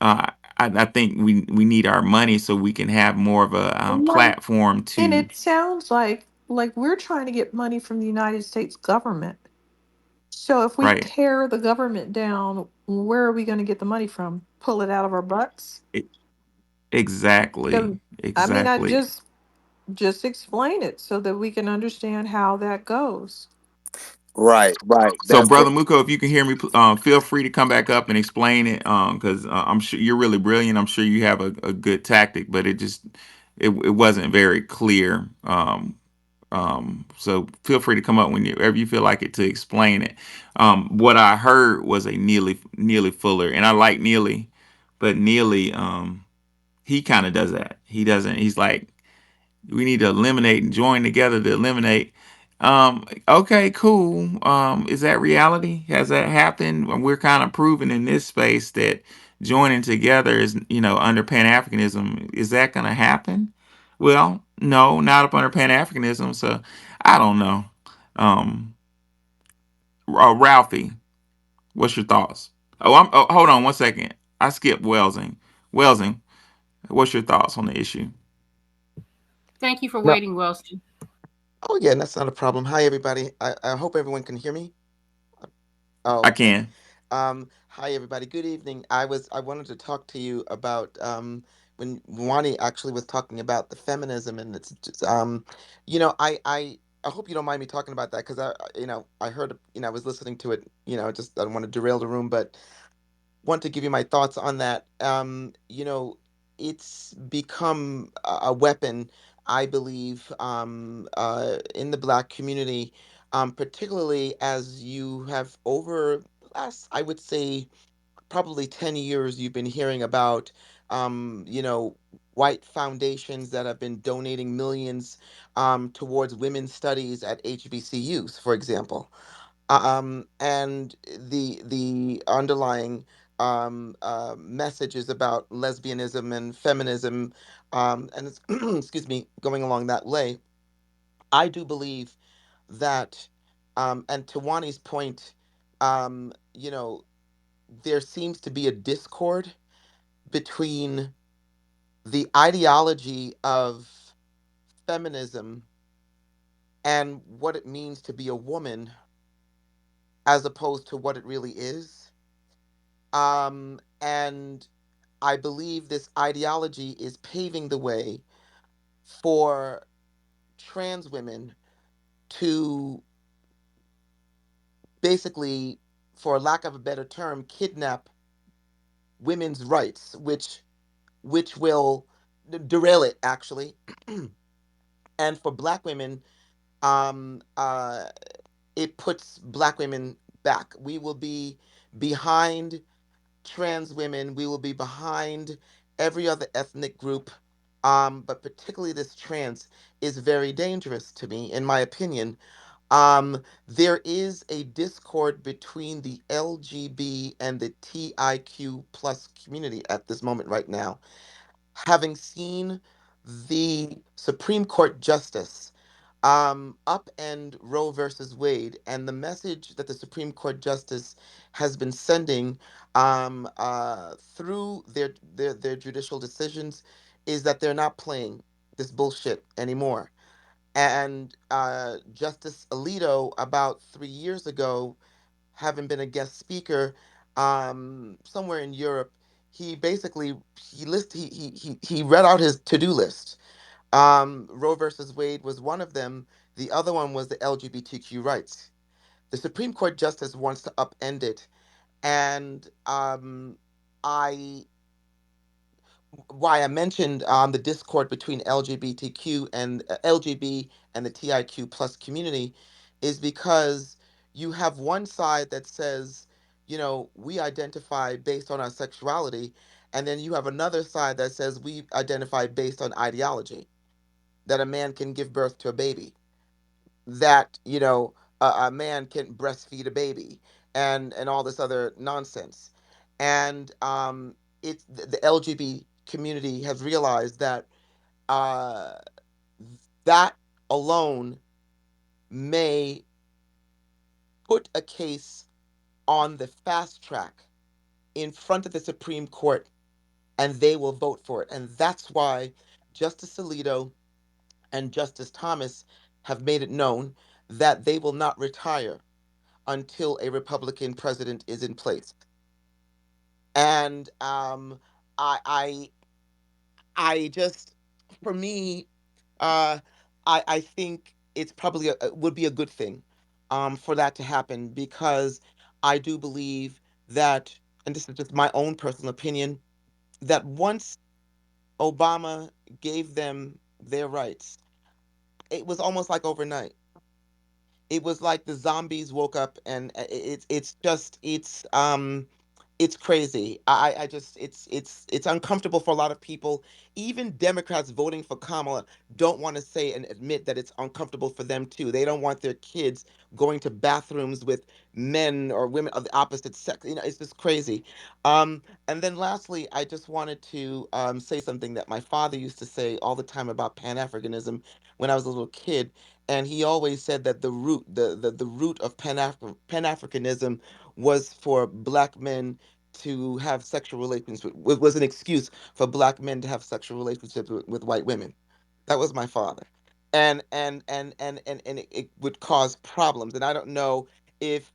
I think we need our money so we can have more of a Like, platform and to it sounds like we're trying to get money from the United States government. So if we right. tear the government down, where are we going to get the money from? Pull it out of our butts? E- exactly, So, I mean, I exactly. just explain it so that we can understand how that goes. Right, right. So, That's brother Muko, if you can hear me, feel free to come back up and explain it. Because I'm sure you're really brilliant. I'm sure you have a good tactic, but it wasn't very clear. So feel free to come up whenever you feel like it to explain it. What I heard was a Neely Fuller, and I like Neely, but Neely, he kind of does that. He doesn't. He's like, we need to eliminate and join together to eliminate. Okay, cool. Is that reality? Has that happened? And we're kind of proving in this space that joining together is, under Pan Africanism. Is that going to happen? Well, no, not up under Pan Africanism. So I don't know. Um, Ralphie, what's your thoughts? Hold on one second. I skipped Welsing. Welsing, what's your thoughts on the issue? Thank you for No. waiting, Wilson. Oh yeah, that's not a problem. Hi everybody. I hope everyone can hear me. Oh, I okay. can. Hi everybody. Good evening. I wanted to talk to you about when Wani actually was talking about the feminism and it's just, I hope you don't mind me talking about that because I heard I was listening to it, just I don't want to derail the room, but want to give you my thoughts on that. It's become a weapon, I believe, in the Black community, particularly as you have over the last, I would say, probably 10 years, you've been hearing about, white foundations that have been donating millions towards women's studies at HBCUs, for example, and the underlying messages about lesbianism and feminism, and it's, excuse me, going along that way. I do believe that, and to Wani's point, there seems to be a discord between the ideology of feminism and what it means to be a woman as opposed to what it really is. And I believe this ideology is paving the way for trans women to basically, for lack of a better term, kidnap women's rights, which will derail it actually. And for Black women, um, uh, it puts Black women back. We will be behind trans women. We will be behind every other ethnic group. But particularly this trans is very dangerous to me, in my opinion. There is a discord between the LGB and the TIQ plus community at this moment right now. Having seen the Supreme Court justice upend Roe versus Wade, and the message that the Supreme Court justice has been sending through their judicial decisions is that they're not playing this bullshit anymore. And Justice Alito, about 3 years ago, having been a guest speaker somewhere in Europe, he basically he read out his to-do list. Roe versus Wade was one of them. The other one was the LGBTQ rights. The Supreme Court justice wants to upend it, and I why I mentioned the discord between LGBTQ and LGB and the TIQ plus community is because you have one side that says, we identify based on our sexuality, and then you have another side that says we identify based on ideology, that a man can give birth to a baby, that a man can breastfeed a baby, and all this other nonsense. And it's the LGBT community has realized that uh, that alone may put a case on the fast track in front of the Supreme Court, and they will vote for it. And that's why Justice Alito and Justice Thomas have made it known that they will not retire until a Republican president is in place. And I, I, I just, for me, uh, I think it's probably it would be a good thing, for that to happen because I do believe that, and this is just my own personal opinion, that once Obama gave them their rights, it was almost like overnight. It was like the zombies woke up, and it's just it's it's crazy. I just it's uncomfortable for a lot of people. Even Democrats voting for Kamala don't want to say and admit that it's uncomfortable for them too. They don't want their kids going to bathrooms with men or women of the opposite sex. It's just crazy. And then lastly, I just wanted to say something that my father used to say all the time about Pan-Africanism when I was a little kid. And he always said that the root of Pan-Africanism was for black men to have sexual relations was an excuse for black men to have sexual relationships with white women. That was my father. And it would cause problems. And I don't know if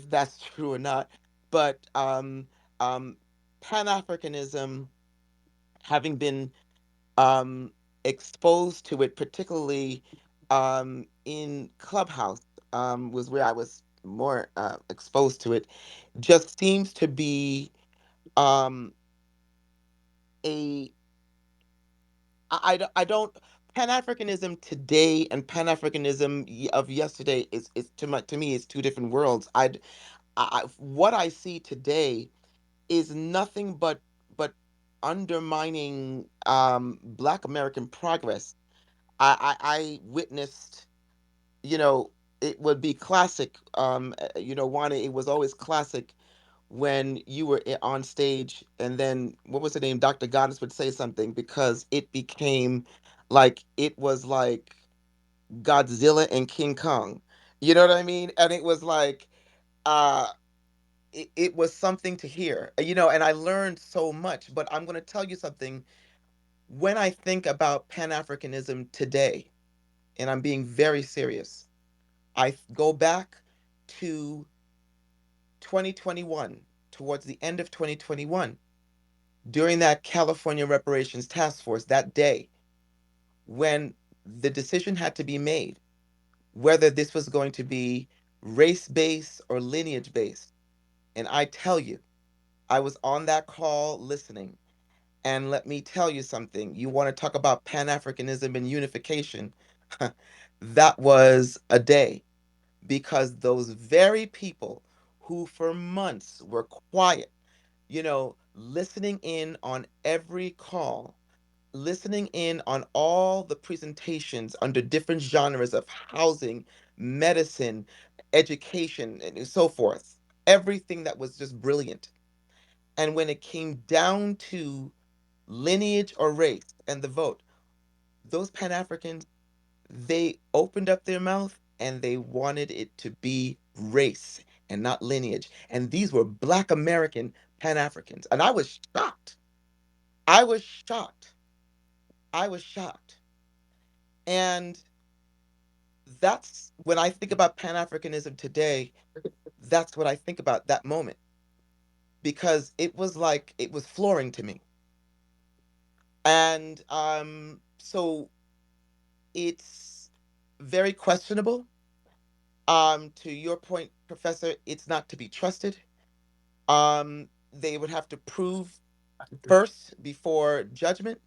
that's true or not, but um Pan-Africanism, having been um exposed to it, particularly in Clubhouse, was where I was more exposed to it, just seems to be um a I don't Pan-Africanism today and Pan-Africanism of yesterday is to me is two different worlds. What I see today is nothing but undermining Black American progress. I witnessed, you know, it would be classic. Wani, it was always classic when you were on stage, and then what was the name? Dr. Goddess would say something because it became like it was like Godzilla and King Kong. You know what I mean? And it was like uh it was something to hear. And I learned so much, but I'm going to tell you something. When I think about Pan-Africanism today, and I'm being very serious, go back to 2021, towards the end of 2021, during that California Reparations Task Force, that day, when the decision had to be made whether this was going to be race based or lineage based. And I tell you, I was on that call listening. And let me tell you something. You want to talk about Pan Africanism and unification? That was a day, because those very people who for months were quiet, listening in on every call, listening in on all the presentations under different genres of housing, medicine, education, and so forth. Everything that was just brilliant. And when it came down to lineage or race and the vote, those Pan Africans, they opened up their mouth and they wanted it to be race and not lineage. And these were Black American Pan Africans. And I was shocked. I was shocked. I was shocked. And that's when I think about Pan Africanism today, that's what I think about that moment, because it was like it was flooring to me. And so it's very questionable. To your point, Professor, it's not to be trusted. They would have to prove first before judgment.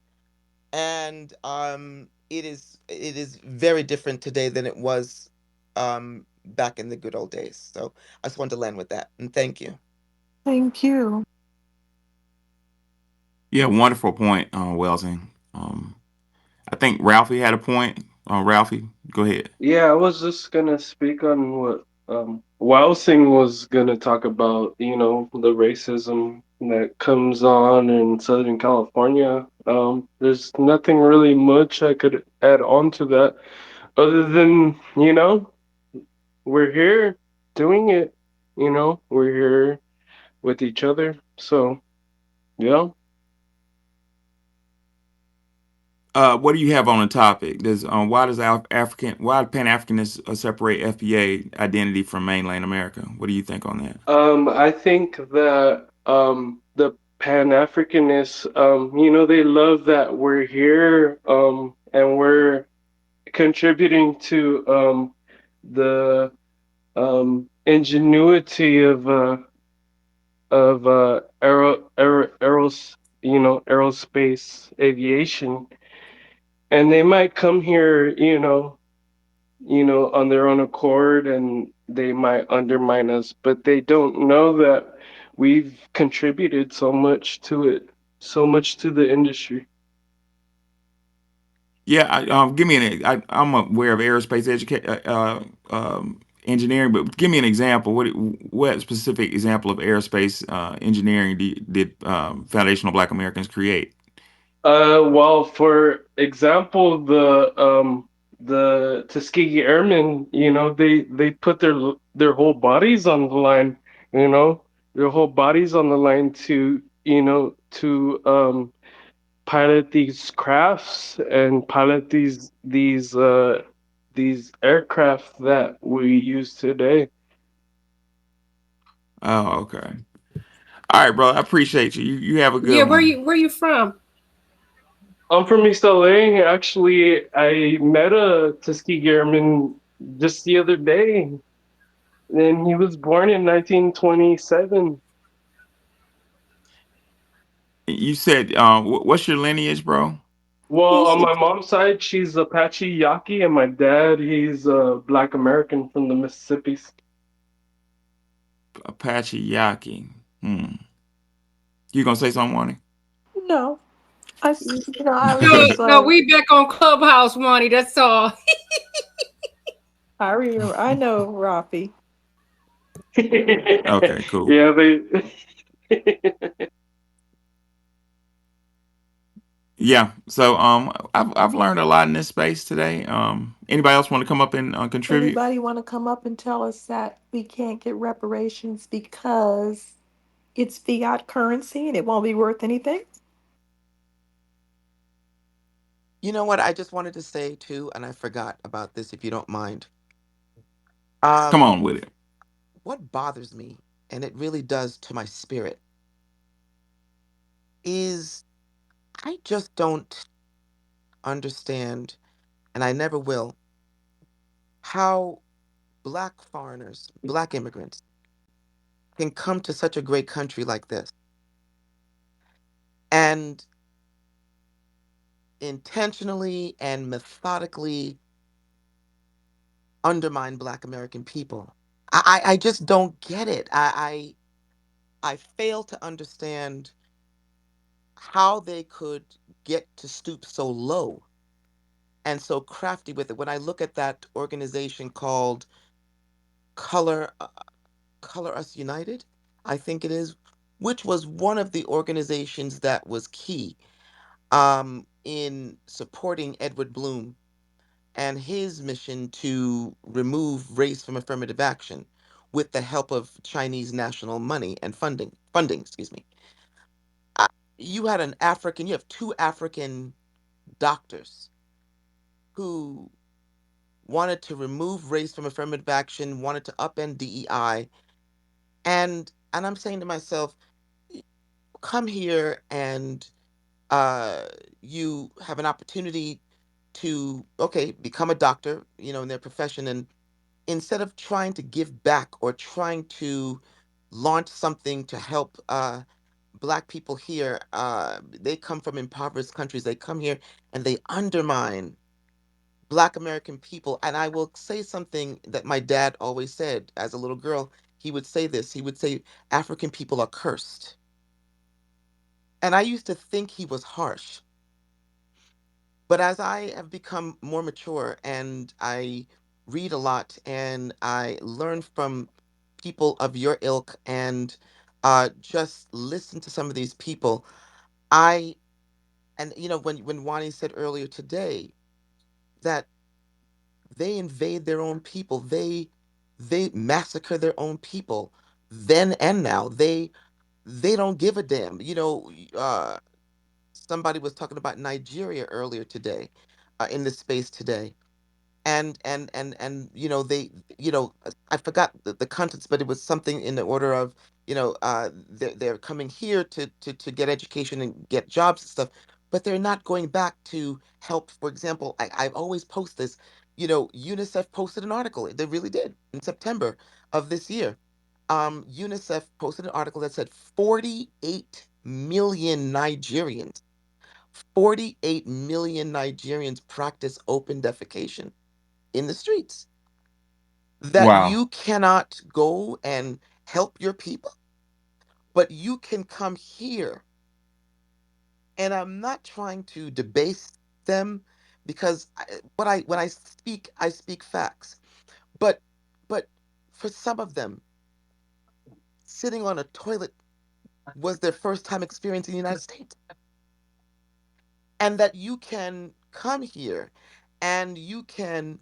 And it is very different today than it was back in the good old days. So I just wanted to land with that, and thank you. Thank you. Yeah, wonderful point, Welsing. I think Ralphie had a point. Ralphie, go ahead. Yeah, I was just gonna speak on what Wowsing was gonna talk about, the racism that comes on in Southern California. There's nothing really much I could add on to that other than, we're here doing it, we're here with each other. So, yeah. What do you have on the topic? Why do Pan Africanists separate FBA identity from mainland America? What do you think on that? I think that the Pan Africanists, they love that we're here, and we're contributing to the ingenuity of aerospace aviation, and they might come here, on their own accord, and they might undermine us, but they don't know that we've contributed so much to it, so much to the industry. Yeah, give me I'm aware of aerospace engineering, but give me an example. What specific example of aerospace engineering did foundational Black Americans create? Well, for example, the Tuskegee Airmen, they put their whole bodies on the line, you know, their whole bodies on the line to, to pilot these crafts and pilot these aircraft that we use today. Oh, okay. All right, bro. I appreciate you. You have a Yeah, good one. where you from? I'm from East LA. Actually, I met a Tuskegee Airman just the other day, and he was born in 1927. You said, what's your lineage, bro? Well, He's on my mom's side, she's Apache Yaqui, and my dad, he's a Black American from the Mississippi's. Apache Yaki. Hmm. You gonna say something, Wani? no. I was No, just no, we back on Clubhouse, Money. That's all. I remember. I know Rafi. Okay, cool. Yeah, they. Yeah. So, I've learned a lot in this space today. Anybody else want to come up and contribute? Anybody want to come up and tell us that we can't get reparations because it's fiat currency and it won't be worth anything? You know what? I just wanted to say too, and I forgot about this if you don't mind. Come Um, on with it. what bothers me, and it really does to my spirit, is I just don't understand, and I never will, how black foreigners, black immigrants, can come to such a great country like this and intentionally and methodically undermine black American people. I just don't get it. I fail to understand how they could get to stoop so low and so crafty with it. When I look at that organization called Color Color Us United, I think it is, which was one of the organizations that was key in supporting Edward Bloom and his mission to remove race from affirmative action with the help of Chinese national money and funding, excuse me. Uh, you had you have two African doctors who wanted to remove race from affirmative action, wanted to upend DEI, and I'm saying to myself, come here and uh you have an opportunity to become a doctor, in their profession, and instead of trying to give back or trying to launch something to help black people here, they come from impoverished countries, they come here and they undermine black American people. And I will say something that my dad always said as a little girl. He would say this, he would say, African people are cursed. And I used to think he was harsh. But as I have become more mature and I read a lot and I learn from people of your ilk and just listen to some of these people, I and when Wani said earlier today that they invade their own people, they massacre their own people, then and now they don't give a damn. Somebody was talking about Nigeria earlier today, in this space today, and I forgot the contents, but it was something in the order of, they're coming here to get education and get jobs and stuff, but they're not going back to help. For example, I always post this. UNICEF posted an article, they really did, in September of this year. UNICEF posted an article that said 48 million Nigerians 48 million Nigerians practice open defecation in the streets. That Wow. you cannot go and help your people. But you can come here, and I'm not trying to debase them, because when I speak facts. But but for some of them, sitting on a toilet was their first time experiencing the United States. And that you can come here and you can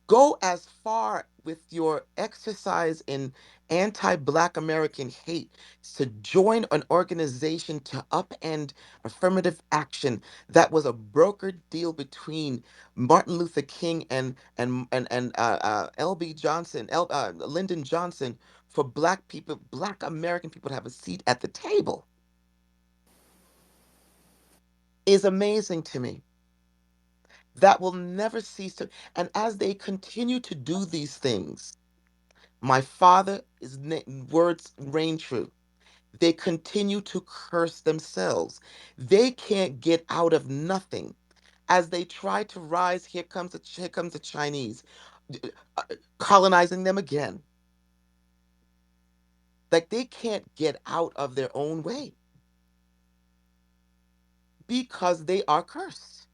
go as far with your exercise in anti-Black American hate to join an organization to upend affirmative action that was a brokered deal between Martin Luther King and L.B. Johnson, Lyndon Johnson, for Black people, Black American people to have a seat at the table, is amazing to me. That will never cease to, and as they continue to do these things, my words reign true. They continue to curse themselves. They can't get out of nothing. As they try to rise, here comes the Chinese, d- uh, colonizing them again. Like, they can't get out of their own way because they are cursed.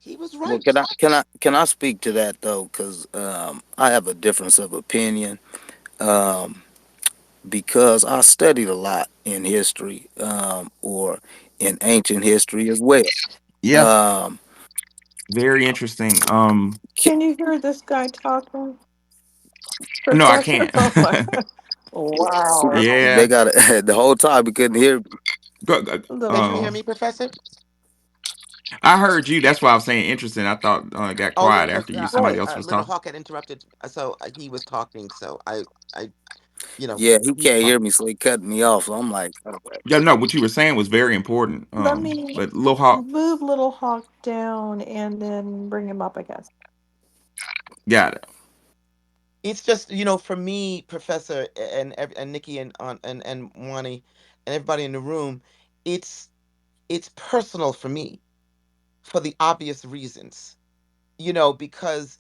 He was Well, right. can I speak to that though? Because I have a difference of opinion. Um, because I studied a lot in history, or in ancient history as well. Yeah, Um, very interesting. Can you hear this guy talking, No, I Professor? can't. Oh my, wow. they Yeah, got the whole time we couldn't hear. Can you hear um, me, Professor? I heard you. That's why I was saying interesting. I thought it got Oh yeah, quiet because after you. Somebody Right. else was Little talking. Hawk had interrupted, so he was talking. So I, Yeah, he he's can't hear talking. me, so he cut me off. So I'm like, okay. Yeah, no, what you were saying was very important. Let me But Lil Hawk move Little Hawk down and then bring him up, I guess. got it. It's just, for me, Professor, and Nikki, and Wani, and everybody in the room, it's it's personal for me, for the obvious reasons. Because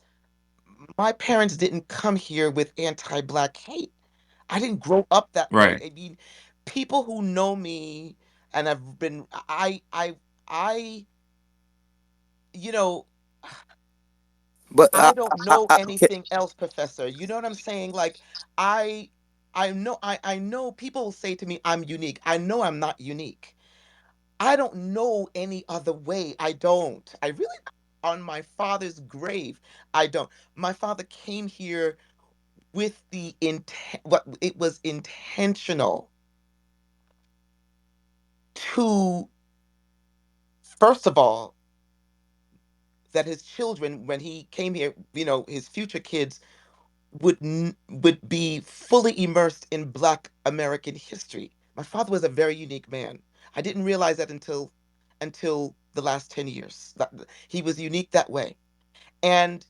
my parents didn't come here with anti-Black hate. I didn't grow up that way. Right. I mean, people who know me and have been, I, you know, But I don't know can, anything else, Professor. You know what I'm saying? Like, I I know people will say to me, I'm unique. I know I'm not unique. I don't know any other way. I don't. I really, on my father's grave, I don't. My father came here with the intent, what it was intentional to, first of all, that his children, when he came here, his future kids would be fully immersed in Black American history. My father was a very unique man. I didn't realize that until the last 10 years. He was unique that way. And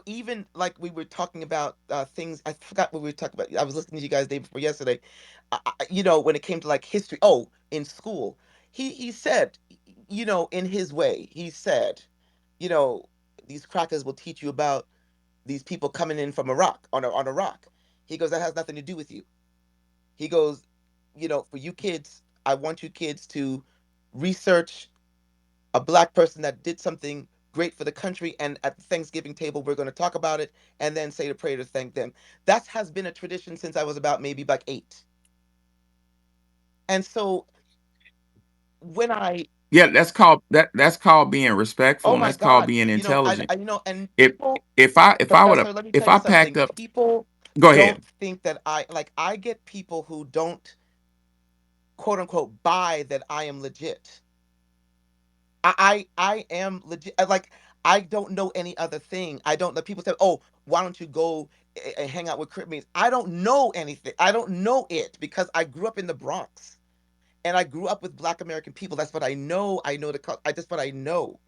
even like we were talking about things, I forgot what we were talking about. I was listening to you guys day before yesterday. When it came to like history, oh, in school, he said, in his way, he said, you know these crackers will teach you about these people coming in from Iraq on a rock. He goes, that has nothing to do with you. He goes, for you kids, I want you kids to research a Black person that did something great for the country, and at the Thanksgiving table we're going to talk about it and then say the prayer to thank them. That has been a tradition since I was about maybe like 8. And so when I Yeah, that's called being respectful, oh and my that's called God, being intelligent. and If people, if I would have, Professor, let me if tell you I packed something. up, People go ahead. don't think that I get people who don't, quote unquote, buy that I am legit. I am legit. Like, I don't know any other thing. I don't know. People say, "Oh, why don't you go and hang out with Caribbeans?" I don't know anything. I don't know it because I grew up in the Bronx and I grew up with Black American people. That's what I know. I know I just what I know.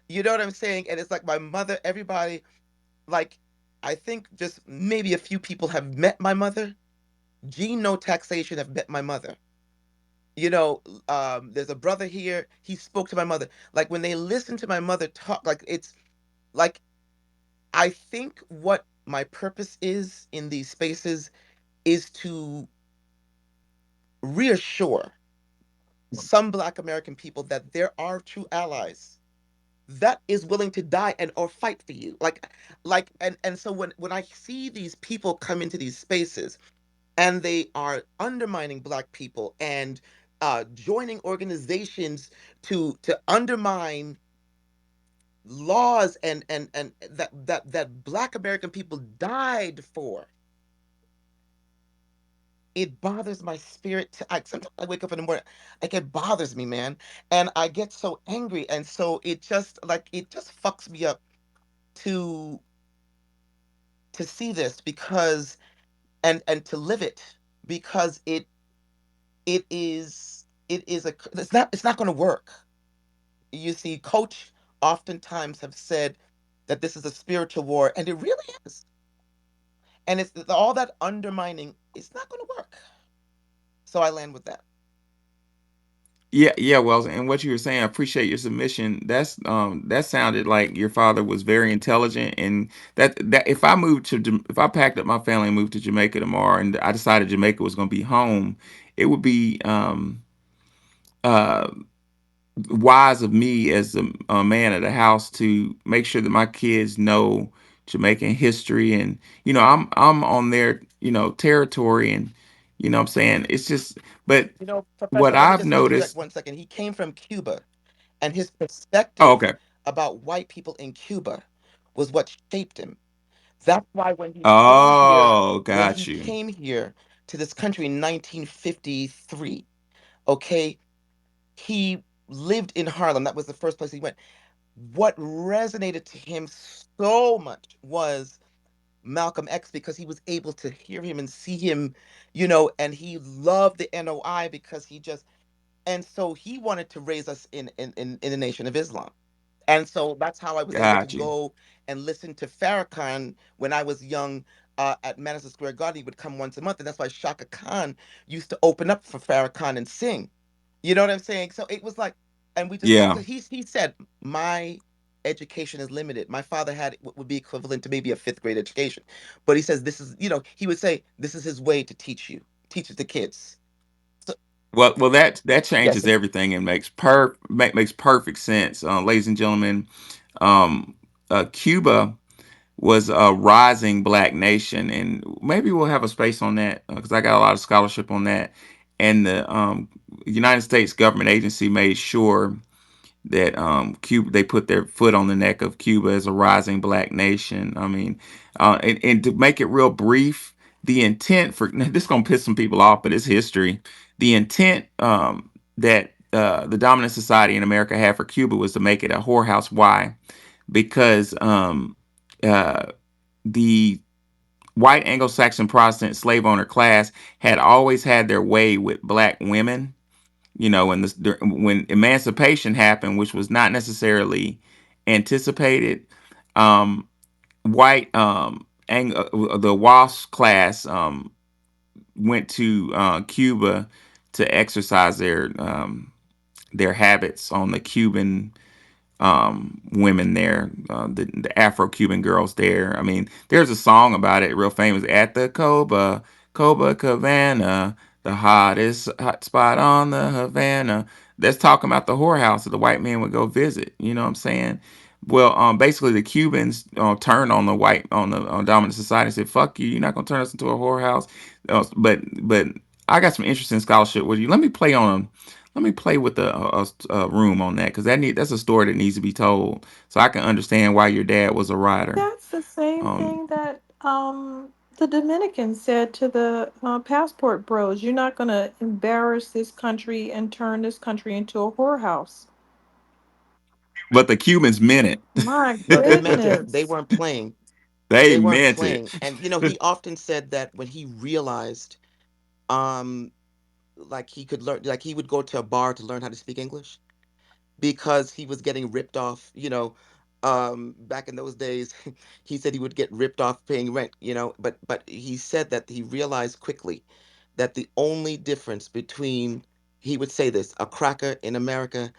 You know what I'm saying? And it's like my mother. Everybody, like, I think just maybe a few people have met my mother. Gene No Taxation have met my mother. There's a brother here. He spoke to my mother. Like, when they listen to my mother talk, like, it's like, I think what my purpose is in these spaces is to reassure some Black American people that there are true allies that is willing to die and or fight for you. And so when I see these people come into these spaces and they are undermining Black people and joining organizations to undermine laws and that Black American people died for, it bothers my spirit. Sometimes I wake up in the morning, like it bothers me, man, and I get so angry, and so it just fucks me up to see this because and to live it because it's not going to work. You see, Coach oftentimes have said that this is a spiritual war, and it really is. And it's all that undermining. It's not going to work. So I land with that. Yeah, yeah, Wells, and what you were saying, I appreciate your submission. That sounded like your father was very intelligent, and that if I packed up my family and moved to Jamaica tomorrow, and I decided Jamaica was going to be home, it would be uh wise of me as a man of the house to make sure that my kids know Jamaican history, and I'm on their territory, and what I'm saying, it's just, but what Professor, let me I've just interject noticed. 1 second. He came from Cuba, and his Oh, perspective okay. about white people in Cuba was what shaped him. That's why Oh, when got he you. came here to this country in 1953, okay, he lived in Harlem. That was the first place he went. What resonated to him so much was Malcolm X because he was able to hear him and see him, and he loved the NOI because and so he wanted to raise us in the Nation of Islam. And so that's how I was able to Got you. go and listen to Farrakhan when I was young at Madison Square Garden. He would come once a month, and that's why Shaka Khan used to open up for Farrakhan and sing. You know what I'm saying? So it was like, and we just Yeah. because he said my education is limited. My father had what would be equivalent to maybe a fifth grade education, but he says this is, he would say this is his way to teach it to kids. So Well, that yes, changes everything and makes perfect sense, ladies and gentlemen. Um, Cuba was a rising black nation, and maybe we'll have a space on that because I got a lot of scholarship on that. And the United States government agency made sure that Cuba, they put their foot on the neck of Cuba as a rising black nation. I mean, and to make it real brief, the intent for this is gonna piss some people off, but it's history. The intent that the dominant society in America had for Cuba was to make it a whorehouse. Why? Because uh, the white Anglo-Saxon Protestant slave owner class had always had their way with black women, when when emancipation happened, which was not necessarily anticipated. um White the WASP class went to Cuba to exercise their habits on the Cuban women there, the Afro-Cuban girls there. I mean, there's a song about it, real famous, at the Coba Cabana, the hottest hot spot on the Havana. That's talking about the whorehouse that the white men would go visit. You know what I'm saying? Well, basically, the Cubans turned on the white on the dominant society and said, "Fuck you! You're not gonna turn us into a whorehouse." But I got some interesting scholarship with you. Let me play with a room on that because that's a story that needs to be told, so I can understand why your dad was a writer. That's the same Um, thing that the Dominicans said to the passport bros. You're not going to embarrass this country and turn this country into a whorehouse. but the Cubans meant My but they meant it. They goodness. weren't playing. they They weren't meant it. playing. And he often said that when he realized, um, like he could learn, like he would go to a bar to learn how to speak English because he was getting ripped off. Back in those days, he said he would get ripped off paying rent. But he said that he realized quickly that the only difference between, he would say this, a cracker in America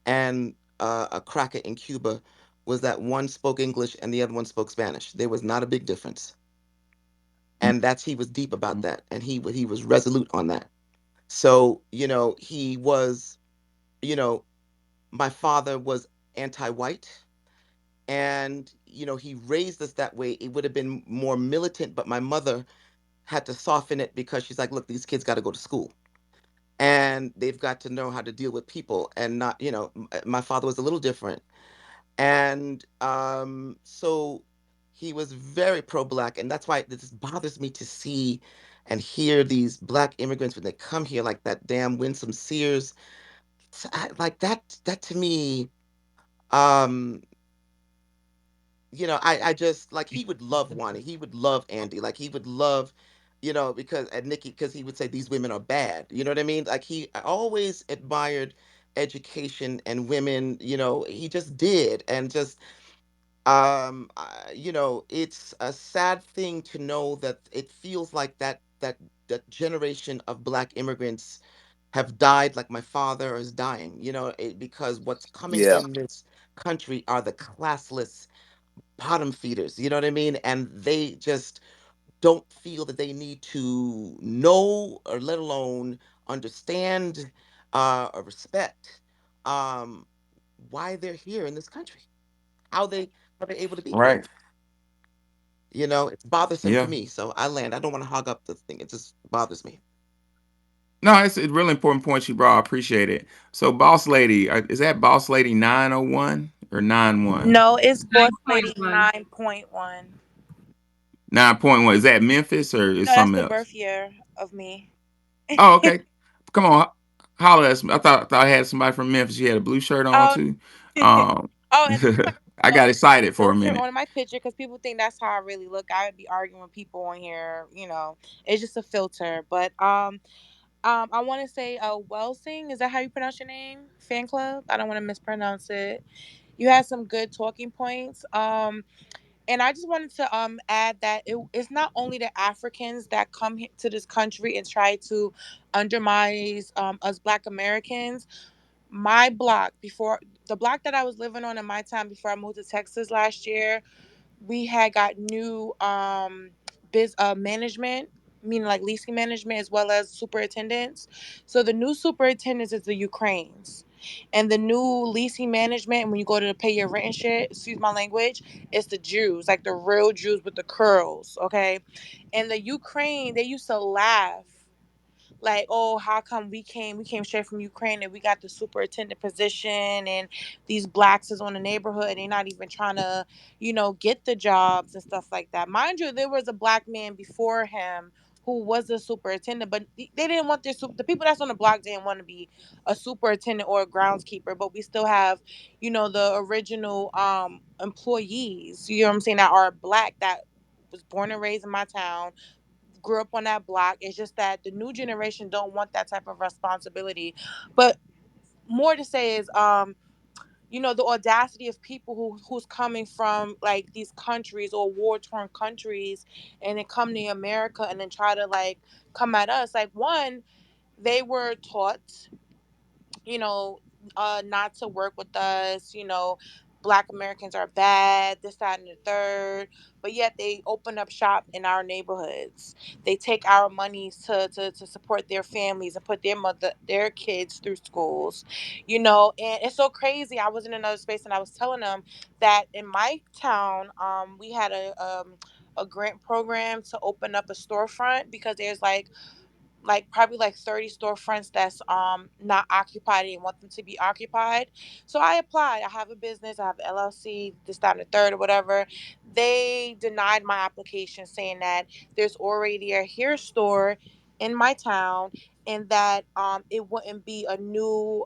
and a cracker in Cuba was that one spoke English and the other one spoke Spanish. There was not a big difference. and that's he was deep about that, and he was resolute on that. So he was, you know my father was anti-white, and he raised us that way. It would have been more militant, but my mother had to soften it because she's like, look, these kids got to go to school and they've got to know how to deal with people, and not, my father was a little different. And so he was very pro-black, and that's why this bothers me to see and hear these black immigrants when they come here, like that damn Winsome Sears. Like that to me, um I just, like, he would love Wani, he would love Andy, like he would love, because, and Nikki, because he would say these women are bad, you know what I mean? Like, I always admired education and women, he just did. And just, it's a sad thing to know that it feels like that generation of black immigrants have died, like my father is dying, because what's coming Yeah. in this country are the classless bottom feeders, you know what I mean? And they just don't feel that they need to know, or let alone understand, or respect, um, why they're here in this country, how they're able to be here. Right. It's bothersome to Yeah. me. So I land. I don't want to hog up the thing. It just bothers me. No, it's a really important point you brought. I appreciate it. So, Boss Lady, is that Boss Lady 901 or 91? No, it's Boss Lady 9.1. 9.1. 9.1. Is that Memphis or is No, that's something the else? birth year of me. Oh, okay. Come on, holler at me. I thought I had somebody from Memphis. You had a blue shirt on Oh, too. Um, oh, and I the got excited for a filter minute. on my picture because people think that's how I really look. I would be arguing with people on here. It's just a filter. But I want to say, Welsing, is that how you pronounce your name? Fan club. I don't want to mispronounce it. You had some good talking points. And I just wanted to add that it's not only the Africans that come to this country and try to undermine us Black Americans. My block, before the block that I was living on in my time before I moved to Texas last year, we had got new biz management, meaning like leasing management as well as superintendents. So the new superintendents is the Ukraines. And the new leasing management, when you go to pay your rent and shit, excuse my language, it's the Jews, like the real Jews with the curls, okay? And the Ukraine, they used to laugh like, oh, how come we came straight from Ukraine and we got the superintendent position, and these blacks is on the neighborhood and they're not even trying to, get the jobs and stuff like that. Mind you, there was a black man before him who was a superintendent, but they didn't want the people that's on the block didn't want to be a superintendent or a groundskeeper. But we still have, the original employees, you know what I'm saying, that are black, that was born and raised in my town, grew up on that block. It's just that the new generation don't want that type of responsibility. But more to say is, the audacity of people who's coming from like these countries or war torn countries, and then come to America and then try to like come at us. Like, one, they were taught, you know, not to work with us, Black Americans are bad, this, that, and the third. But yet they open up shop in our neighborhoods. They take our monies to support their families and put their kids through schools, and it's so crazy. I was in another space and I was telling them that in my town, we had a grant program to open up a storefront because there's like probably like 30 storefronts that's not occupied and want them to be occupied. So I applied. I have a business, I have an LLC, this, that, and the third, or whatever. They denied my application, saying that there's already a hair store in my town, and that it wouldn't be a new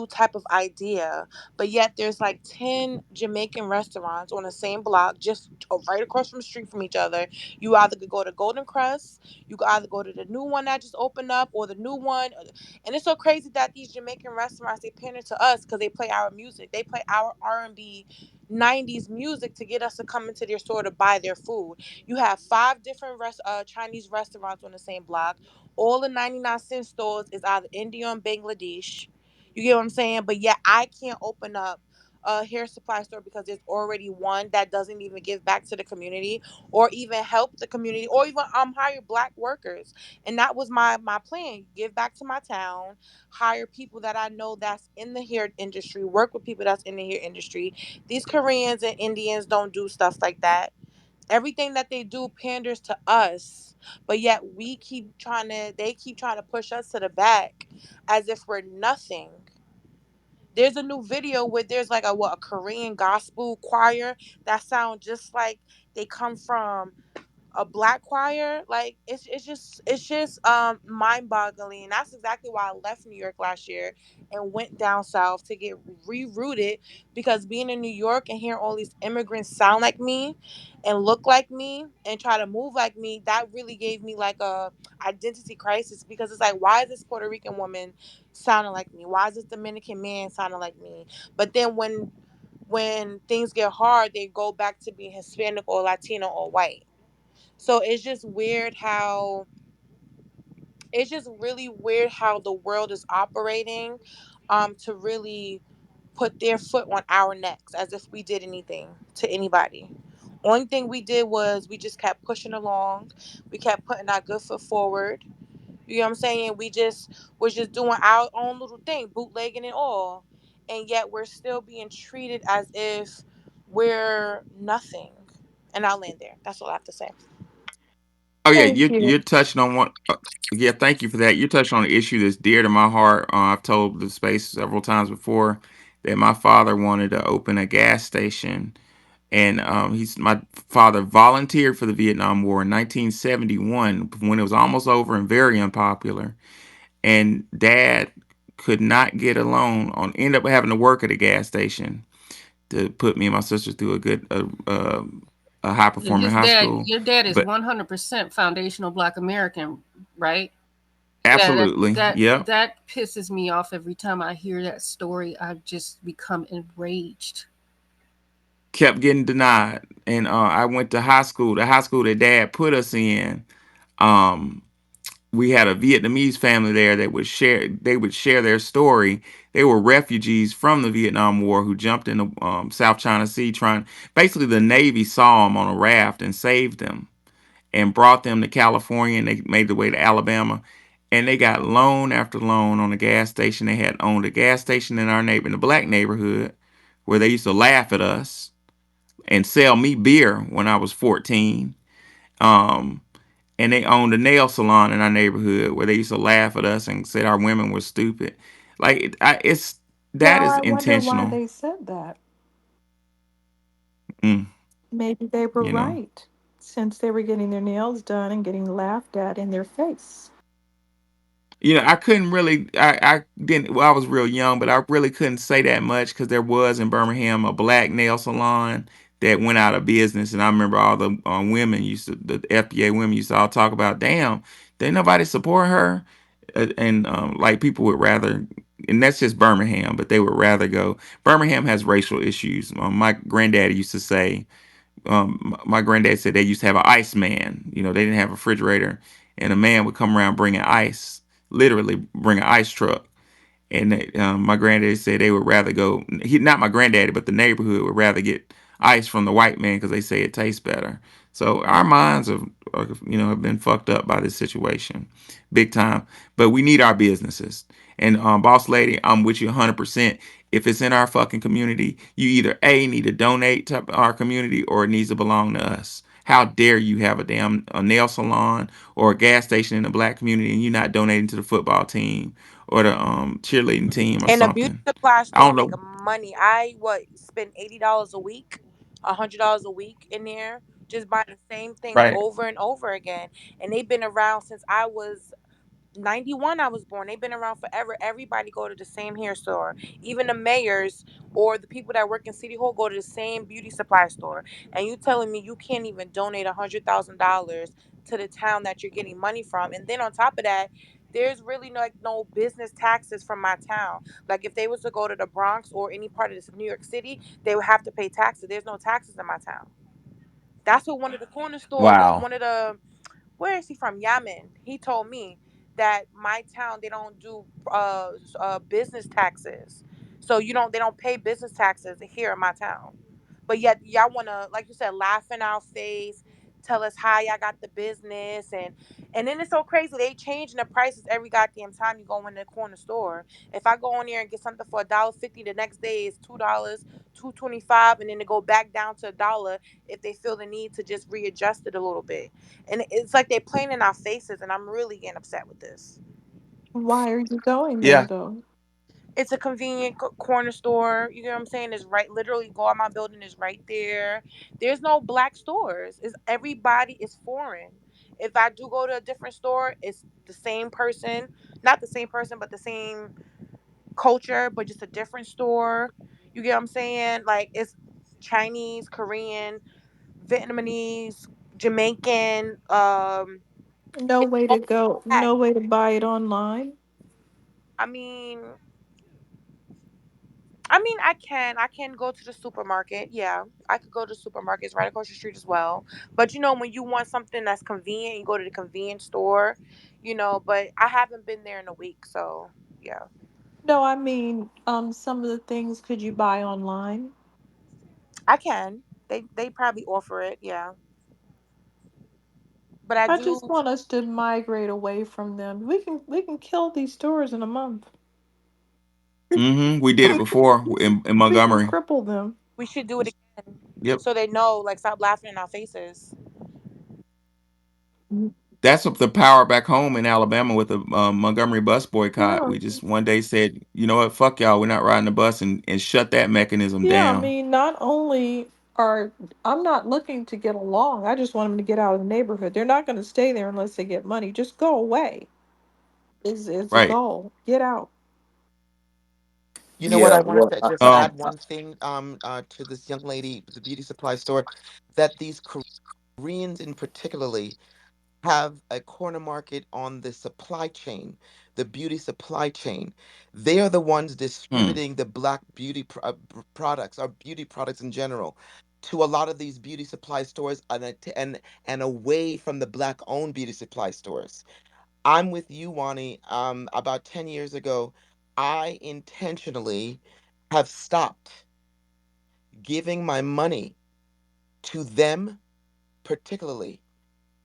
type of idea. But yet there's like 10 Jamaican restaurants on the same block, just right across from the street from each other. You either could go to Golden Crust, you could either go to the new one that just opened up, or the new one. And it's so crazy that these Jamaican restaurants, they pander to us because they play our music. They play our R&B 90s music to get us to come into their store to buy their food. You have five different Chinese restaurants on the same block. All the 99-cent stores is either India or Bangladesh. You get what I'm saying? But yet I can't open up a hair supply store because there's already one that doesn't even give back to the community or even help the community or even hire black workers. And that was my plan. Give back to my town, hire people that I know that's in the hair industry, work with people that's in the hair industry. These Koreans and Indians don't do stuff like that. Everything that they do panders to us, but yet they keep trying to push us to the back as if we're nothing. There's a new video where there's like a Korean gospel choir that sound just like they come from a black choir. Like it's just mind boggling. And that's exactly why I left New York last year and went down south to get rerouted, because being in New York and hearing all these immigrants sound like me and look like me and try to move like me, that really gave me like a identity crisis, because it's like, why is this Puerto Rican woman sounding like me? Why is this Dominican man sounding like me? But then when things get hard, they go back to being Hispanic or Latino or white. So it's just really weird how the world is operating, to really put their foot on our necks as if we did anything to anybody. Only thing we did was we just kept pushing along. We kept putting our good foot forward. You know what I'm saying? We just was just doing our own little thing, bootlegging and all. And yet we're still being treated as if we're nothing. And I'll land there. That's all I have to say. Oh yeah, Thank you're you. touching on one. Yeah, thank you for that. You're touching on an issue that's dear to my heart. I've told the space several times before that my father wanted to open a gas station, and he's my father volunteered for the Vietnam War in 1971 when it was almost over and very unpopular. And Dad could not get a loan on. End up having to work at a gas station to put me and my sister through a high performing His high dad, school. your dad is But 100% foundational Black American, right? Yeah, absolutely, yep. that pisses me off every time I hear that story. I just become enraged. Kept getting denied. And I went to high school, the high school that Dad put us in. Um, we had a Vietnamese family there that would share. They would share their story. They were refugees from the Vietnam War who jumped in the South China Sea. Trying, basically, the Navy saw them on a raft and saved them and brought them to California. And they made their way to Alabama. And they got loan after loan on a gas station. They had owned a gas station in our neighbor, in the black neighborhood, where they used to laugh at us and sell me beer when I was 14. Um, and they owned a nail salon in our neighborhood where they used to laugh at us and said our women were stupid. Like it's that Well, is I wonder why intentional. they said that. Mm, Maybe they were you know. right, since they were getting their nails done and getting laughed at in their face. I couldn't really. I didn't. Well, I was real young, but I really couldn't say that much because there was in Birmingham a black nail salon that went out of business, and I remember all the women used to, the FBA women used to all talk about, damn, didn't nobody support her, and like people would rather, and that's just Birmingham, but they would rather go. Birmingham has racial issues. My granddaddy used to say my granddad said they used to have an ice man. They didn't have a refrigerator, and a man would come around bringing ice, literally bring an ice truck. And my granddaddy said they would rather go. Not my granddaddy, but the neighborhood would rather get ice from the white man because they say it tastes better. So our minds have been fucked up by this situation, big time. But we need our businesses. And boss lady, I'm with you 100%. If it's in our fucking community, you either A, need to donate to our community, or it needs to belong to us. How dare you have a nail salon or a gas station in the black community and you're not donating to the football team or the cheerleading team or And a beauty something? supply I store don't make know. money. I what spend $80 a week, $100 a week in there, just buying the same thing Right. over and over again. And they've been around since I was 91. I was born. They've been around forever. Everybody go to the same hair store. Even the mayors or the people that work in city hall go to the same beauty supply store. And you telling me you can't even donate $100,000 to the town that you're getting money from? And then on top of that, there's really no business taxes from my town. Like if they was to go to the Bronx or any part of this New York City, they would have to pay taxes. There's no taxes in my town. That's what one of the corner store, Wow. one of the, where is he from? Yemen. He told me that my town they don't do business taxes. So they don't pay business taxes here in my town. But yet y'all wanna, like you said, laugh in our face, tell us how y'all got the business, and then it's so crazy. They changing the prices every goddamn time you go in the corner store. If I go in there and get something for $1.50, the next day is $2, $2.25, and then they go back down to $1 if they feel the need to just readjust it a little bit. And it's like they're playing in our faces, and I'm really getting upset with this. Why are you going there Yeah. though? It's a convenient corner store. You know what I'm saying? It's right, literally go out my building is right there. There's no black stores. It's everybody is foreign. If I do go to a different store, it's the same person, not the same person, but the same culture, but just a different store. You get what I'm saying? Like it's Chinese, Korean, Vietnamese, Jamaican. No It's way all to go. black. No way to buy it online. I mean, I can go to the supermarket. Yeah, I could go to supermarkets right across the street as well. But when you want something that's convenient, you go to the convenience store. But I haven't been there in a week, so yeah, No, I mean, some of the things could you buy online? I can. They probably offer it. Yeah, but I I just do. want us to migrate away from them. We can kill these stores in a month. We did it before in We can Montgomery. cripple them. We should do it again, Yep. so they know. Like, stop laughing in our faces. That's the power back home in Alabama with the Montgomery bus boycott. Yeah. We just one day said, you know what, fuck y'all, we're not riding the bus, and shut that mechanism Yeah, I down. mean, not only are I'm not looking to get along. I just want them to get out of the neighborhood. They're not going to stay there unless they get money. Just go away. Is the Right. goal. Get out. You know what? Yeah, I wanted well, to just Um, add one thing to this young lady, the beauty supply store, that these Koreans in particularly have a corner market on the supply chain, the beauty supply chain. They are the ones hmm, distributing the black beauty products, or beauty products in general, to a lot of these beauty supply stores, and away from the black owned beauty supply stores. I'm with you, Wani. About 10 years ago, I intentionally have stopped giving my money to them particularly.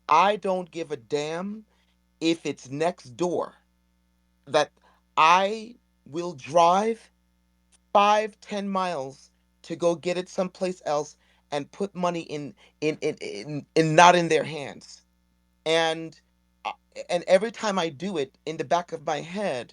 I don't give a damn if it's next door, that I will drive 5, 10 miles to go get it someplace else and put money in not in their hands. And uh, and every time I do it, in the back of my head,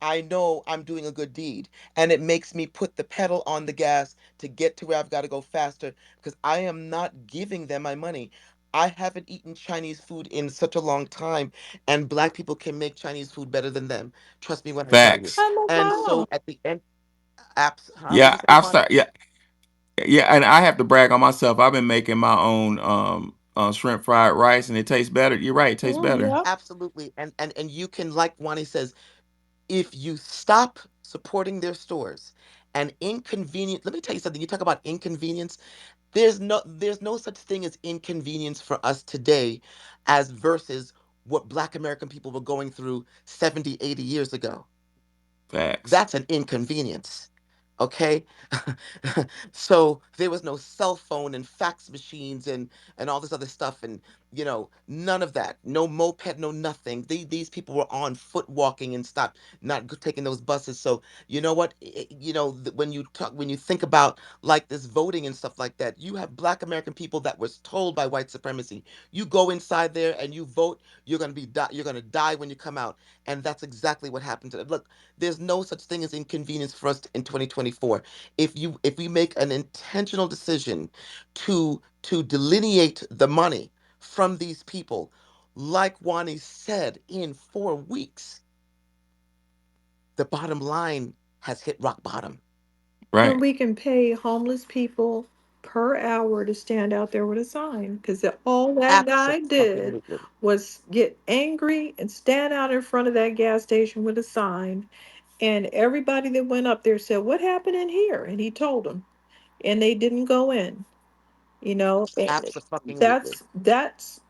I know I'm doing a good deed, and it makes me put the pedal on the gas to get to where I've got to go faster, because I am not giving them my money. I haven't eaten Chinese food in such a long time, and black people can make Chinese food better than them. Trust me when I tell you. facts. I make And my own. so at the end, apps, huh? What you Yeah, say, I've Wani? started. Yeah, yeah, and I have to brag on myself. I've been making my own shrimp fried rice, and it tastes better. You're right, it tastes better. Yep. Absolutely. And you can, like Wani says, if you stop supporting their stores and inconvenient, let me tell you something. You talk about inconvenience. There's no such thing as inconvenience for us today as versus what black American people were going through 70, 80 years ago. Facts. That's an inconvenience. Okay. So there was no cell phone and fax machines and all this other stuff, and none of that, no moped, no nothing. These people were on foot walking and stop not taking those buses. So you know what, when you think about like this voting and stuff like that, you have black American people that was told by white supremacy, you go inside there and you vote, you're going to die when you come out. And that's exactly what happened to them. Look, there's no such thing as inconvenience for us in 2024. If we make an intentional decision to delineate the money from these people, like Wani said, in 4 weeks, the bottom line has hit rock bottom. And Right. we can pay homeless people per hour to stand out there with a sign because all that guy did Absolutely. was get angry and stand out in front of that gas station with a sign. And everybody that went up there said, "What happened in here?" And he told them, and they didn't go in. And Absolutely. that's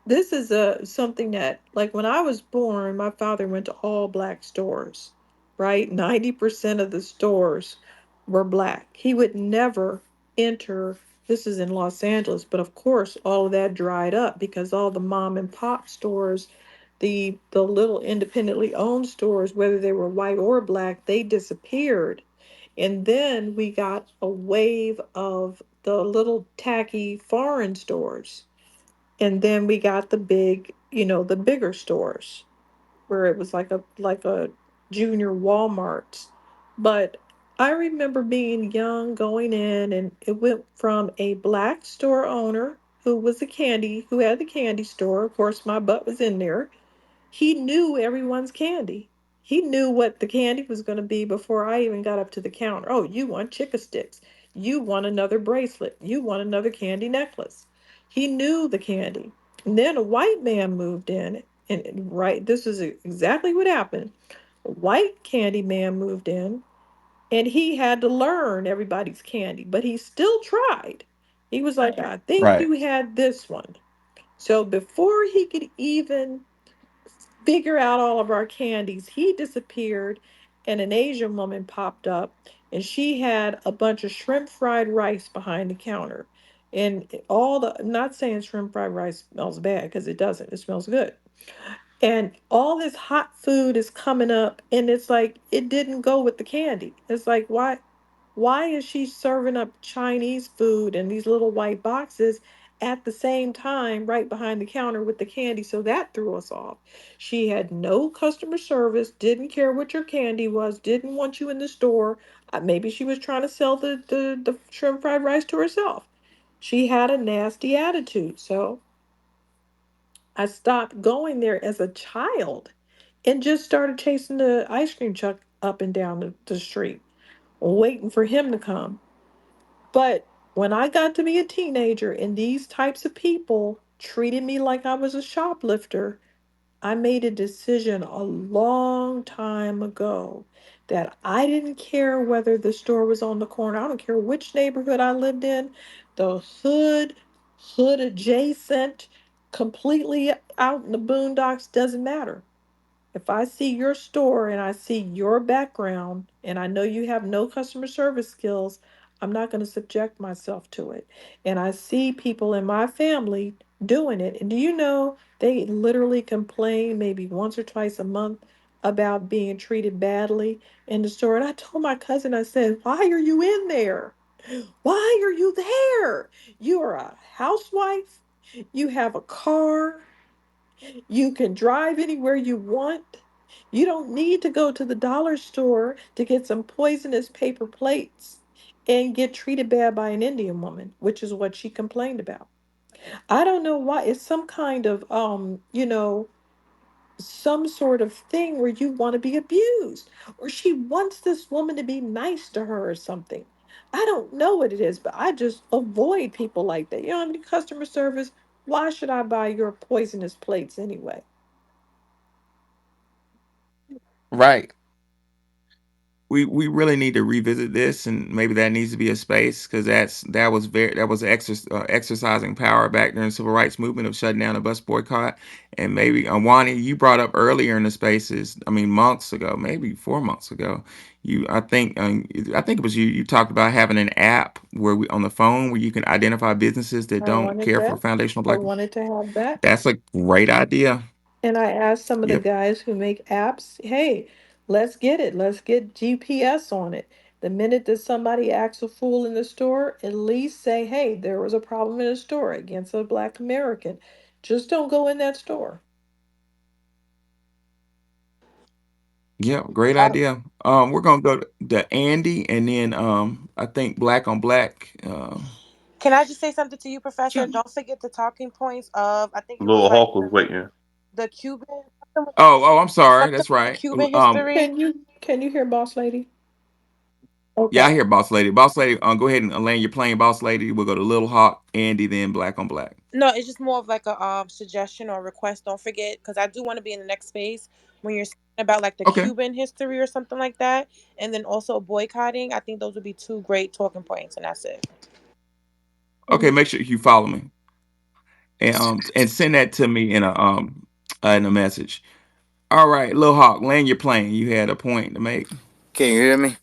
this is a something that, like, when I was born, my father went to all black stores, right? 90% of the stores were black. He would never enter, this is in Los Angeles, but of course all of that dried up because all the mom and pop stores, the little independently owned stores, whether they were white or black, they disappeared. And then we got a wave of the little tacky foreign stores. And then we got the big, the bigger stores where it was like a junior Walmart. But I remember being young going in, and it went from a black store owner who had the candy store. Of course, my butt was in there. He knew everyone's candy. He knew what the candy was going to be before I even got up to the counter. Oh, you want Chica Sticks. You want another bracelet. You want another candy necklace. He knew the candy. And then a white man moved in, and right, this is exactly what happened. A white candy man moved in, and he had to learn everybody's candy, but he still tried. He was like, I think Right. you had this one. So before he could even figure out all of our candies, he disappeared, and an Asian woman popped up, and she had a bunch of shrimp fried rice behind the counter. And not saying shrimp fried rice smells bad because it doesn't, it smells good. And all this hot food is coming up, and it's like it didn't go with the candy. It's like, why is she serving up Chinese food in these little white boxes at the same time right behind the counter with the candy? So that threw us off. She had no customer service, didn't care what your candy was, didn't want you in the store. Maybe she was trying to sell the shrimp fried rice to herself. She had a nasty attitude. So I stopped going there as a child and just started chasing the ice cream truck up and down the street, waiting for him to come. But when I got to be a teenager and these types of people treated me like I was a shoplifter, I made a decision a long time ago that I didn't care whether the store was on the corner. I don't care which neighborhood I lived in, the hood adjacent, completely out in the boondocks, doesn't matter. If I see your store and I see your background and I know you have no customer service skills, I'm not going to subject myself to it. And I see people in my family doing it. And do you know they literally complain maybe once or twice a month about being treated badly in the store? And I told my cousin, I said, why are you in there? Why are you there? You are a housewife. You have a car. You can drive anywhere you want. You don't need to go to the dollar store to get some poisonous paper plates and get treated bad by an Indian woman, which is what she complained about. I don't know why. It's some kind of some sort of thing where you want to be abused, or she wants this woman to be nice to her or something. I don't know what it is, but I just avoid people like that. You don't have any customer service. Why should I buy your poisonous plates anyway? Right. We really need to revisit this, and maybe that needs to be a space because that was exercising power back during the civil rights movement of shutting down the bus boycott. And maybe Wani, you brought up earlier in the spaces, I mean months ago, maybe 4 months ago, I think it was you, you talked about having an app where we on the phone where you can identify businesses that I don't wanted care for that. foundational I black. wanted to have that. That's a great idea. And I asked some of the Yep. guys who make apps, hey, let's get it. Let's get GPS on it. The minute that somebody acts a fool in the store, at least say, hey, there was a problem in the store against a black American. Just don't go in that store. Yeah, great I, idea. We're gonna go to Andy, and then I think Black on Black. Can I just say something to you, Professor? Yeah. Don't forget the talking points of, I think it was Little like Hawk was waiting. the Cuban, something with Oh, I'm sorry. something That's with the right. Cuban history. Can you hear boss lady? Yeah, I Okay. hear Boss Lady. Boss Lady, go ahead and land your plane, Boss Lady. We'll go to Little Hawk, Andy, then Black on Black. No, it's just more of like a suggestion or request. Don't forget, because I do want to be in the next space when you're speaking about like the Okay. Cuban history or something like that, and then also boycotting. I think those would be two great talking points, and that's it. Okay. Mhm. Make sure you follow me and send that to me in a message. All right, Lil Hawk, land your plane. You had a point to make. Can you hear me?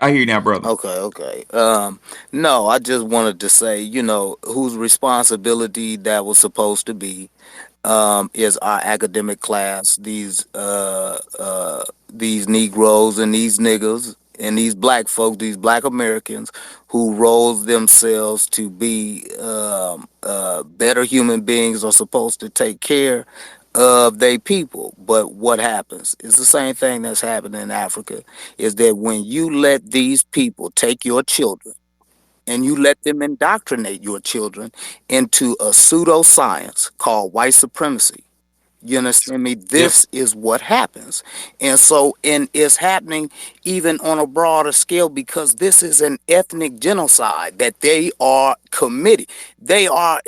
I hear you now, brother. Okay, okay. No, I just wanted to say, whose responsibility that was supposed to be, is our academic class, these Negroes and these niggas and these black folk, these black Americans who roles themselves to be better human beings, are supposed to take care of their people. But what happens is the same thing that's happening in Africa, is that when you let these people take your children and you let them indoctrinate your children into a pseudoscience called white supremacy. You understand me? Yep. This is what happens. And it's happening even on a broader scale, because this is an ethnic genocide that they are committing. They are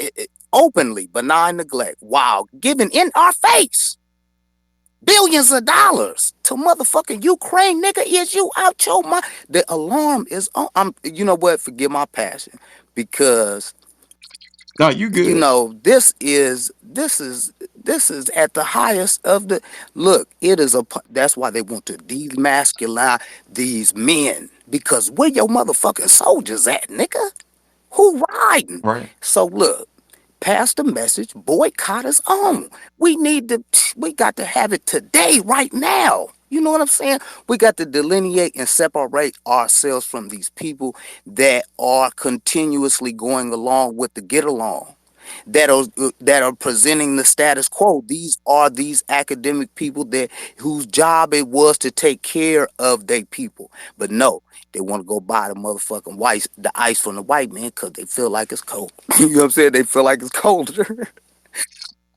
openly benign neglect, while giving in our face billions of dollars to motherfucking Ukraine. Nigga, is you out your mind? The alarm is on. You know what? Forgive my passion, because No, you good. this is at the highest of the look. It is that's why they want to demasculine these men, because where your motherfucking soldiers at, nigga? Who riding? Right. So look, pass the message, boycott is on. We got to have it today, right now. You know what I'm saying? We got to delineate and separate ourselves from these people that are continuously going along with the get along, that are presenting the status quo. These are these academic people that whose job it was to take care of their people. But no, they want to go buy the motherfucking the ice from the white man, because they feel like it's cold. You know what I'm saying? They feel like it's colder.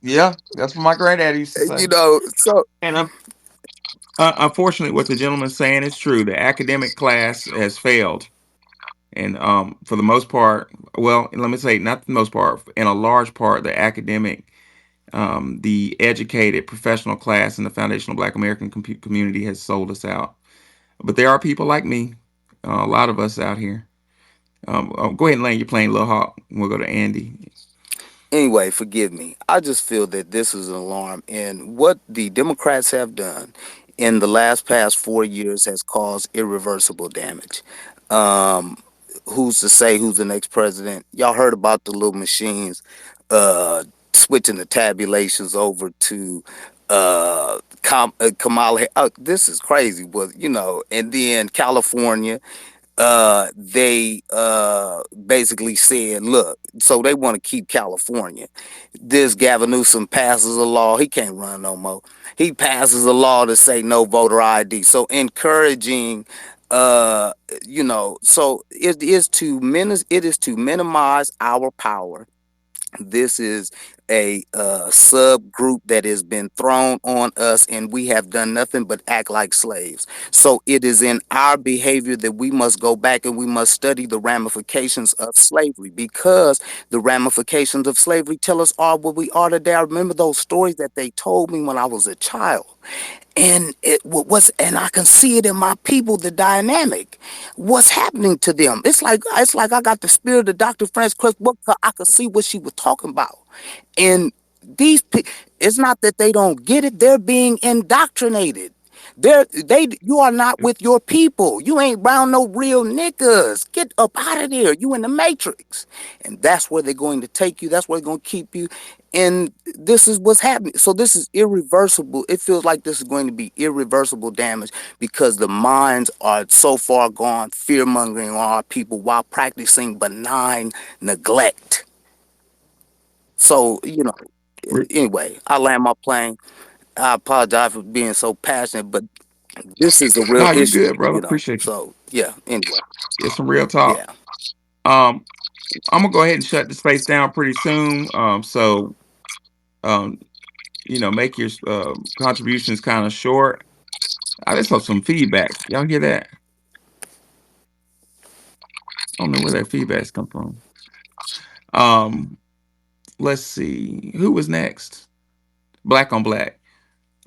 Yeah, that's what my granddad used to say. So And unfortunately, what the gentleman's saying is true. The academic class has failed, and for the most part, well, let me say not the most part, in a large part, the educated professional class in the foundational Black American community has sold us out. But there are people like me, a lot of us out here. Go ahead and land your plane, Lil Hawk. We'll go to Andy. anyway, forgive me. I just feel that this is an alarm, and what the Democrats have done in the past 4 years has caused irreversible damage. Um, who's to say who's the next president? Y'all heard about the little machines uh, switching the tabulations over to Kamala. This is crazy, but and then California, they basically said, look, so they want to keep California. This Gavin Newsom passes a law. He can't run no more. He passes a law to say no voter ID. So encouraging, uh, so it is to minimize our power. This is a subgroup that has been thrown on us, and we have done nothing but act like slaves. So it is in our behavior that we must go back and we must study the ramifications of slavery, because the ramifications of slavery tell us all what we are today. I remember those stories that they told me when I was a child, and and I can see it in my people, the dynamic, what's happening to them. It's like I got the spirit of Dr. Frances Cress book. I could see what she was talking about. And it's not that they don't get it, they're being indoctrinated. You are not with your people. You ain't around no real niggas. Get up out of there. You in the matrix. And that's where they're going to take you. That's where they're going to keep you. And this is what's happening. So this is irreversible. It feels like this is going to be irreversible damage, because the minds are so far gone, fear mongering on our people while practicing benign neglect. So, anyway, I land my plane. I apologize for being so passionate, but this is a real No, you issue, good, brother. Appreciate you. So yeah, anyway, It's some real talk. yeah. Um, I'm gonna go ahead and shut the space down pretty soon. So um, make your contributions kind of short. I just have some feedback. Y'all hear that? I don't know where that feedback's come from. Um, let's see who was next. Black on Black,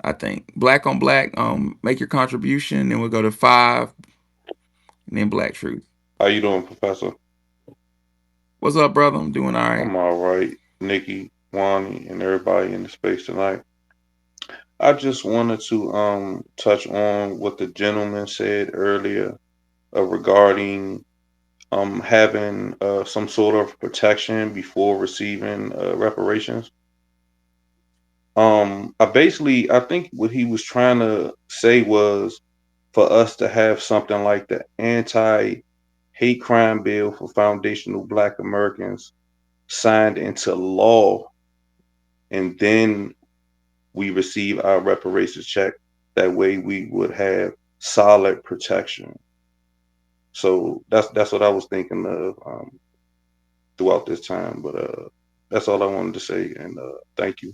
I think. Black on Black. Make your contribution, then we'll go to five, and then Black Truth. How you doing, Professor? What's up, brother? I'm doing all right. I'm all right. Nikki, Wani, and everybody in the space tonight. I just wanted to touch on what the gentleman said earlier regarding having some sort of protection before receiving reparations. I think what he was trying to say was for us to have something like the anti hate crime bill for foundational Black Americans signed into law, and then we receive our reparations check. That way, we would have solid protection. So that's what I was thinking of throughout this time. But that's all I wanted to say, and thank you.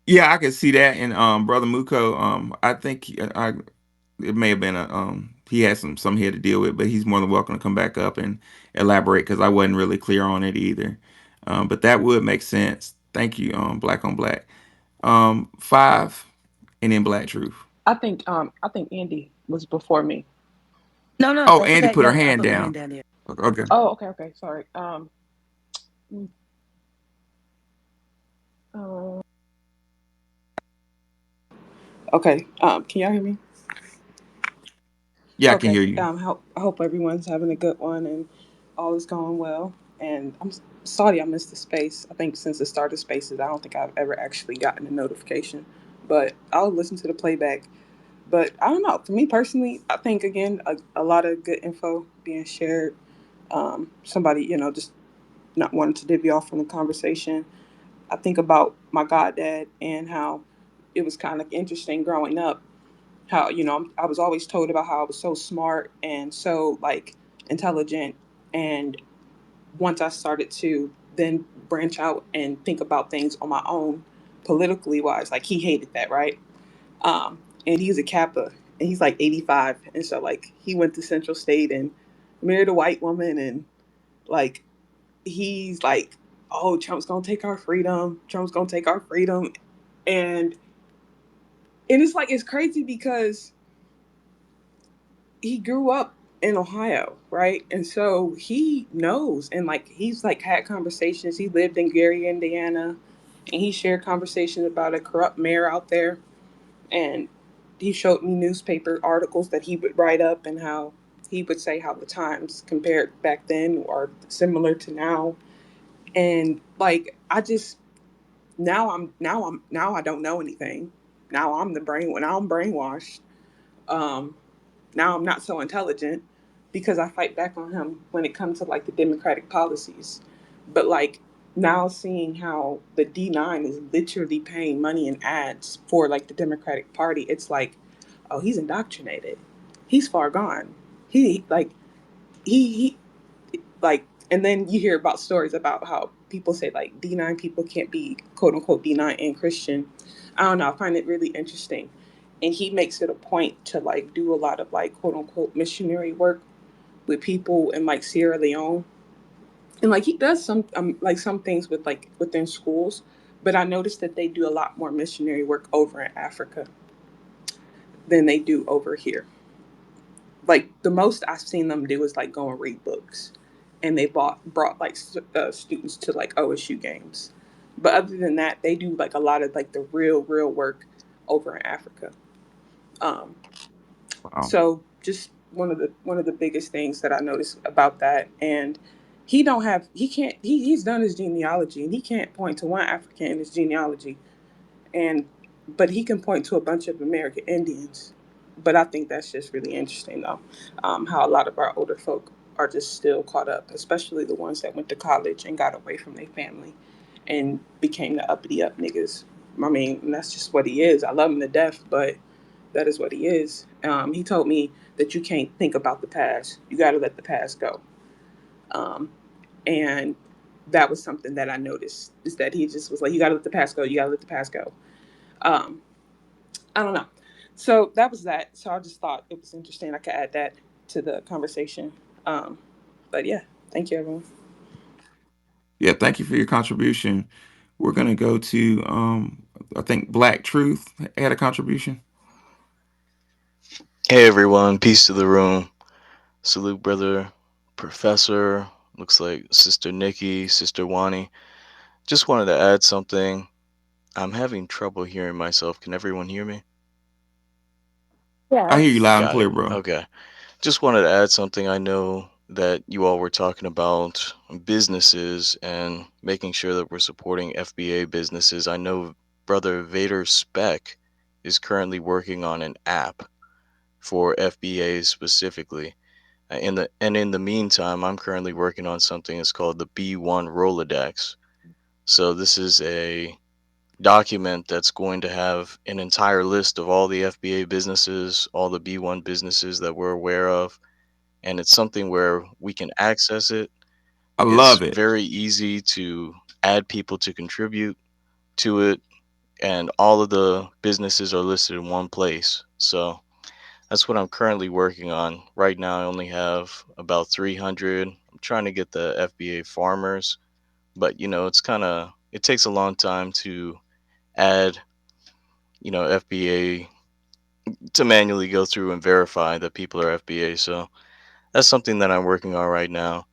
Yeah, I could see that. And brother Muko, I think it may have been a he had some here to deal with, but he's more than welcome to come back up and elaborate because I wasn't really clear on it either. But that would make sense. Thank you, Black on Black. Five, and then Black Truth. I think Andy was before me. No, no, Oh, that's Andy okay. put her Yep, I hand put my hand down. down there. Okay. Oh, okay, sorry. Mm, uh, okay. Can y'all hear me? Yeah, I can Okay. hear you. I hope everyone's having a good one and all is going well. And sorry I missed the space. I think since the start of spaces, I don't think I've ever actually gotten a notification. But I'll listen to the playback. But I don't know. For me personally, I think again a lot of good info being shared. Somebody, just not wanting to divvy off from the conversation. I think about my goddad and how it was kind of interesting growing up. How I was always told about how I was so smart and so like intelligent, and once I started to then branch out and think about things on my own, politically wise, like he hated that, right? And he's a Kappa, and he's like 85, and so like he went to Central State and married a white woman, and like he's like, oh, Trump's gonna take our freedom. Trump's gonna take our freedom, and it's like it's crazy because he grew up in Ohio, right? And so he knows, and like he's like had conversations. He lived in Gary, Indiana, and he shared conversations about a corrupt mayor out there. And he showed me newspaper articles that he would write up and how he would say how the times compared back then are similar to now. And like I just now I don't know anything. Now I'm brainwashed. Um, Now I'm not so intelligent because I fight back on him when it comes to like the democratic policies. But like now seeing how the D9 is literally paying money in ads for like the Democratic Party, it's like, oh, he's indoctrinated. He's far gone. He like he like, and then you hear about stories about how people say like D9 people can't be quote unquote D9 and Christian. I don't know. I find it really interesting. And he makes it a point to like do a lot of like quote unquote missionary work with people in like Sierra Leone. And like he does some things with like within schools, but I noticed that they do a lot more missionary work over in Africa than they do over here. Like the most I've seen them do is like go and read books, and they brought like students to like OSU games. But other than that, they do like a lot of like the real work over in Africa. Um, Wow. so just one of the biggest things that I noticed about that, and he's done his genealogy and he can't point to one African in his genealogy, and but he can point to a bunch of American Indians. But I think that's just really interesting, though, how a lot of our older folk are just still caught up, especially the ones that went to college and got away from their family and became the uppity up niggas. I mean, and that's just what he is. I love him to death, but that is what he is. He told me that you can't think about the past; you got to let the past go. Um, and that was something that I noticed is that he just was like, "You got to let the past go. You got to let the past go." Um, I don't know. So that was that. So I just thought it was interesting. I could add that to the conversation. Um, but yeah, thank you, everyone. Yeah, thank you for your contribution. We're gonna go to I think Black Truth had a contribution. Hey everyone, peace to the room. Salute, brother, professor. Looks like Sister Nikki, Sister Wani. Just wanted to add something. I'm having trouble hearing myself. Can everyone hear me? I hear you Yes. loud and Got clear, it. bro. Okay. Just wanted to add something. I know that you all were talking about businesses and making sure that we're supporting FBA businesses. I know Brother Vader Spec is currently working on an app for FBA specifically. In the meantime, I'm currently working on something that's called the B1 Rolodex. So this is a document that's going to have an entire list of all the FBA businesses, all the B1 businesses that we're aware of, and it's something where we can access it. I It's love it. very easy to add people to contribute to it, and all of the businesses are listed in one place. So that's what I'm currently working on. Right now, I only have about 300. I'm trying to get the FBA farmers, but it's it takes a long time to add, FBA to manually go through and verify that people are FBA. So that's something that I'm working on right now.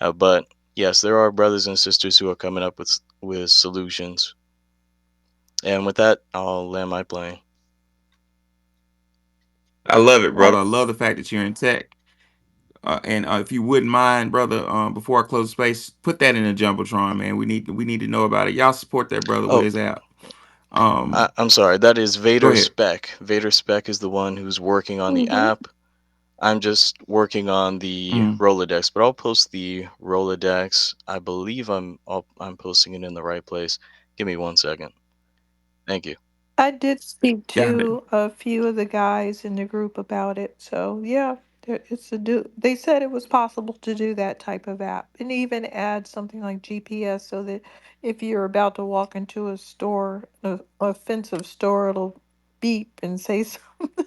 But yes, there are brothers and sisters who are coming up with solutions. And with that, I'll land my plane. I love it, I brother. I love the fact that you're in tech. And if you wouldn't mind, brother, before I close space, put that in a jumbotron, man. We need to know about it. Y'all support that brother with Oh, his app. Um, I'm sorry. That is Go Vader ahead. Spec. Vader Spec is the one who's working on the mm-hmm. app. I'm just working on the Mm. Rolodex, but I'll post the Rolodex. I believe I'm posting it in the right place. Give me 1 second. Thank you. I did speak Got it. to a few of the guys in the group about it. So yeah, it's a do. They said it was possible to do that type of app, and even add something like GPS, so that if you're about to walk into a store, a offensive store, it'll beep and say something,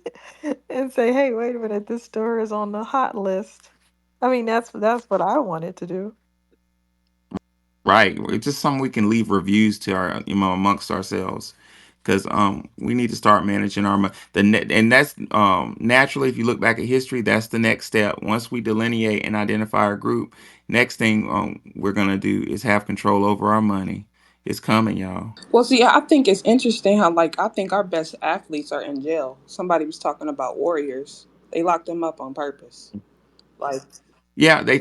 and say, "Hey, wait a minute, this store is on the hot list." I mean, that's what I wanted to do. Right. It's just something we can leave reviews to our, amongst ourselves, because we need to start managing and that's naturally, if you look back at history, that's the next step. Once we delineate and identify our group, next thing we're gonna do is have control over our money. It's coming, y'all. Well, see, I think it's interesting how, like, I think our best athletes are in jail. Somebody was talking about Warriors. They locked them up on purpose. Like, Yeah, they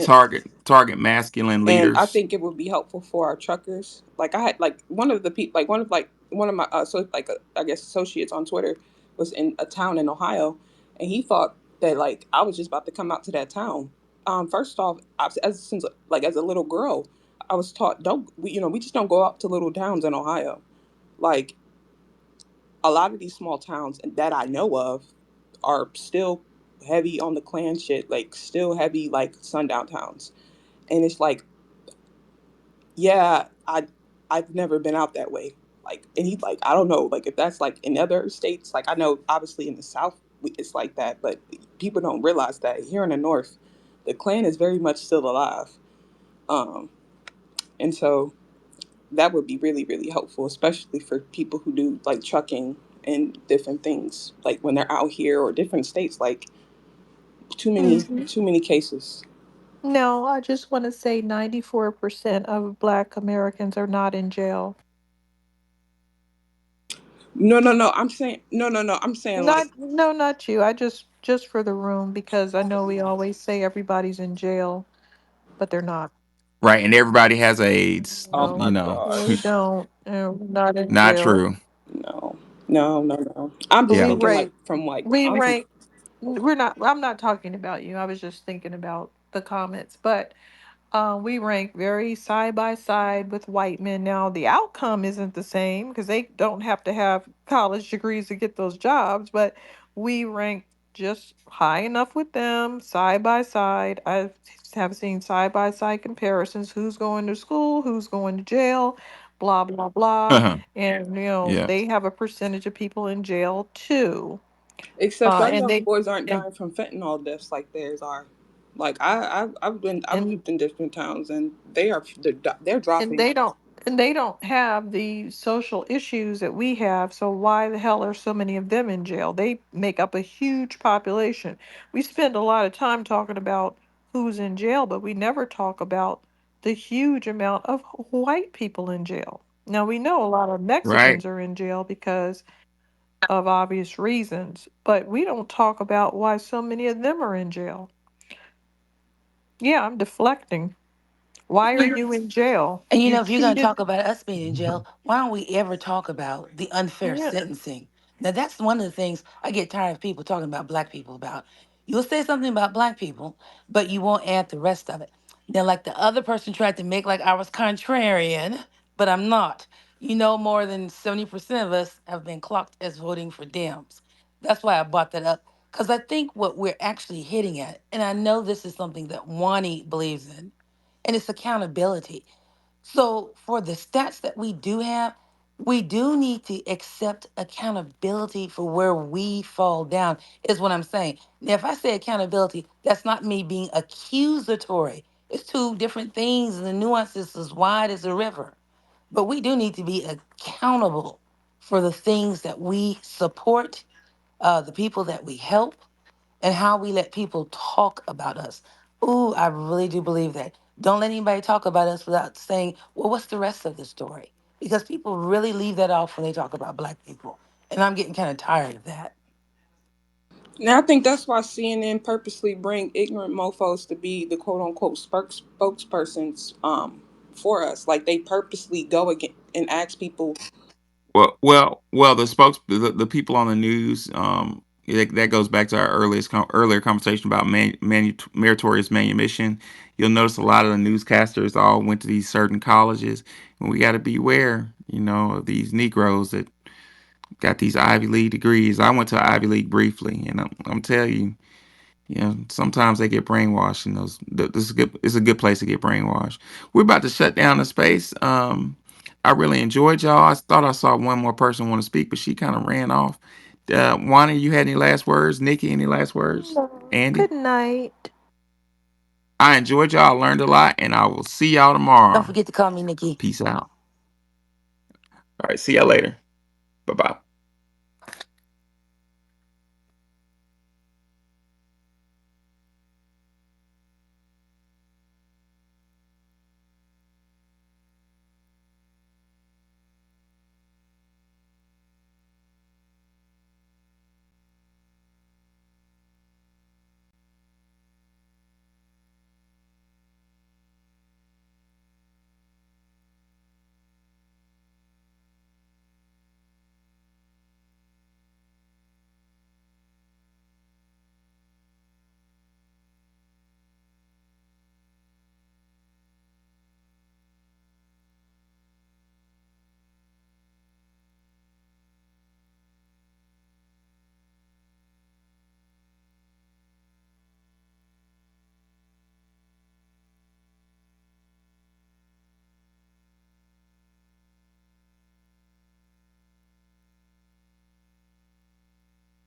target masculine and I leaders. think it would be helpful for our truckers. Like, I had, like, one of the people, like, one of my, so, like, I guess, associates on Twitter was in a town in Ohio, and he thought that, like, I was just about to come out to that town. First off, since, like, as a little girl, I was taught, we just don't go out to little towns in Ohio. Like, a lot of these small towns that I know of are still heavy on the clan shit, like still heavy like sundown towns. And it's like, yeah, I've never been out that way. Like, and he like, I don't know, like if that's like in other states, like I know obviously in the South it's like that, but people don't realize that here in the North, the clan is very much still alive. Um, and so that would be really really helpful, especially for people who do like trucking and different things, like when they're out here or different states, like Hmm. too many cases. No, I just want to say 94% of Black Americans are not in jail. No, I'm saying no, I'm saying like, Not, no, not you. I just for the room, because I know we always say everybody's in jail, but they're not. Right, and everybody has AIDS. oh No, my we gosh, don't. We're not in Not jail. true. no, no, I'm just Yeah. We thinking like rank. from like We I'm rank. We're not. I'm not talking about you. I was just thinking about the comments, but we rank very side by side with white men. Now, the outcome isn't the same because they don't have to have college degrees to get those jobs, but we rank just high enough with them, side by side. I have seen side by side comparisons: who's going to school, who's going to jail, blah, blah, blah. And, Yeah. they have a percentage of people in jail too. except our And young they, boys aren't and, dying from fentanyl deaths like theirs are. Like I've and lived in different towns and they're and dropping. they don't have the social issues that we have, so why the hell are so many of them in jail? They make up a huge population. We spend a lot of time talking about who's in jail, but we never talk about the huge amount of white people in jail. Now we know a lot of Right. Mexicans are in jail because of obvious reasons, but we don't talk about why so many of them are in jail. Yeah, I'm deflecting. Why are you in jail? And You if you're going to cheated. talk about us being in jail, why don't we ever talk about the unfair Yeah. sentencing? Now, that's one of the things I get tired of people talking about black people about. You'll say something about black people, but you won't add the rest of it. Now, like the other person tried to make like I was contrarian, but I'm not. You know, more than 70% of us have been clocked as voting for Dems. That's why I brought that up. Because I think what we're actually hitting at, and I know this is something that Wani believes in, and it's accountability. So for the stats that we do have, we do need to accept accountability for where we fall down, is what I'm saying. Now, if I say accountability, that's not me being accusatory. It's two different things, and the nuance is as wide as a river. But we do need to be accountable for the things that we support, the people that we help, and how we let people talk about us. Ooh, I really do believe that. Don't let anybody talk about us without saying, well, what's the rest of the story? Because people really leave that off when they talk about black people. And I'm getting kind of tired of that. Now I think that's why CNN purposely bring ignorant mofo's to be the quote unquote spokespersons for us. Like they purposely go again and ask people. Well. The people on the news. That goes back to our earlier conversation about meritorious manumission. You'll notice a lot of the newscasters all went to these certain colleges, and we got to beware, of these Negroes that got these Ivy League degrees. I went to Ivy League briefly, and I'm telling you. Sometimes they get brainwashed, and this is good. It's a good place to get brainwashed. We're about to shut down the space. I really enjoyed y'all. I thought I saw one more person want to speak, but she kind of ran off. Wanda, you had any last words? Nikki, any last words? No. Andy, Good night. I enjoyed y'all. I learned a lot, and I will see y'all Don't tomorrow. forget to call me Nikki. Peace out. All right, see y'all later. Bye bye.